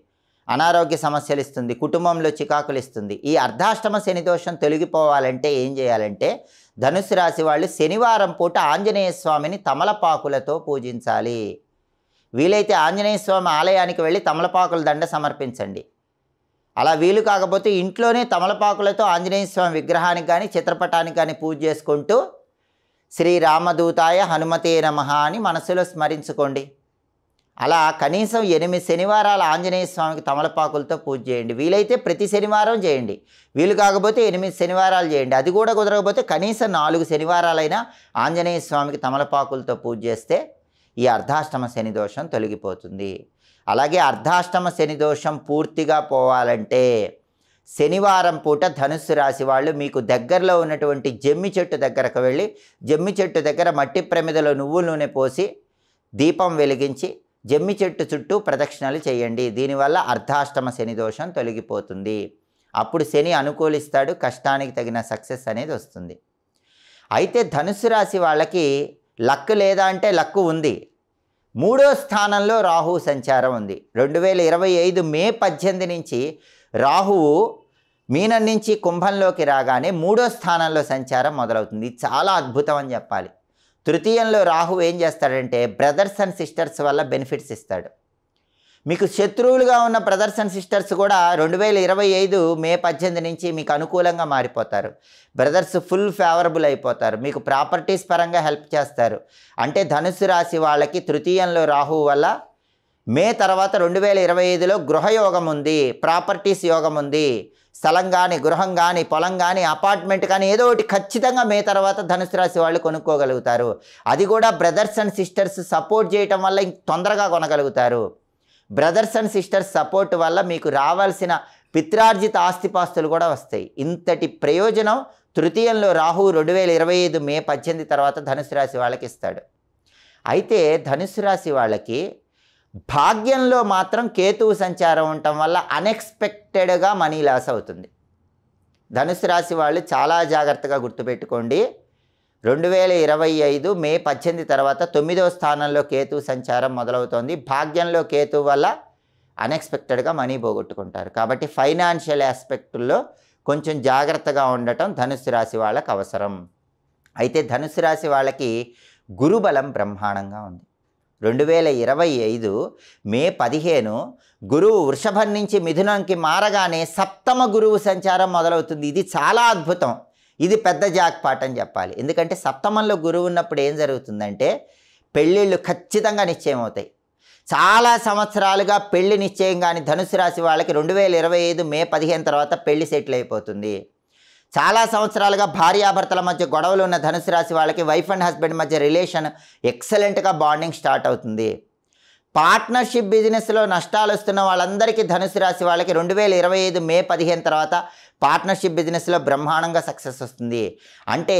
అనారోగ్య సమస్యలు ఇస్తుంది. కుటుంబంలో చికాకులు ఇస్తుంది. ఈ అర్ధాష్టమ శని దోషం తొలగిపోవాలంటే ఏం చేయాలంటే ధనుసు రాశి వాళ్ళు శనివారం పూట ఆంజనేయ స్వామిని తమలపాకులతో పూజించాలి. వీలైతే ఆంజనేయ స్వామి ఆలయానికి వెళ్ళి తమలపాకుల దండ సమర్పించండి. అలా వీలు కాకపోతే ఇంట్లోనే తమలపాకులతో ఆంజనేయ స్వామి విగ్రహానికి కానీ చిత్రపటానికి కానీ పూజ చేసుకుంటూ శ్రీరామదూతాయ హనుమతే నమః అని మనసులో స్మరించుకోండి. అలా కనీసం 8 శనివారాలు ఆంజనేయ స్వామికి తమలపాకులతో పూజ చేయండి. వీలైతే ప్రతి శనివారం చేయండి. వీలు కాకపోతే 8 శనివారాలు చేయండి. అది కూడా కుదరకపోతే కనీసం 4 శనివారాలైనా ఆంజనేయ స్వామికి తమలపాకులతో పూజ చేస్తే ఈ అర్ధాష్టమ శని దోషం తొలగిపోతుంది. అలాగే అర్ధాష్టమ శని దోషం పూర్తిగా పోవాలంటే శనివారం పూట ధనుస్సు రాశి వాళ్ళు మీకు దగ్గరలో ఉన్నటువంటి జమ్మి చెట్టు దగ్గరకు వెళ్ళి జమ్మి చెట్టు దగ్గర మట్టి ప్రమిదలో నువ్వుల నూనె పోసి దీపం వెలిగించి జమ్మి చెట్టు చుట్టూ ప్రదక్షిణలు చేయండి. దీనివల్ల అర్ధాష్టమ శని దోషం తొలగిపోతుంది. అప్పుడు శని అనుకూలిస్తాడు. కష్టానికి తగిన సక్సెస్ అనేది వస్తుంది. అయితే ధనుస్సు రాశి వాళ్ళకి లక్ లేదా అంటే లక్కు ఉంది. 3వ స్థానంలో రాహువు సంచారం ఉంది. 2025 మే 18 నుంచి రాహువు మీనం నుంచి కుంభంలోకి రాగానే 3వ స్థానంలో సంచారం మొదలవుతుంది. చాలా అద్భుతం అని చెప్పాలి. తృతీయంలో రాహువు ఏం చేస్తాడంటే బ్రదర్స్ అండ్ సిస్టర్స్ వల్ల బెనిఫిట్స్ ఇస్తాడు. మీకు శత్రువులుగా ఉన్న బ్రదర్స్ అండ్ సిస్టర్స్ కూడా 2025 మే 18 నుంచి మీకు అనుకూలంగా మారిపోతారు. బ్రదర్స్ ఫుల్ ఫేవరబుల్ అయిపోతారు. మీకు ప్రాపర్టీస్ పరంగా హెల్ప్ చేస్తారు. అంటే ధనుసు రాశి వాళ్ళకి తృతీయంలో రాహువు వల్ల మే తర్వాత 2025లో గృహయోగం ఉంది, ప్రాపర్టీస్ యోగం ఉంది. స్థలం కానీ, గృహం కానీ, పొలం కానీ, అపార్ట్మెంట్ కానీ ఏదో ఒకటి ఖచ్చితంగా మే తర్వాత ధనుసు రాశి వాళ్ళు కొనుక్కోగలుగుతారు. అది కూడా బ్రదర్స్ అండ్ సిస్టర్స్ సపోర్ట్ చేయటం వల్ల తొందరగా కొనగలుగుతారు. బ్రదర్స్ అండ్ సిస్టర్స్ సపోర్ట్ వల్ల మీకు రావాల్సిన పిత్రార్జిత ఆస్తిపాస్తులు కూడా వస్తాయి. ఇంతటి ప్రయోజనం తృతీయంలో రాహువు 2025 మే 18 తర్వాత ధనుసు రాశి వాళ్ళకి ఇస్తాడు. అయితే ధనుసు రాశి వాళ్ళకి భాగ్యంలో మాత్రం కేతువు సంచారం ఉండటం వల్ల అన్ఎక్స్పెక్టెడ్గా మనీ లాస్ అవుతుంది. ధనుసు రాశి వాళ్ళు చాలా జాగ్రత్తగా గుర్తుపెట్టుకోండి. 2025 మే 18 తర్వాత 9వ స్థానంలో కేతువు సంచారం మొదలవుతోంది. భాగ్యంలో కేతువు వల్ల అన్ఎక్స్పెక్టెడ్గా మనీ పోగొట్టుకుంటారు. కాబట్టి ఫైనాన్షియల్ ఆస్పెక్టుల్లో కొంచెం జాగ్రత్తగా ఉండటం ధనుసు రాశి వాళ్ళకి అవసరం. అయితే ధనుసు రాశి వాళ్ళకి గురుబలం బ్రహ్మాండంగా ఉంది. 2025 మే 15 గురువు వృషభం నుంచి మిథునంకి మారగానే సప్తమ గురువు సంచారం మొదలవుతుంది. ఇది చాలా అద్భుతం. ఇది పెద్ద జాక్పాట్ అని చెప్పాలి. ఎందుకంటే సప్తమంలో గురువు ఉన్నప్పుడు ఏం జరుగుతుందంటే పెళ్ళిళ్ళు ఖచ్చితంగా నిశ్చయం అవుతాయి. చాలా సంవత్సరాలుగా పెళ్లి నిశ్చయం కానీ ధనుసు రాశి వాళ్ళకి 2025 మే 15 తర్వాత పెళ్లి సెటిల్ అయిపోతుంది. చాలా సంవత్సరాలుగా భార్యాభర్తల మధ్య గొడవలు ఉన్న ధనుసు రాశి వాళ్ళకి వైఫ్ అండ్ హస్బెండ్ మధ్య రిలేషన్ ఎక్సలెంట్గా బాండింగ్ స్టార్ట్ అవుతుంది. పార్ట్నర్షిప్ బిజినెస్లో నష్టాలు వస్తున్న వాళ్ళందరికీ ధనుసు రాశి వాళ్ళకి 2025 మే 15 తర్వాత పార్ట్నర్షిప్ బిజినెస్లో బ్రహ్మాండంగా సక్సెస్ వస్తుంది. అంటే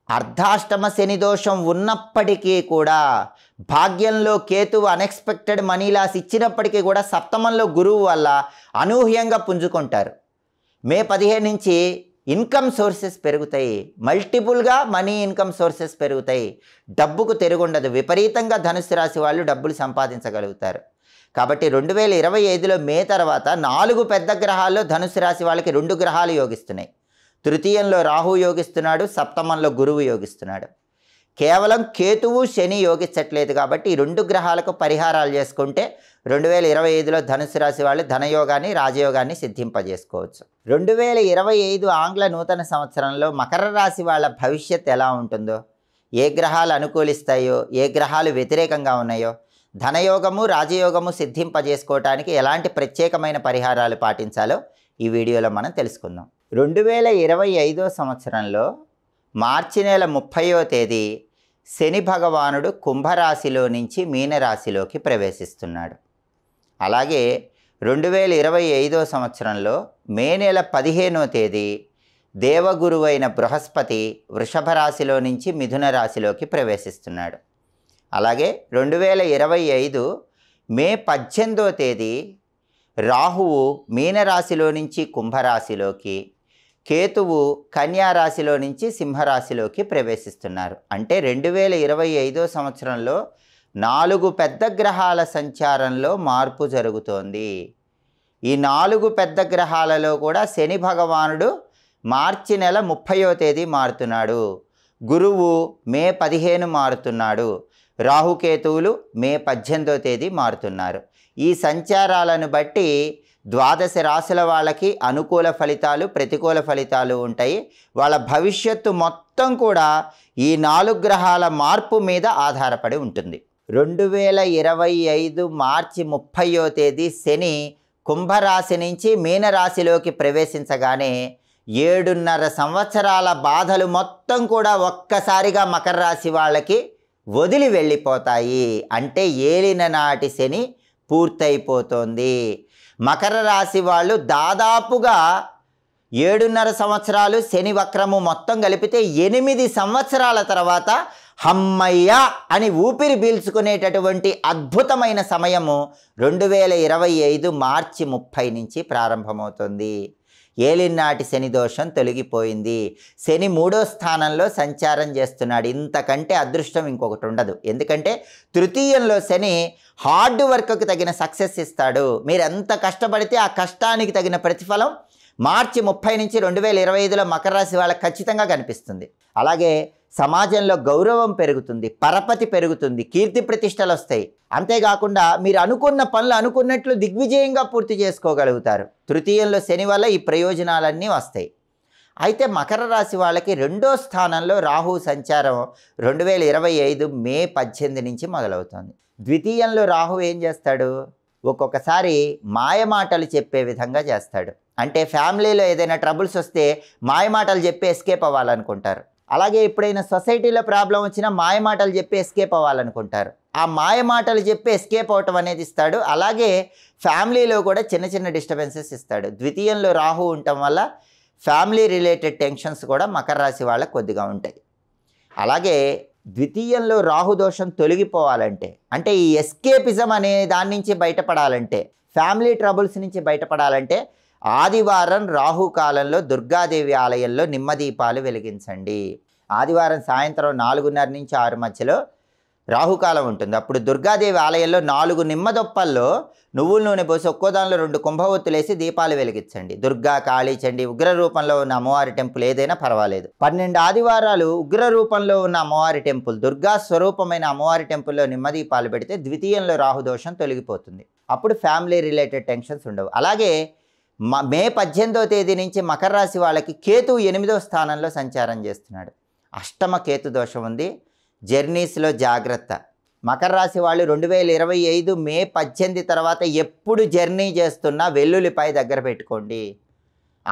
అర్ధాష్టమ శని దోషం ఉన్నప్పటికీ కూడా భాగ్యంలో కేతువు అన్ఎక్స్పెక్టెడ్ మనీ లాస్ ఇచ్చినప్పటికీ కూడా సప్తమంలో గురువు వల్ల అనూహ్యంగా పుంజుకుంటారు. మే 15 నుంచి ఇన్కమ్ సోర్సెస్ పెరుగుతాయి, మల్టిపుల్గా మనీ ఇన్కమ్ సోర్సెస్ పెరుగుతాయి, డబ్బుకు తిరుగుండదు, విపరీతంగా ధనుసు రాశి వాళ్ళు డబ్బులు సంపాదించగలుగుతారు. కాబట్టి 2025లో మే తర్వాత 4 పెద్ద గ్రహాల్లో ధనుసు రాశి వాళ్ళకి 2 గ్రహాలు యోగిస్తున్నాయి. తృతీయంలో రాహు యోగిస్తున్నాడు, సప్తమంలో గురువు యోగిస్తున్నాడు. కేవలం కేతువు శని యోగించట్లేదు. కాబట్టి ఈ 2 గ్రహాలకు పరిహారాలు చేసుకుంటే 2025లో ధనుసు రాశి వాళ్ళు ధనయోగాన్ని రాజయోగాన్ని సిద్ధింపజేసుకోవచ్చు. 2025 ఆంగ్ల నూతన సంవత్సరంలో మకర రాశి వాళ్ళ భవిష్యత్ ఎలా ఉంటుందో, ఏ గ్రహాలు అనుకూలిస్తాయో, ఏ గ్రహాలు వ్యతిరేకంగా ఉన్నాయో, ధనయోగము రాజయోగము సిద్ధింపజేసుకోవటానికి ఎలాంటి ప్రత్యేకమైన పరిహారాలు పాటించాలో ఈ వీడియోలో మనం తెలుసుకుందాం. 2025 సంవత్సరంలో మార్చి నెల 30వ తేదీ శని భగవానుడు కుంభరాశిలో నుంచి మీనరాశిలోకి ప్రవేశిస్తున్నాడు. అలాగే 2025 సంవత్సరంలో మే నెల 15వ తేదీ దేవగురువైన బృహస్పతి వృషభ రాశిలో నుంచి మిథున రాశిలోకి ప్రవేశిస్తున్నాడు. అలాగే 2025 మే 18వ తేదీ రాహువు మీనరాశిలో నుంచి కుంభరాశిలోకి, కేతువు కన్యారాశిలో నుంచి సింహరాశిలోకి ప్రవేశిస్తున్నారు. అంటే 2025 సంవత్సరంలో 4 పెద్ద గ్రహాల సంచారంలో మార్పు జరుగుతోంది. ఈ 4 పెద్ద గ్రహాలలో కూడా శని భగవానుడు మార్చి నెల 30వ తేదీ మారుతున్నాడు, గురువు మే 15 మారుతున్నాడు, రాహుకేతువులు మే 18వ తేదీ మారుతున్నారు. ఈ సంచారాలను బట్టి ద్వాదశ రాశుల వాళ్ళకి అనుకూల ఫలితాలు ప్రతికూల ఫలితాలు ఉంటాయి. వాళ్ళ భవిష్యత్తు మొత్తం కూడా ఈ 4 గ్రహాల మార్పు మీద ఆధారపడి ఉంటుంది. 2025 మార్చి 30వ తేదీ శని కుంభరాశి నుంచి మీనరాశిలోకి ప్రవేశించగానే 7.5 సంవత్సరాల బాధలు మొత్తం కూడా ఒక్కసారిగా మకర రాశి వాళ్ళకి వదిలి వెళ్ళిపోతాయి. అంటే ఏలిన నాటి శని పూర్తయిపోతుంది. మకర రాశి వాళ్ళు దాదాపుగా 7.5 సంవత్సరాలు శని వక్రము మొత్తం కలిపితే 8 సంవత్సరాల తర్వాత హమ్మయ్య అని ఊపిరి పీల్చుకునేటటువంటి అద్భుతమైన సమయము 2025 మార్చి 30 నుంచి ప్రారంభమవుతుంది. ఏలినాటి శని దోషం తొలగిపోయింది. శని 3వ స్థానంలో సంచారం చేస్తున్నాడు. ఇంతకంటే అదృష్టం ఇంకొకటి ఉండదు. ఎందుకంటే తృతీయంలో శని హార్డ్ వర్క్కి తగిన సక్సెస్ ఇస్తాడు. మీరు ఎంత కష్టపడితే ఆ కష్టానికి తగిన ప్రతిఫలం మార్చి 30 నుంచి 2025లో మకర రాశి వాళ్ళకి ఖచ్చితంగా కనిపిస్తుంది. అలాగే సమాజంలో గౌరవం పెరుగుతుంది, పరపతి పెరుగుతుంది, కీర్తి ప్రతిష్టలు వస్తాయి. అంతేకాకుండా మీరు అనుకున్న పనులు అనుకున్నట్లు దిగ్విజయంగా పూర్తి చేసుకోగలుగుతారు. తృతీయంలో శని వల్ల ఈ ప్రయోజనాలన్నీ వస్తాయి. అయితే మకర రాశి వాళ్ళకి 2వ స్థానంలో రాహు సంచారం 2025 మే 18 నుంచి మొదలవుతుంది. ద్వితీయంలో రాహు ఏం చేస్తాడు? ఒక్కొక్కసారి మాయమాటలు చెప్పే విధంగా చేస్తాడు. అంటే ఫ్యామిలీలో ఏదైనా ట్రబుల్స్ వస్తే మాయమాటలు చెప్పి ఎస్కేప్ అవ్వాలనుకుంటారు. అలాగే ఎప్పుడైనా సొసైటీలో ప్రాబ్లం వచ్చినా మాయమాటలు చెప్పి ఎస్కేప్ అవ్వాలనుకుంటారు. ఆ మాయమాటలు చెప్పి ఎస్కేప్ అవటం అనేది ఇస్తాడు. అలాగే ఫ్యామిలీలో కూడా చిన్న చిన్న డిస్టర్బెన్సెస్ ఇస్తాడు. ద్వితీయంలో రాహు ఉండటం వల్ల ఫ్యామిలీ రిలేటెడ్ టెన్షన్స్ కూడా మకర రాశి వాళ్ళకి కొద్దిగా ఉంటాయి. అలాగే ద్వితీయంలో రాహు దోషం తొలగిపోవాలంటే, అంటే ఈ ఎస్కేపిజం అనే దాని నుంచి బయటపడాలంటే, ఫ్యామిలీ ట్రబుల్స్ నుంచి బయటపడాలంటే ఆదివారం రాహుకాలంలో దుర్గాదేవి ఆలయంలో నిమ్మదీపాలు వెలిగించండి. ఆదివారం సాయంత్రం 4:30 నుంచి 6 మధ్యలో రాహుకాలం ఉంటుంది. అప్పుడు దుర్గాదేవి ఆలయంలో 4 నిమ్మదొప్పల్లో నువ్వుల నూనె పోసి ఒక్కో దానిలో 2 కుంభవత్తులేసి దీపాలు వెలిగించండి. దుర్గా, కాళీ, చండి ఉగ్ర రూపంలో ఉన్న అమ్మవారి టెంపుల్ ఏదైనా పర్వాలేదు. 12 ఆదివారాలు ఉగ్ర రూపంలో ఉన్న అమ్మవారి టెంపుల్, దుర్గా స్వరూపమైన అమ్మవారి టెంపుల్లో నిమ్మదీపాలు పెడితే ద్వితీయంలో రాహుదోషం తొలగిపోతుంది. అప్పుడు ఫ్యామిలీ రిలేటెడ్ టెన్షన్స్ ఉండవు. అలాగే మే 18వ తేదీ నుంచి మకర రాశి వాళ్ళకి కేతువు 8వ స్థానంలో సంచారం చేస్తున్నాడు. అష్టమ కేతు దోషం ఉంది. జర్నీస్లో జాగ్రత్త. మకర రాశి వాళ్ళు 2025 మే 18 తర్వాత ఎప్పుడు జర్నీ చేస్తున్నా వెల్లుల్లిపాయ దగ్గర పెట్టుకోండి.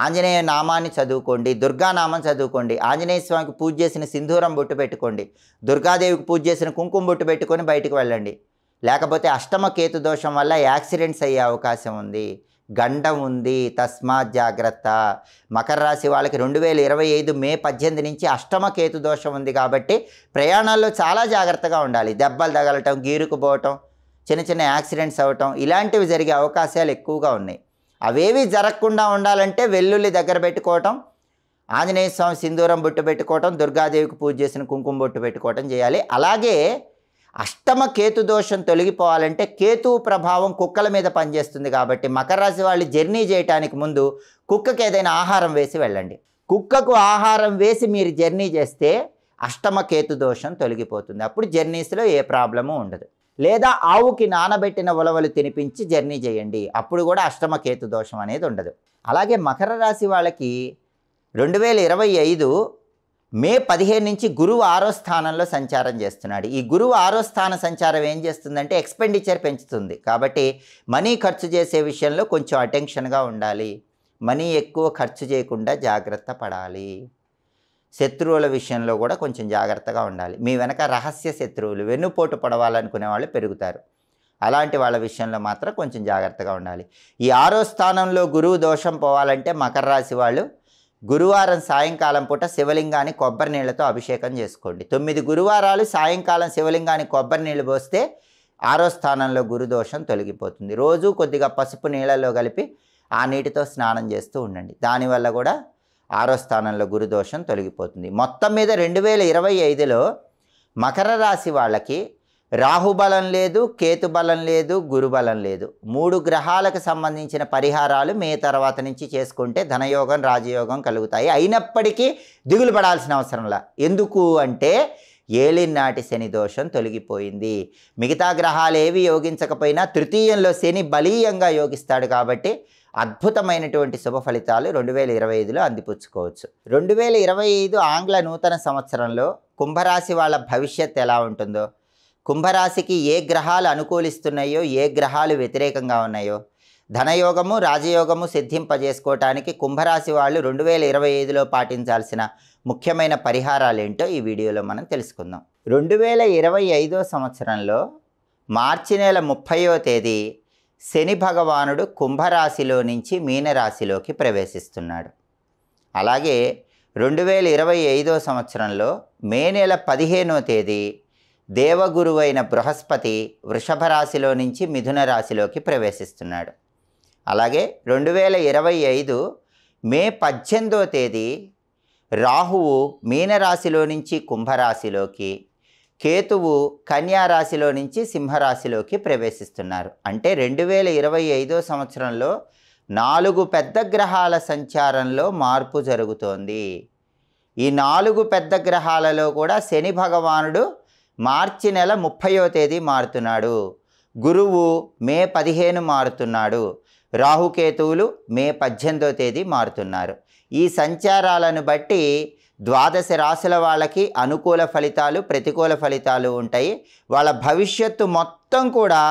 ఆంజనేయ నామాన్ని చదువుకోండి, దుర్గానామం చదువుకోండి, ఆంజనేయ స్వామికి పూజ చేసిన సింధూరం బొట్టు పెట్టుకోండి, దుర్గాదేవికి పూజ చేసిన కుంకుమ బొట్టు పెట్టుకొని బయటకు వెళ్ళండి. లేకపోతే అష్టమ కేతు దోషం వల్ల యాక్సిడెంట్స్ అయ్యే అవకాశం ఉంది, గండం ఉంది, తస్మాత్ జాగ్రత్త. మకర రాశి వాళ్ళకి 2025 మే 18 నుంచి అష్టమ కేతు దోషం ఉంది కాబట్టి ప్రయాణాల్లో చాలా జాగ్రత్తగా ఉండాలి. దెబ్బలు తగలటం, గీరుకుపోవటం, చిన్న చిన్న యాక్సిడెంట్స్ అవ్వటం ఇలాంటివి జరిగే అవకాశాలు ఎక్కువగా ఉన్నాయి. అవేవి జరగకుండా ఉండాలంటే వెల్లుల్లి దగ్గర పెట్టుకోవటం, ఆంజనేయ స్వామి సింధూరం బొట్టు పెట్టుకోవటం, దుర్గాదేవికి పూజ చేసిన కుంకుమ బొట్టు పెట్టుకోవటం చేయాలి. అలాగే అష్టమ కేతు దోషం తొలగిపోవాలంటే కేతువు ప్రభావం కుక్కల మీద పనిచేస్తుంది కాబట్టి మకర రాశి వాళ్ళు జర్నీ చేయడానికి ముందు కుక్కకి ఏదైనా ఆహారం వేసి వెళ్ళండి. కుక్కకు ఆహారం వేసి మీరు జర్నీ చేస్తే అష్టమ కేతు దోషం తొలగిపోతుంది. అప్పుడు జర్నీస్లో ఏ ప్రాబ్లము ఉండదు. లేదా ఆవుకి నానబెట్టిన ఉలవలు తినిపించి జర్నీ చేయండి, అప్పుడు కూడా అష్టమ కేతు దోషం అనేది ఉండదు. అలాగే మకర రాశి వాళ్ళకి 2025 మే 15 నుంచి గురువు 6వ స్థానంలో సంచారం చేస్తున్నాడు. ఈ గురువు 6వ స్థాన సంచారం ఏం చేస్తుందంటే ఎక్స్పెండిచర్ పెంచుతుంది. కాబట్టి మనీ ఖర్చు చేసే విషయంలో కొంచెం అటెన్షన్గా ఉండాలి. మనీ ఎక్కువ ఖర్చు చేయకుండా జాగ్రత్త పడాలి. శత్రువుల విషయంలో కూడా కొంచెం జాగ్రత్తగా ఉండాలి. మీ వెనక రహస్య శత్రువులు, వెన్నుపోటు పడవాలనుకునే వాళ్ళు పెరుగుతారు. అలాంటి వాళ్ళ విషయంలో మాత్రం కొంచెం జాగ్రత్తగా ఉండాలి. ఈ 6వ స్థానంలో గురువు దోషం పోవాలంటే మకర రాశి వాళ్ళు గురువారం సాయంకాలం పూట శివలింగాన్ని కొబ్బరి నీళ్ళతో అభిషేకం చేసుకోండి. 9 గురువారాలు సాయంకాలం శివలింగానికి కొబ్బరి నీళ్ళు పోస్తే 6వ స్థానంలో గురుదోషం తొలగిపోతుంది. రోజు కొద్దిగా పసుపు నీళ్ళలో కలిపి ఆ నీటితో స్నానం చేస్తూ ఉండండి. దానివల్ల కూడా 6వ స్థానంలో గురుదోషం తొలగిపోతుంది. మొత్తం మీద 2025లో మకర రాశి వాళ్ళకి రాహుబలం లేదు, కేతుబలం లేదు, గురుబలం లేదు. 3 గ్రహాలకు సంబంధించిన పరిహారాలు మే తర్వాత నుంచి చేసుకుంటే ధనయోగం, రాజయోగం కలుగుతాయి. అయినప్పటికీ దిగులు పడాల్సిన అవసరంలా. ఎందుకు అంటే ఏలినాటి శని దోషం తొలగిపోయింది. మిగతా గ్రహాలు ఏవి యోగించకపోయినా తృతీయంలో శని బలీయంగా యోగిస్తాడు కాబట్టి అద్భుతమైనటువంటి శుభ ఫలితాలు 2025లో అందిపుచ్చుకోవచ్చు. 2025 ఆంగ్ల నూతన సంవత్సరంలో కుంభరాశి వాళ్ళ భవిష్యత్ ఎలా ఉంటుందో, కుంభరాశికి ఏ గ్రహాలు అనుకూలిస్తున్నాయో, ఏ గ్రహాలు వ్యతిరేకంగా ఉన్నాయో, ధనయోగము, రాజయోగము సిద్ధింపజేసుకోవటానికి కుంభరాశి వాళ్ళు 2025లో పాటించాల్సిన ముఖ్యమైన పరిహారాలు ఏంటో ఈ వీడియోలో మనం తెలుసుకుందాం. 2025 సంవత్సరంలో మార్చి నెల 30వ తేదీ శని భగవానుడు కుంభరాశిలో నుంచి మీనరాశిలోకి ప్రవేశిస్తున్నాడు. అలాగే 2025 సంవత్సరంలో మే నెల 15వ తేదీ దేవగురువైన బృహస్పతి వృషభ రాశిలో నుంచి మిథున రాశిలోకి ప్రవేశిస్తున్నాడు. అలాగే 2025 మే 18వ తేదీ రాహువు మీనరాశిలో నుంచి కుంభరాశిలోకి, కేతువు కన్యారాశిలో నుంచి సింహరాశిలోకి ప్రవేశిస్తున్నారు. అంటే 2025 సంవత్సరంలో 4 పెద్ద గ్రహాల సంచారంలో మార్పు జరుగుతోంది. ఈ 4 పెద్ద గ్రహాలలో కూడా శని భగవానుడు మార్చి నెల 30వ తేదీ మారుతున్నాడు, గురువు మే 15 మారుతున్నాడు, రాహుకేతువులు మే 18వ తేదీ మారుతున్నారు. ఈ సంచారాలను బట్టి ద్వాదశ రాశుల వాళ్ళకి అనుకూల ఫలితాలు, ప్రతికూల ఫలితాలు ఉంటాయి. వాళ్ళ భవిష్యత్తు మొత్తం కూడా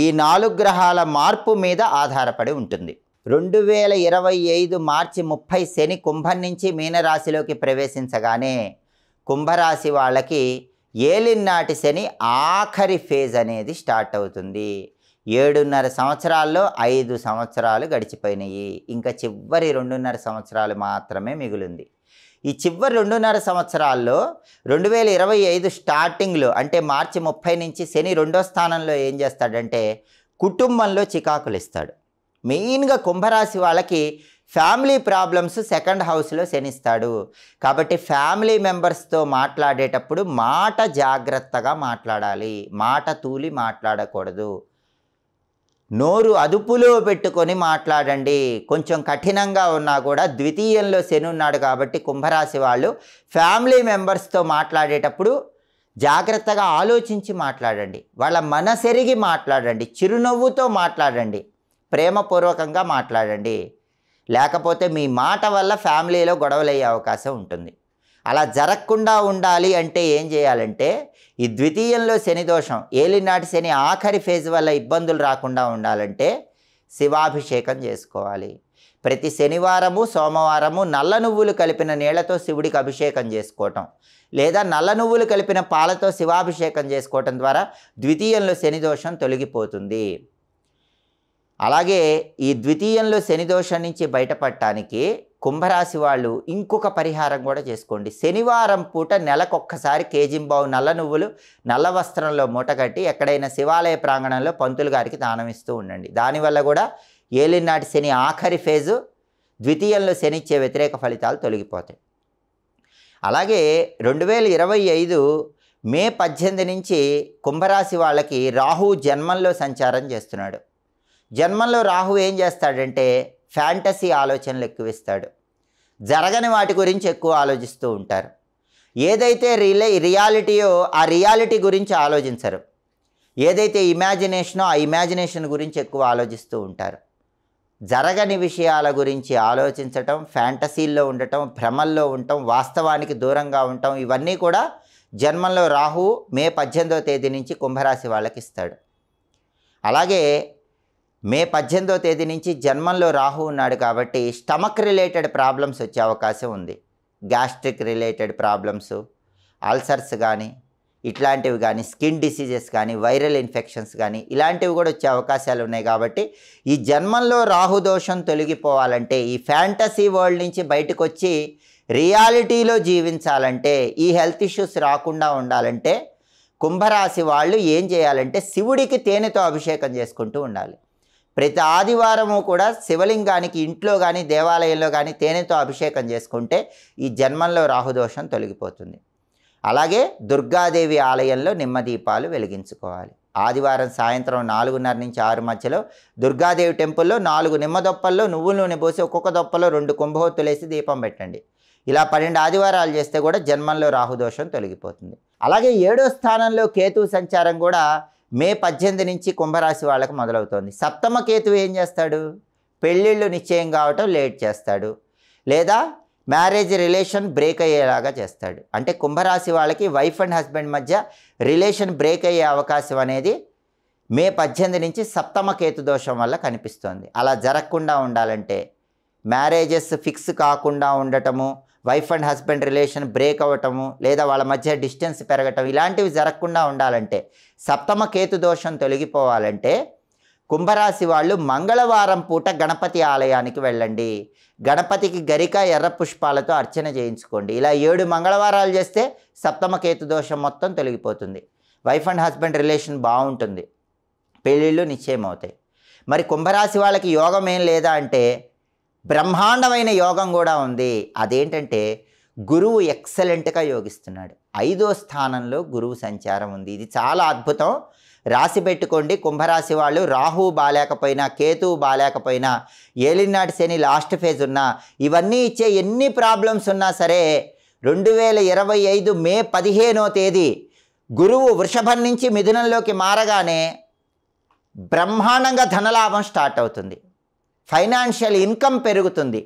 ఈ 4 గ్రహాల మార్పు మీద ఆధారపడి ఉంటుంది. 2025 మార్చి 30 శని కుంభం నుంచి మీనరాశిలోకి ప్రవేశించగానే కుంభరాశి వాళ్ళకి ఏలినాటి శని ఆఖరి ఫేజ్ అనేది స్టార్ట్ అవుతుంది. 7.5 సంవత్సరాల్లో 5 సంవత్సరాలు గడిచిపోయినాయి. ఇంకా చివరి 2.5 సంవత్సరాలు మాత్రమే మిగిలింది. ఈ చివరి 2.5 సంవత్సరాల్లో 2025 స్టార్టింగ్లో అంటే మార్చి 30 నుంచి శని 2వ స్థానంలో ఏం చేస్తాడంటే కుటుంబంలో చికాకులు ఇస్తాడు. మెయిన్గా కుంభరాశి వాళ్ళకి ఫ్యామిలీ ప్రాబ్లమ్స్ 2nd హౌస్లో శనిస్తాడు. కాబట్టి ఫ్యామిలీ మెంబర్స్తో మాట్లాడేటప్పుడు మాట జాగ్రత్తగా మాట్లాడాలి, మాట తూలి మాట్లాడకూడదు. నోరు అదుపులో పెట్టుకొని మాట్లాడండి. కొంచెం కఠినంగా ఉన్నా కూడా ద్వితీయంలో శని ఉన్నాడు కాబట్టి కుంభరాశి వాళ్ళు ఫ్యామిలీ మెంబర్స్తో మాట్లాడేటప్పుడు జాగ్రత్తగా ఆలోచించి మాట్లాడండి. వాళ్ళ మనసెరిగి మాట్లాడండి, చిరునవ్వుతో మాట్లాడండి, ప్రేమపూర్వకంగా మాట్లాడండి. లేకపోతే మీ మాట వల్ల ఫ్యామిలీలో గొడవలు అయ్యే అవకాశం ఉంటుంది. అలా జరగకుండా ఉండాలి అంటే ఏం చేయాలంటే ఈ ద్వితీయంలో శని దోషం, ఏలినాటి శని ఆఖరి ఫేజ్ వల్ల ఇబ్బందులు రాకుండా ఉండాలంటే శివాభిషేకం చేసుకోవాలి. ప్రతి శనివారము సోమవారము నల్ల నువ్వులు కలిపిన నీళ్లతో శివుడికి అభిషేకం చేసుకోవటం, లేదా నల్ల నువ్వులు కలిపిన పాలతో శివాభిషేకం చేసుకోవటం ద్వారా ద్వితీయంలో శని దోషం తొలగిపోతుంది. అలాగే ఈ ద్వితీయంలో శని దోషం నుంచి బయటపడటానికి కుంభరాశి వాళ్ళు ఇంకొక పరిహారం కూడా చేసుకోండి. శనివారం పూట నెలకొక్కసారి కేజింబావు నల్ల నువ్వులు నల్ల వస్త్రంలో మూటగట్టి ఎక్కడైనా శివాలయ ప్రాంగణంలో పంతులు గారికి దానం ఇస్తూ ఉండండి. దానివల్ల కూడా ఏలినాటి శని ఆఖరి ఫేజు, ద్వితీయంలో శని ఇచ్చే వ్యతిరేక ఫలితాలు తొలగిపోతాయి. అలాగే 2025 మే 18 నుంచి కుంభరాశి వాళ్ళకి రాహు జన్మంలో సంచారం చేస్తున్నాడు. జన్మంలో రాహు ఏం చేస్తాడంటే ఫ్యాంటసీ ఆలోచనలు ఎక్కువిస్తాడు. జరగని వాటి గురించి ఎక్కువ ఆలోచిస్తూ ఉంటారు. ఏదైతే రియాలిటీయో ఆ రియాలిటీ గురించి ఆలోచించరు. ఏదైతే ఇమాజినేషనో ఆ ఇమాజినేషన్ గురించి ఎక్కువ ఆలోచిస్తూ ఉంటారు. జరగని విషయాల గురించి ఆలోచించటం, ఫ్యాంటసీల్లో ఉండటం, భ్రమల్లో ఉండటం, వాస్తవానికి దూరంగా ఉండటం, ఇవన్నీ కూడా జన్మంలో రాహు మే 18వ తేదీ నుంచి కుంభరాశి వాళ్ళకి ఇస్తాడు. అలాగే మే 18వ తేదీ నుంచి జన్మంలో రాహు ఉన్నాడు కాబట్టి స్టమక్ రిలేటెడ్ ప్రాబ్లమ్స్ వచ్చే అవకాశం ఉంది. గ్యాస్ట్రిక్ రిలేటెడ్ ప్రాబ్లమ్స్, అల్సర్స్ కానీ ఇట్లాంటివి కానీ, స్కిన్ డిసీజెస్ కానీ, వైరల్ ఇన్ఫెక్షన్స్ కానీ ఇలాంటివి కూడా వచ్చే అవకాశాలు ఉన్నాయి. కాబట్టి ఈ జన్మంలో రాహు దోషం తొలగిపోవాలంటే, ఈ ఫ్యాంటసీ వరల్డ్ నుంచి బయటకు వచ్చి రియాలిటీలో జీవించాలంటే, ఈ హెల్త్ ఇష్యూస్ రాకుండా ఉండాలంటే కుంభరాశి వాళ్ళు ఏం చేయాలంటే శివుడికి తేనెతో అభిషేకం చేసుకుంటూ ఉండాలి. ప్రతి ఆదివారము కూడా శివలింగానికి ఇంట్లో కానీ దేవాలయంలో కానీ తేనెతో అభిషేకం చేసుకుంటే ఈ జన్మంలో రాహుదోషం తొలగిపోతుంది. అలాగే దుర్గాదేవి ఆలయంలో నిమ్మదీపాలు వెలిగించుకోవాలి. ఆదివారం సాయంత్రం 4:30 నుంచి 6 మధ్యలో దుర్గాదేవి టెంపుల్లో 4 నిమ్మ దొప్పల్లో నువ్వుల నూనె పోసి ఒక్కొక్క దొప్పలో 2 కుంభవత్తులేసి దీపం పెట్టండి. ఇలా 12 ఆదివారాలు చేస్తే కూడా జన్మంలో రాహుదోషం తొలగిపోతుంది. అలాగే 7వ స్థానంలో కేతువు సంచారం కూడా మే 18 నుంచి కుంభరాశి వాళ్ళకు మొదలవుతోంది. సప్తమ కేతువు ఏం చేస్తాడు? పెళ్ళిళ్ళు నిశ్చయం కావటం లేట్ చేస్తాడు, లేదా మ్యారేజ్ రిలేషన్ బ్రేక్ అయ్యేలాగా చేస్తాడు. అంటే కుంభరాశి వాళ్ళకి వైఫ్ అండ్ హస్బెండ్ మధ్య రిలేషన్ బ్రేక్ అయ్యే అవకాశం అనేది మే 18 నుంచి సప్తమ కేతు దోషం వల్ల కనిపిస్తోంది. అలా జరగకుండా ఉండాలంటే, మ్యారేజెస్ ఫిక్స్ కాకుండా ఉండటము, wife and husband relation break అవ్వటము, లేదా వాళ్ళ మధ్య డిస్టెన్స్ పెరగటం, ఇలాంటివి జరగకుండా ఉండాలంటే, సప్తమ కేతు దోషం తొలగిపోవాలంటే కుంభరాశి వాళ్ళు మంగళవారం పూట గణపతి ఆలయానికి వెళ్ళండి. గణపతికి గరిక ఎర్ర పుష్పాలతో అర్చన చేయించుకోండి. ఇలా 7 మంగళవారాలు చేస్తే సప్తమ కేతు దోషం మొత్తం తొలగిపోతుంది. వైఫ్ అండ్ హస్బెండ్ రిలేషన్ బాగుంటుంది, పెళ్ళిళ్ళు నిశ్చయం అవుతాయి. మరి కుంభరాశి వాళ్ళకి యోగం ఏం లేదా అంటే బ్రహ్మాండమైన యోగం కూడా ఉంది. అదేంటంటే గురువు ఎక్సలెంట్గా యోగిస్తున్నాడు. 5వ స్థానంలో గురువు సంచారం ఉంది. ఇది చాలా అద్భుతం. రాసి పెట్టుకోండి. కుంభరాశి వాళ్ళు రాహు బాలేకపోయినా, కేతువు బాలేకపోయినా, ఏలినాటి శని లాస్ట్ ఫేజ్ ఉన్నా, ఇవన్నీ ఇచ్చే ఎన్ని ప్రాబ్లమ్స్ ఉన్నా సరే 2025 మే 15వ తేదీ గురువు వృషభం నుంచి మిథునంలోకి మారగానే బ్రహ్మాండంగా ధనలాభం స్టార్ట్ అవుతుంది. ఫైనాన్షియల్ ఇన్కమ్ పెరుగుతుంది.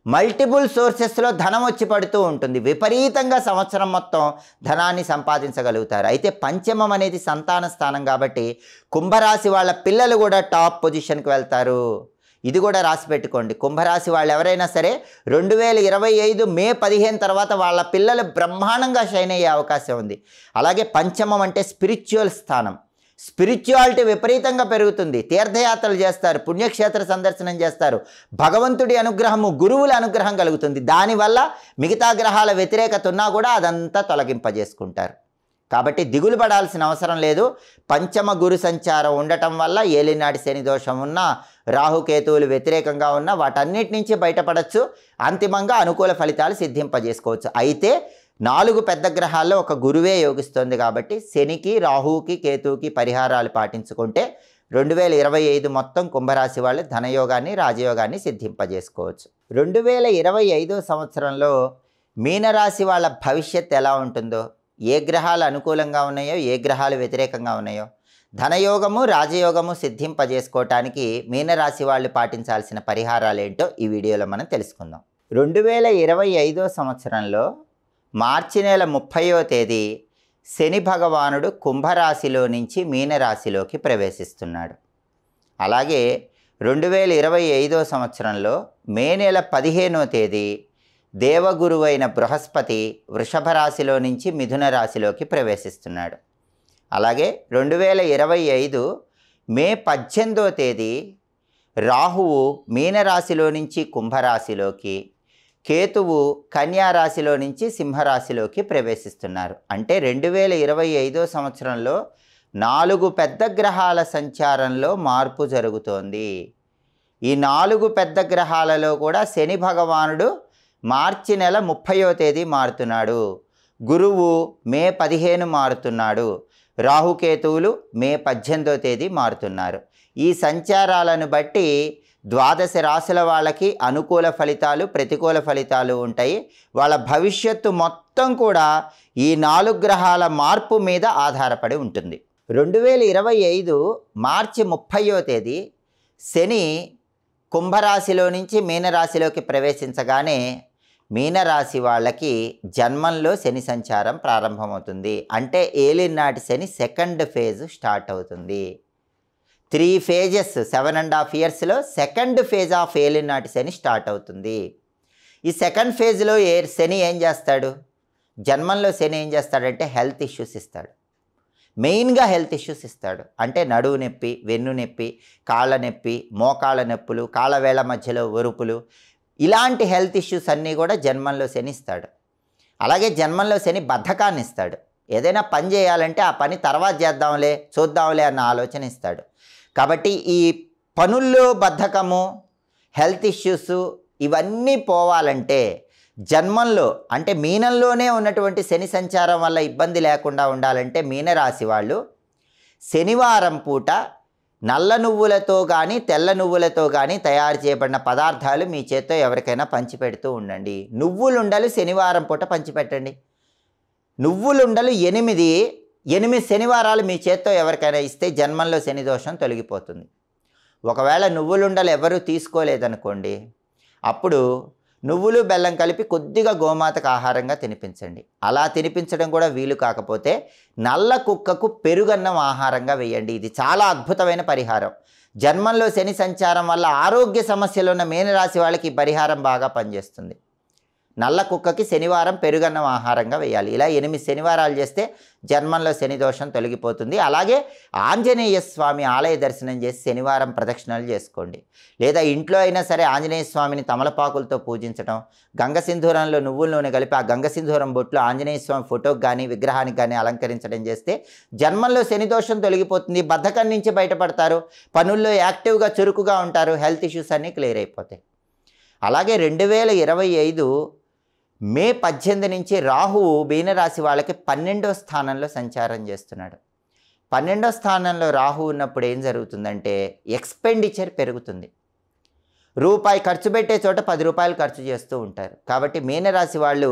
మల్టిపుల్ సోర్సెస్లో ధనం వచ్చి పడుతూ ఉంటుంది. విపరీతంగా సంవత్సరం మొత్తం ధనాన్ని సంపాదించగలుగుతారు. అయితే పంచమం అనేది సంతాన స్థానం కాబట్టి కుంభరాశి వాళ్ళ పిల్లలు కూడా టాప్ పొజిషన్కి వెళ్తారు. ఇది కూడా రాసి పెట్టుకోండి. కుంభరాశి వాళ్ళు ఎవరైనా సరే 2025 మే 15 తర్వాత వాళ్ళ పిల్లలు బ్రహ్మాండంగా షైన్ అయ్యే అవకాశం ఉంది. అలాగే పంచమం అంటే స్పిరిచువల్ స్థానం. స్పిరిచువాలిటీ విపరీతంగా పెరుగుతుంది. తీర్థయాత్రలు చేస్తారు, పుణ్యక్షేత్ర సందర్శనం చేస్తారు, భగవంతుడి అనుగ్రహము, గురువుల అనుగ్రహం కలుగుతుంది. దానివల్ల మిగతా గ్రహాల వ్యతిరేకత ఉన్నా కూడా అదంతా తొలగింపజేసుకుంటారు. కాబట్టి దిగులు పడాల్సిన అవసరం లేదు. పంచమ గురు సంచారం ఉండటం వల్ల ఏలినాటి శని దోషం ఉన్నా, రాహుకేతువులు వ్యతిరేకంగా ఉన్నా వాటన్నిటి నుంచి బయటపడవచ్చు. అంతిమంగా అనుకూల ఫలితాలు సిద్ధింపజేసుకోవచ్చు. అయితే 4 పెద్ద గ్రహాల్లో ఒక గురువే యోగిస్తుంది కాబట్టి శనికి, రాహుకి, కేతువుకి పరిహారాలు పాటించుకుంటే 2025 మొత్తం కుంభరాశి వాళ్ళు ధనయోగాన్ని, రాజయోగాన్ని సిద్ధింపజేసుకోవచ్చు. 2025 సంవత్సరంలో మీనరాశి వాళ్ళ భవిష్యత్ ఎలా ఉంటుందో, ఏ గ్రహాలు అనుకూలంగా ఉన్నాయో, ఏ గ్రహాలు వ్యతిరేకంగా ఉన్నాయో, ధనయోగము, రాజయోగము సిద్ధింపజేసుకోవటానికి మీనరాశి వాళ్ళు పాటించాల్సిన పరిహారాలు ఏంటో ఈ వీడియోలో మనం తెలుసుకుందాం. 2025 సంవత్సరంలో మార్చి నెల 30వ తేదీ శని భగవానుడు కుంభరాశిలో నుంచి మీనరాశిలోకి ప్రవేశిస్తున్నాడు. అలాగే 2025వ సంవత్సరంలో మే నెల 15వ తేదీ దేవగురువైన బృహస్పతి వృషభ రాశిలో నుంచి మిథున రాశిలోకి ప్రవేశిస్తున్నాడు. అలాగే 2025 మే 18వ తేదీ రాహువు మీనరాశిలో నుంచి కుంభరాశిలోకి, కేతువు కన్యా రాశిలో నుంచి సింహరాశిలోకి ప్రవేశిస్తున్నారు. అంటే 2025వ సంవత్సరంలో 4 పెద్ద గ్రహాల సంచారంలో మార్పు జరుగుతోంది. ఈ 4 పెద్ద గ్రహాలలో కూడా శని భగవానుడు మార్చి నెల 30వ తేదీ మారుతున్నాడు, గురువు మే 15 మారుతున్నాడు, రాహుకేతువులు మే 18వ తేదీ మారుతున్నారు. ఈ సంచారాలను బట్టి ద్వాదశ రాశుల వాళ్ళకి అనుకూల ఫలితాలు, ప్రతికూల ఫలితాలు ఉంటాయి. వాళ్ళ భవిష్యత్తు మొత్తం కూడా ఈ 4 గ్రహాల మార్పు మీద ఆధారపడి ఉంటుంది. 2025 మార్చి 30వ తేదీ శని కుంభరాశిలో నుంచి మీనరాశిలోకి ప్రవేశించగానే మీనరాశి వాళ్ళకి జన్మంలో శని సంచారం ప్రారంభమవుతుంది. అంటే ఏలినాటి శని సెకండ్ ఫేజ్ స్టార్ట్ అవుతుంది. 3 phases 7.5 yearsలో సెకండ్ ఫేజ్ ఆఫ్ ఏలినాటి శని స్టార్ట్ అవుతుంది. ఈ సెకండ్ ఫేజ్లో శని ఏం చేస్తాడు? జన్మంలో శని ఏం చేస్తాడంటే హెల్త్ ఇష్యూస్ ఇస్తాడు. మెయిన్గా హెల్త్ ఇష్యూస్ ఇస్తాడు. అంటే నడువు నొప్పి, వెన్ను నొప్పి, కాళ్ళ నొప్పి, మోకాళ్ళ నొప్పులు, కాళ్ళ వేళ్ళ మధ్యలో ఒరుపులు, ఇలాంటి హెల్త్ ఇష్యూస్ అన్నీ కూడా జన్మంలో శని ఇస్తాడు. అలాగే జన్మంలో శని బద్ధకాన్ని ఇస్తాడు. ఏదైనా పని చేయాలంటే ఆ పని తర్వాత చేద్దాంలే, చూద్దాంలే అన్న ఆలోచన ఇస్తాడు. కాబట్టి ఈ పనుల్లో బద్ధకము, హెల్త్ ఇష్యూస్ ఇవన్నీ పోవాలంటే జన్మంలో అంటే మీనంలోనే ఉన్నటువంటి శని సంచారం వల్ల ఇబ్బంది లేకుండా ఉండాలంటే మీనరాశి వాళ్ళు శనివారం పూట నల్ల నువ్వులతో కానీ తెల్ల నువ్వులతో కానీ తయారు చేయబడిన పదార్థాలు మీ చేత్తో ఎవరికైనా పంచిపెడుతూ ఉండండి. నువ్వులుండలు శనివారం పూట పంచిపెట్టండి. నువ్వులుండలు 8 శనివారాలు మీ చేత్తో ఎవరికైనా ఇస్తే జన్మంలో శని దోషం తొలగిపోతుంది. ఒకవేళ నువ్వులుండలు ఎవరూ తీసుకోలేదనుకోండి, అప్పుడు నువ్వులు బెల్లం కలిపి కొద్దిగా గోమాతకు ఆహారంగా తినిపించండి. అలా తినిపించడం కూడా వీలు కాకపోతే నల్ల కుక్కకు పెరుగన్నం ఆహారంగా వేయండి. ఇది చాలా అద్భుతమైన పరిహారం. జన్మంలో శని సంచారం వల్ల ఆరోగ్య సమస్యలు ఉన్న మీనరాశి వాళ్ళకి ఈ పరిహారం బాగా పనిచేస్తుంది. నల్ల కుక్కకి శనివారం పెరుగన్నం ఆహారంగా వేయాలి. ఇలా 8 శనివారాలు చేస్తే జన్మంలో శని దోషం తొలగిపోతుంది. అలాగే ఆంజనేయ స్వామి ఆలయ దర్శనం చేసి శనివారం ప్రదక్షిణలు చేసుకోండి. లేదా ఇంట్లో అయినా సరే ఆంజనేయ స్వామిని తమలపాకులతో పూజించడం, గంగ సింధూరంలో నువ్వుల నూనె కలిపి ఆ గంగ సింధూరం బొట్లు ఆంజనేయ స్వామి ఫోటోకి కానీ విగ్రహానికి కానీ అలంకరించడం చేస్తే జన్మంలో శని దోషం తొలగిపోతుంది. బద్ధకం నుంచి బయటపడతారు, పనుల్లో యాక్టివ్గా చురుకుగా ఉంటారు, హెల్త్ ఇష్యూస్ అన్నీ క్లియర్ అయిపోతాయి. అలాగే 2025 మే 18 నుంచి రాహువు మీనరాశి వాళ్ళకి 12వ స్థానంలో సంచారం చేస్తున్నాడు. 12వ స్థానంలో రాహు ఉన్నప్పుడు ఏం జరుగుతుందంటే ఎక్స్పెండిచర్ పెరుగుతుంది. రూపాయి ఖర్చు పెట్టే చోట 10 రూపాయలు ఖర్చు చేస్తూ ఉంటారు. కాబట్టి మీనరాశి వాళ్ళు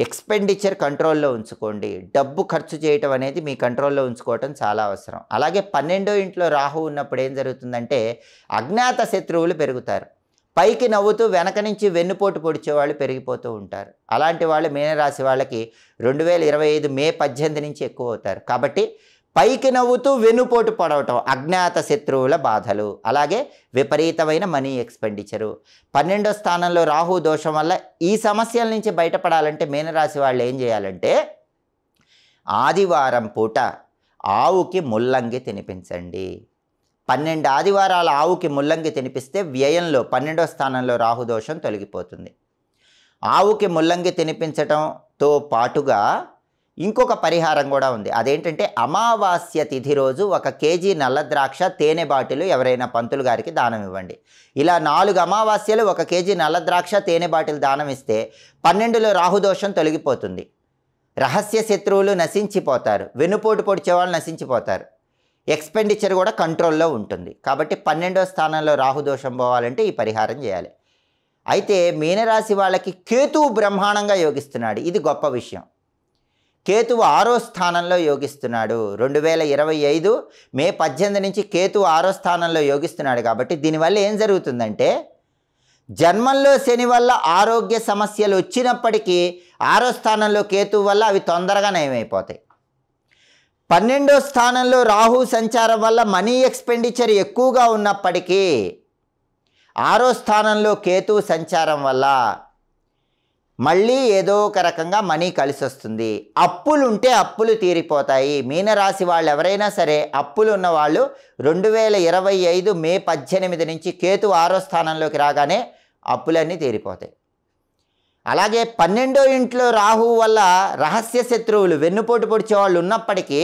ఎక్స్పెండిచర్ కంట్రోల్లో ఉంచుకోండి. డబ్బు ఖర్చు చేయటం అనేది మీ కంట్రోల్లో ఉంచుకోవటం చాలా అవసరం. అలాగే 12వ ఇంట్లో రాహు ఉన్నప్పుడు ఏం జరుగుతుందంటే అజ్ఞాత శత్రువులు పెరుగుతారు. పైకి నవ్వుతూ వెనక నుంచి వెన్నుపోటు పొడిచేవాళ్ళు పెరిగిపోతూ ఉంటారు. అలాంటి వాళ్ళు మీనరాశి వాళ్ళకి 2025 మే 18 నుంచి ఎక్కువ అవుతారు. కాబట్టి పైకి నవ్వుతూ వెన్నుపోటు పొడవటం అజ్ఞాత శత్రువుల బాధలు, అలాగే విపరీతమైన మనీ ఎక్స్పెండిచరు. 12వ స్థానంలో రాహు దోషం వల్ల ఈ సమస్యల నుంచి బయటపడాలంటే మీనరాశి వాళ్ళు ఏం చేయాలంటే ఆదివారం పూట ఆవుకి ముల్లంగి తినిపించండి. 12 ఆదివారాల ఆవుకి ముల్లంగి తినిపిస్తే వ్యయంలో 12వ స్థానంలో రాహుదోషం తొలగిపోతుంది. ఆవుకి ముల్లంగి తినిపించడంతో పాటుగా ఇంకొక పరిహారం కూడా ఉంది. అదేంటంటే అమావాస్య తిథి రోజు 1 కేజీ నల్ల ద్రాక్ష తేనె బాటిల్ ఎవరైనా పంతులు గారికి దానం ఇవ్వండి. ఇలా 4 అమావాస్యలు 1 కేజీ నల్ల ద్రాక్ష తేనె బాటిల్ దానం ఇస్తే 12లో రాహుదోషం తొలగిపోతుంది. రహస్య శత్రువులు నశించిపోతారు, వెన్నుపోటు పొడిచేవాళ్ళు నశించిపోతారు, ఎక్స్పెండిచర్ కూడా కంట్రోల్లో ఉంటుంది. కాబట్టి 12వ స్థానంలో రాహుదోషం పోవాలంటే ఈ పరిహారం చేయాలి. అయితే మీనరాశి వాళ్ళకి కేతువు బ్రహ్మాండంగా యోగిస్తున్నాడు. ఇది గొప్ప విషయం. కేతువు 6వ స్థానంలో యోగిస్తున్నాడు. 2025 మే 18 నుంచి కేతువు 6వ స్థానంలో యోగిస్తున్నాడు. కాబట్టి దీనివల్ల ఏం జరుగుతుందంటే జన్మంలో శని వల్ల ఆరోగ్య సమస్యలు వచ్చినప్పటికీ 6వ స్థానంలో కేతువు వల్ల అవి తొందరగా నయమైపోతాయి. 12వ స్థానంలో రాహు సంచారం వల్ల మనీ ఎక్స్పెండిచర్ ఎక్కువగా ఉన్నప్పటికీ 6వ స్థానంలో కేతు సంచారం వల్ల మళ్ళీ ఏదో ఒక రకంగా మనీ కలిసి వస్తుంది. అప్పులు ఉంటే అప్పులు తీరిపోతాయి. మీనరాశి వాళ్ళు ఎవరైనా సరే అప్పులు ఉన్న వాళ్ళు 2025 మే 18 నుంచి కేతు 6వ స్థానంలోకి రాగానే అప్పులన్నీ తీరిపోతాయి. అలాగే 12వ ఇంట్లో రాహువు వల్ల రహస్య శత్రువులు వెన్నుపోటు పొడిచే వాళ్ళు ఉన్నప్పటికీ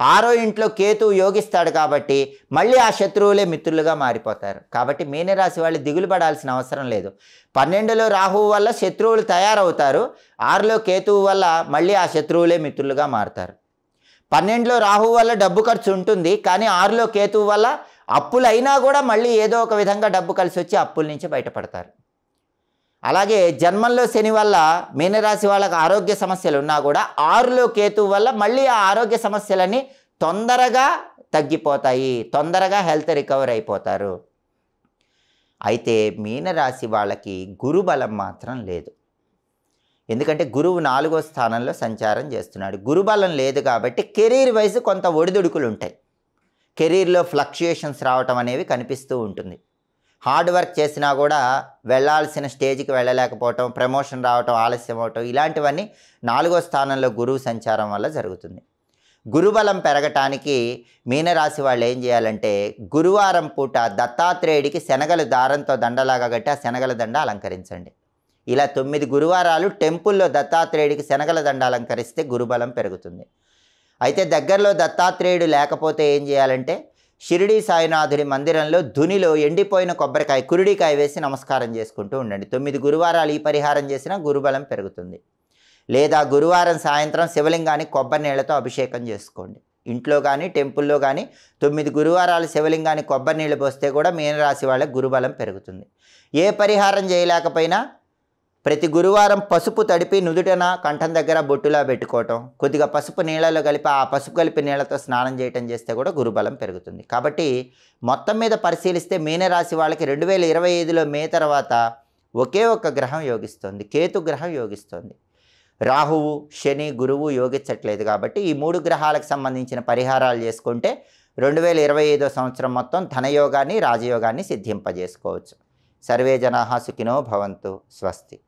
6వ ఇంట్లో కేతు యోగిస్తాడు కాబట్టి మళ్ళీ ఆ శత్రువులే మిత్రులుగా మారిపోతారు. కాబట్టి మీనరాశి వాళ్ళు దిగులు పడాల్సిన అవసరం లేదు. 12లో రాహువు వల్ల శత్రువులు తయారవుతారు, 6లో కేతువు వల్ల మళ్ళీ ఆ శత్రువులే మిత్రులుగా మారుతారు. 12లో రాహువు వల్ల డబ్బు ఖర్చు ఉంటుంది, కానీ 6లో కేతువు వల్ల అప్పులు అయినా కూడా మళ్ళీ ఏదో ఒక విధంగా డబ్బు కలిసి వచ్చి అప్పుల నుంచి బయటపడతారు. అలాగే జన్మంలో శని వల్ల మీనరాశి వాళ్ళకి ఆరోగ్య సమస్యలు ఉన్నా కూడా 6లో కేతువు వల్ల మళ్ళీ ఆ ఆరోగ్య సమస్యలన్నీ తొందరగా తగ్గిపోతాయి, తొందరగా హెల్త్ రికవర్ అయిపోతారు. అయితే మీనరాశి వాళ్ళకి గురుబలం మాత్రం లేదు. ఎందుకంటే గురువు 4వ స్థానంలో సంచారం చేస్తున్నాడు. గురుబలం లేదు కాబట్టి కెరీర్ వైజ్ కొంత ఒడిదుడుకులు ఉంటాయి. కెరీర్లో ఫ్లక్చుయేషన్స్ రావటం అనేవి కనిపిస్తూ ఉంటుంది. హార్డ్ వర్క్ చేసినా కూడా వెళ్ళాల్సిన స్టేజ్కి వెళ్ళలేకపోవటం, ప్రమోషన్ రావటం ఆలస్యం అవటం, ఇలాంటివన్నీ 4వ స్థానంలో గురువు సంచారం వల్ల జరుగుతుంది. గురుబలం పెరగటానికి మీనరాశి వాళ్ళు ఏం చేయాలంటే గురువారం పూట దత్తాత్రేయుడికి శనగలు దారంతో దండలాగా కట్టి ఆ శనగల దండ అలంకరించండి. ఇలా 9 గురువారాలు టెంపుల్లో దత్తాత్రేయుడికి శనగల దండ అలంకరిస్తే గురుబలం పెరుగుతుంది. అయితే దగ్గరలో దత్తాత్రేయుడు లేకపోతే ఏం చేయాలంటే షిరిడీ సాయినాథుడి మందిరంలో ధునిలో ఎండిపోయిన కొబ్బరికాయ కురుడికాయ వేసి నమస్కారం చేసుకుంటూ ఉండండి. 9 గురువారాలు ఈ పరిహారం చేసినా గురుబలం పెరుగుతుంది. లేదా గురువారం సాయంత్రం శివలింగానికి కొబ్బరి నీళ్లతో అభిషేకం చేసుకోండి. ఇంట్లో కానీ టెంపుల్లో కానీ 9 గురువారాలు శివలింగానికి కొబ్బరి నీళ్ళు పోస్తే కూడా మీనరాశి వాళ్ళకి గురుబలం పెరుగుతుంది. ఏ పరిహారం చేయలేకపోయినా ప్రతి గురువారం పసుపు తడిపి నుదుటన కంఠం దగ్గర బొట్టులా పెట్టుకోవటం, కొద్దిగా పసుపు నీళ్ళలో కలిపి ఆ పసుపు కలిపి నీళ్ళతో స్నానం చేయటం చేస్తే కూడా గురుబలం పెరుగుతుంది. కాబట్టి మొత్తం మీద పరిశీలిస్తే మీనరాశి వాళ్ళకి 2025లో మే తర్వాత ఒకే ఒక్క గ్రహం యోగిస్తుంది, కేతు గ్రహం యోగిస్తుంది. రాహువు శని గురువు యోగించట్లేదు. కాబట్టి ఈ 3 గ్రహాలకు సంబంధించిన పరిహారాలు చేసుకుంటే 2025 సంవత్సరం మొత్తం ధనయోగాన్ని రాజయోగాన్ని సిద్ధింపజేసుకోవచ్చు. సర్వే జనాః సుఖినో భవంతు. స్వస్తి.